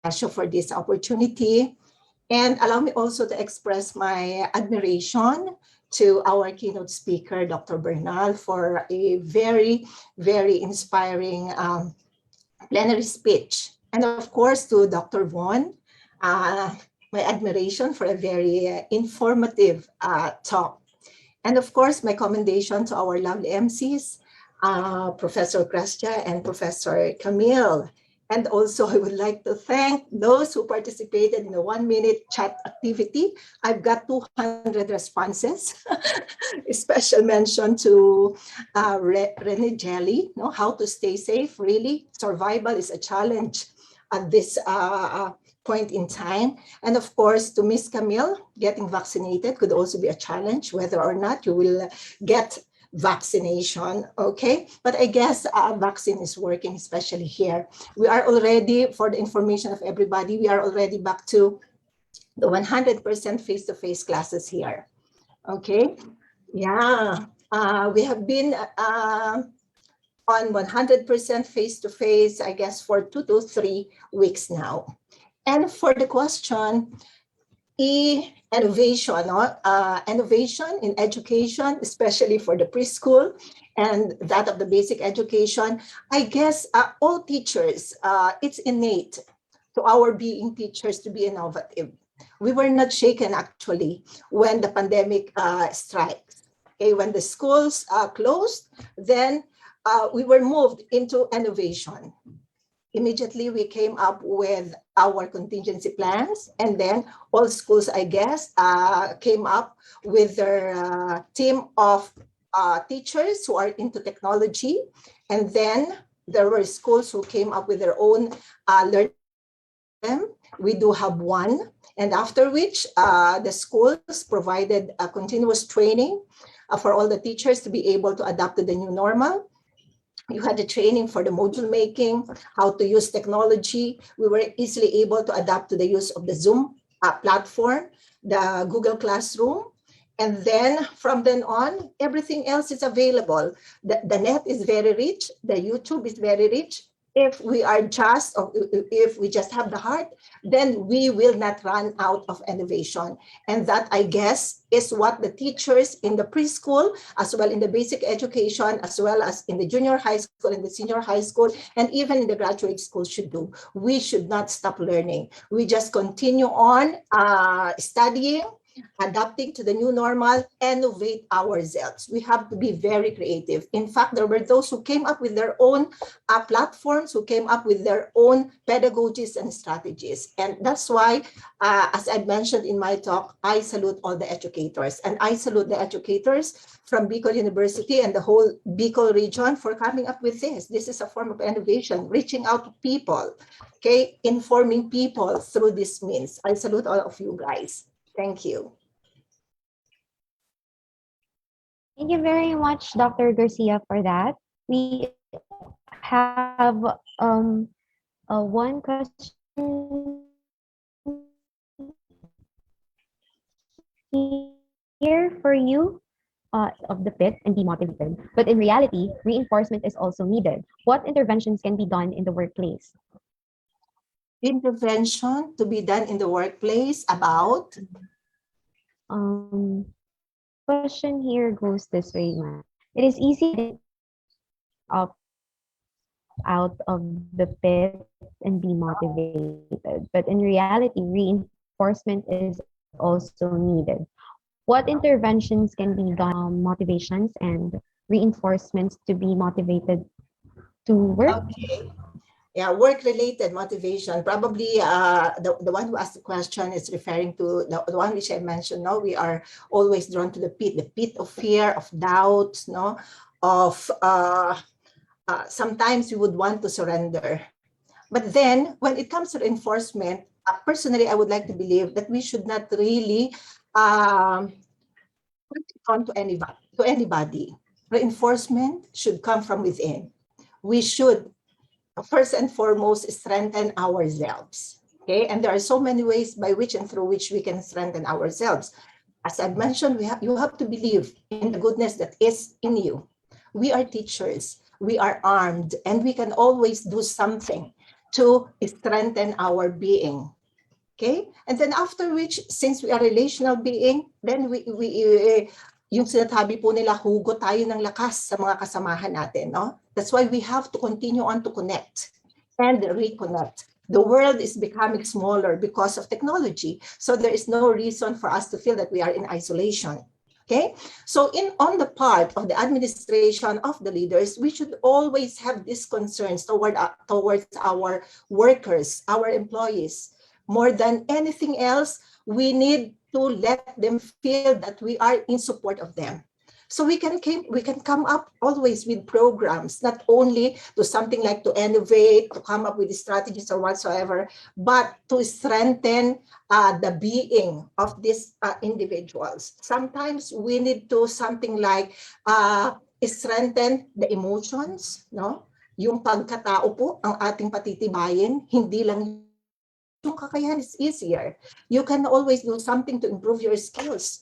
Asho for this opportunity. And allow me also to express my admiration to our keynote speaker, Dr. Bernal, for a very, very inspiring plenary speech. And of course, to Dr. Von, my admiration for a very informative talk. And of course, my commendation to our lovely MCs, Professor Crescia and Professor Camille. And also, I would like to thank those who participated in the 1-minute chat activity. I've got 200 responses. A special mention to Rene Jelly, how to stay safe. Really, survival is a challenge at this point in time. And of course, to Miss Camille, getting vaccinated could also be a challenge, whether or not you will get vaccination, okay? But I guess vaccine is working, especially here. We are already, for the information of everybody, we are already back to the 100% face-to-face classes here, okay? Yeah, we have been on 100% face-to-face, I guess, for 2 to 3 weeks now. And for the question, innovation in education, especially for the preschool and that of the basic education. I guess all teachers, it's innate to our being teachers to be innovative. We were not shaken actually when the pandemic strikes. Okay, when the schools closed, then we were moved into innovation. Immediately, we came up with our contingency plans, and then all schools, I guess, came up with their team of teachers who are into technology. And then there were schools who came up with their own learning. We do have one. And after which, the schools provided a continuous training for all the teachers to be able to adapt to the new normal. You had the training for the module making, how to use technology. We were easily able to adapt to the use of the Zoom platform, the Google Classroom. And then from then on, everything else is available. The net is very rich. The YouTube is very rich. if we are just, or if we just have the heart, then we will not run out of innovation. And that, I guess, is what the teachers in the preschool, as well in the basic education, as well as in the junior high school and the senior high school, and even in the graduate school should do. We should not stop learning. We just continue on studying, adapting to the new normal, innovate ourselves. We have to be very creative. In fact, there were those who came up with their own platforms, who came up with their own pedagogies and strategies. And that's why, as I mentioned in my talk, I salute all the educators. And I salute the educators from Bicol University and the whole Bicol region for coming up with this. This is a form of innovation, reaching out to people, okay, informing people through this means. I salute all of you guys. Thank you. Thank you very much, Dr. Garcia, for that. We have one question here for you of the pit and be motivated. But in reality, reinforcement is also needed. What interventions can be done in the workplace? Intervention to be done in the workplace about? Question here goes this way, ma'am. It is easy to up out of the pit and be motivated, but in reality, reinforcement is also needed. What interventions can be done, motivations and reinforcements to be motivated to work? Okay. Yeah, work-related motivation. Probably the one who asked the question is referring to the one which I mentioned. No, we are always drawn to the pit of fear, of doubt, no, of sometimes we would want to surrender. But then when it comes to reinforcement, personally, I would like to believe that we should not really put it on to anybody. Reinforcement should come from within. We should first and foremost strengthen ourselves. Okay, and there are so many ways by which and through which we can strengthen ourselves. As I've mentioned, you have to believe in the goodness that is in you. We are teachers, we are armed, and we can always do something to strengthen our being. Okay, and then after which, since we are relational being, then we yung sinasabi po nila, hugot tayo ng lakas sa mga kasamahan natin, no? That's why we have to continue on to connect and reconnect. The world is becoming smaller because of technology. So there is no reason for us to feel that we are in isolation. Okay, so on the part of the administration, of the leaders, we should always have these concerns towards our workers, our employees. More than anything else, we need to let them feel that we are in support of them. So we can come up always with programs, not only to something like to innovate, to come up with strategies or whatsoever, but to strengthen the being of these individuals. Sometimes we need to something like strengthen the emotions, no? Yung pagkatao po ang ating patitibayin, hindi lang yung kakayahan is easier. You can always do something to improve your skills.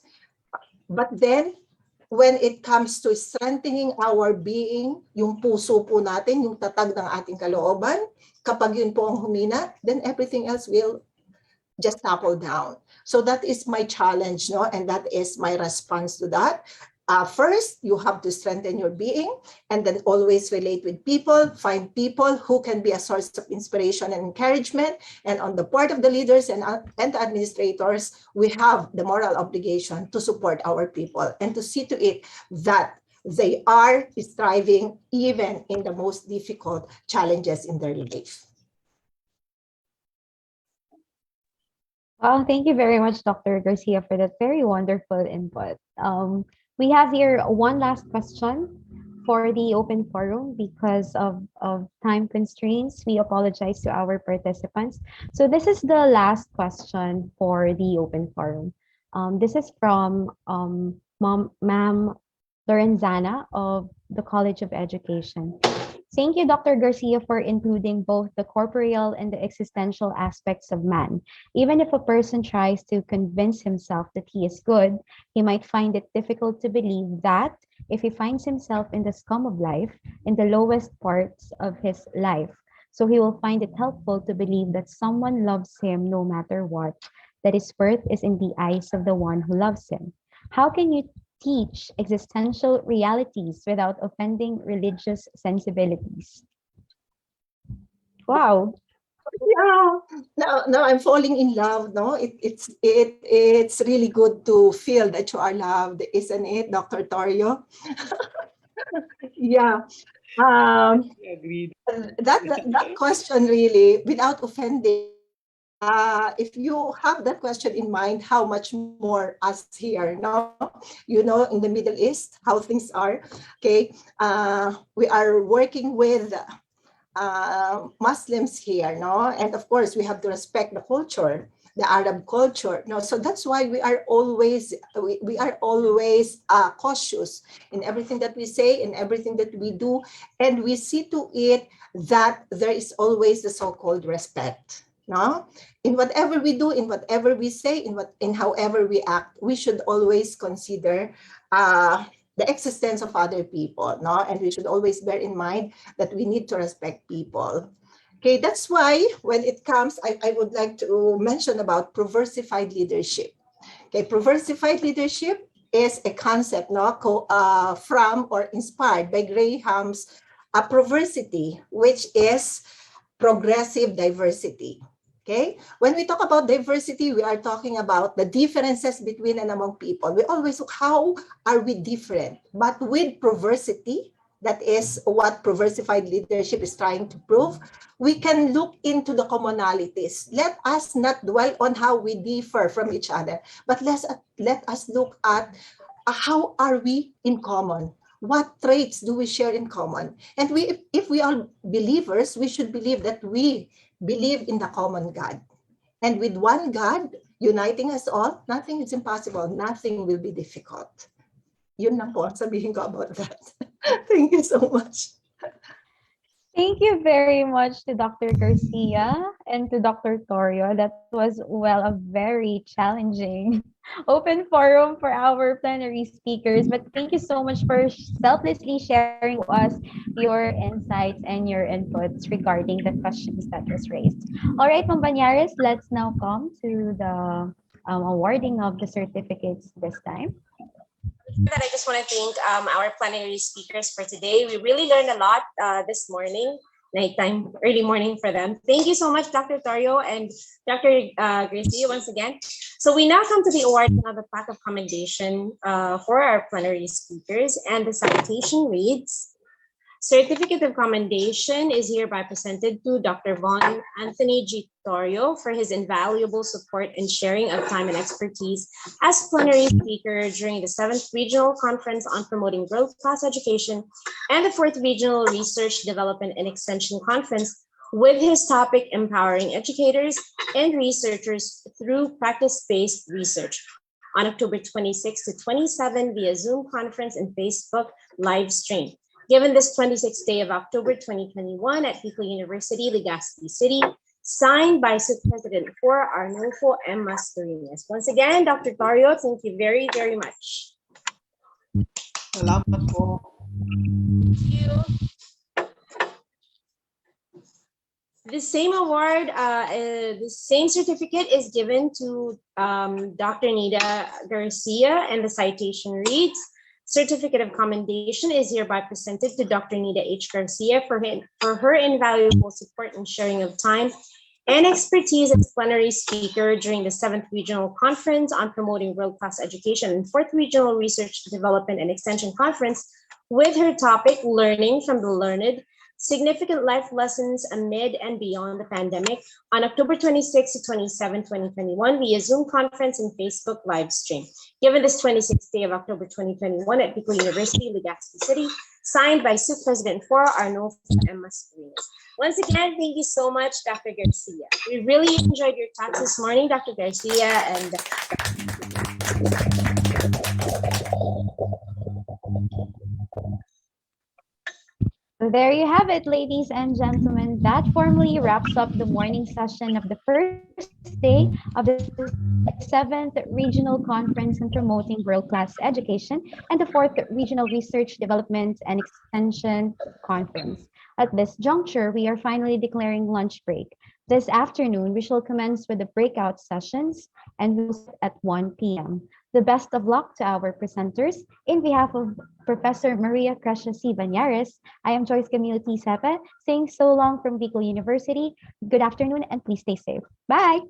But then, when it comes to strengthening our being, yung puso po natin, yung tatag ng ating kalooban, kapag yun po ang humina, then everything else will just topple down. So that is my challenge, no? And that is my response to that. First, you have to strengthen your being and then always relate with people, find people who can be a source of inspiration and encouragement. And on the part of the leaders and the administrators, we have the moral obligation to support our people and to see to it that they are striving even in the most difficult challenges in their life. Well, thank you very much, Dr. Garcia, for that very wonderful input. We have here one last question for the open forum. Because of time constraints, we apologize to our participants. So this is the last question for the open forum. This is from Ma'am Lorenzana of the College of Education. Thank you, Dr. Garcia, for including both the corporeal and the existential aspects of man. Even if a person tries to convince himself that he is good, he might find it difficult to believe that if he finds himself in the scum of life, in the lowest parts of his life, So he will find it helpful to believe that someone loves him no matter what, that his worth is in the eyes of the one who loves him. How can you teach existential realities without offending religious sensibilities? Wow. Yeah. Now I'm falling in love. No, it's really good to feel that you are loved, isn't it, Dr. Torio? Yeah. Agreed. That question really, without offending, if you have that question in mind, how much more us here, no? You know, in the Middle East, how things are. Okay, we are working with Muslims here, no? And of course, we have to respect the culture, the Arab culture, no? So that's why we are always cautious in everything that we say, in everything that we do, and we see to it that there is always the so-called respect, no? In whatever we do, in whatever we say, in however we act, we should always consider the existence of other people, no? And we should always bear in mind that we need to respect people. Okay, that's why when it comes, I would like to mention about proversified leadership. Okay, proversified leadership is a concept, no, from or inspired by Graham's proversity, which is progressive diversity. Okay, when we talk about diversity, we are talking about the differences between and among people. We always look, how are we different? But with proversity, that is what proversified leadership is trying to prove, we can look into the commonalities. Let us not dwell on how we differ from each other, but let us look at how are we in common? What traits do we share in common? And if we are believers, we should believe that we believe in the common God. And with one God uniting us all, nothing is impossible. Nothing will be difficult. Yun na po, sabihin ko about that. Thank you so much. Thank you very much to Dr. Garcia and to Dr. Torio. That was, well, a very challenging open forum for our plenary speakers. But thank you so much for selflessly sharing to us your insights and your inputs regarding the questions that was raised. All right, Ma'am Banyares, let's now come to the awarding of the certificates this time. That I just want to thank our plenary speakers for today. We really learned a lot this morning, nighttime, early morning for them. Thank you so much, Dr. Torio and Dr. Garcia once again. So we now come to the awarding of the plaque of commendation for our plenary speakers, and the citation reads, Certificate of Commendation is hereby presented to Dr. Von Anthony G. Torio for his invaluable support and sharing of time and expertise as plenary speaker during the 7th Regional Conference on Promoting World-Class Education and the 4th Regional Research, Development, and Extension Conference, with his topic Empowering Educators and Researchers Through Practice-Based Research on October 26 to 27 via Zoom conference and Facebook live stream. Given this 26th day of October 2021 at Bicol University, Legazpi City, signed by President for Arnulfo M. Mascareñas. Once again, Dr. Torio, thank you very, very much. Salamat po. Thank you. The same award, the same certificate is given to Dr. Nida Garcia, and the citation reads, Certificate of Commendation is hereby presented to Dr. Nida H. Garcia for her invaluable support and sharing of time and expertise as plenary speaker during the 7th Regional Conference on Promoting World-Class Education and 4th Regional Research, Development, and Extension Conference, with her topic, Learning from the Learned, Significant Life Lessons Amid and Beyond the Pandemic, on October 26 to 27, 2021, via Zoom conference and Facebook live stream. Given this 26th day of October 2021 at Bicol University, Legazpi City, signed by President for Arnulfo M. Mascareñas. Once again, thank you so much, Dr. Garcia. We really enjoyed your talks this morning, Dr. Garcia, and There you have it, ladies and gentlemen. That formally wraps up the morning session of the first day of the 7th Regional Conference on Promoting World-Class Education and the 4th Regional Research, Development, and Extension Conference. At this juncture, we are finally declaring lunch break. This afternoon, we shall commence with the breakout sessions and we'll start at 1 p.m. The best of luck to our presenters. In behalf of Professor Maria Crescia C. Banyares, I am Joyce Camille T. Sepe, saying so long from Bicol University. Good afternoon and please stay safe. Bye!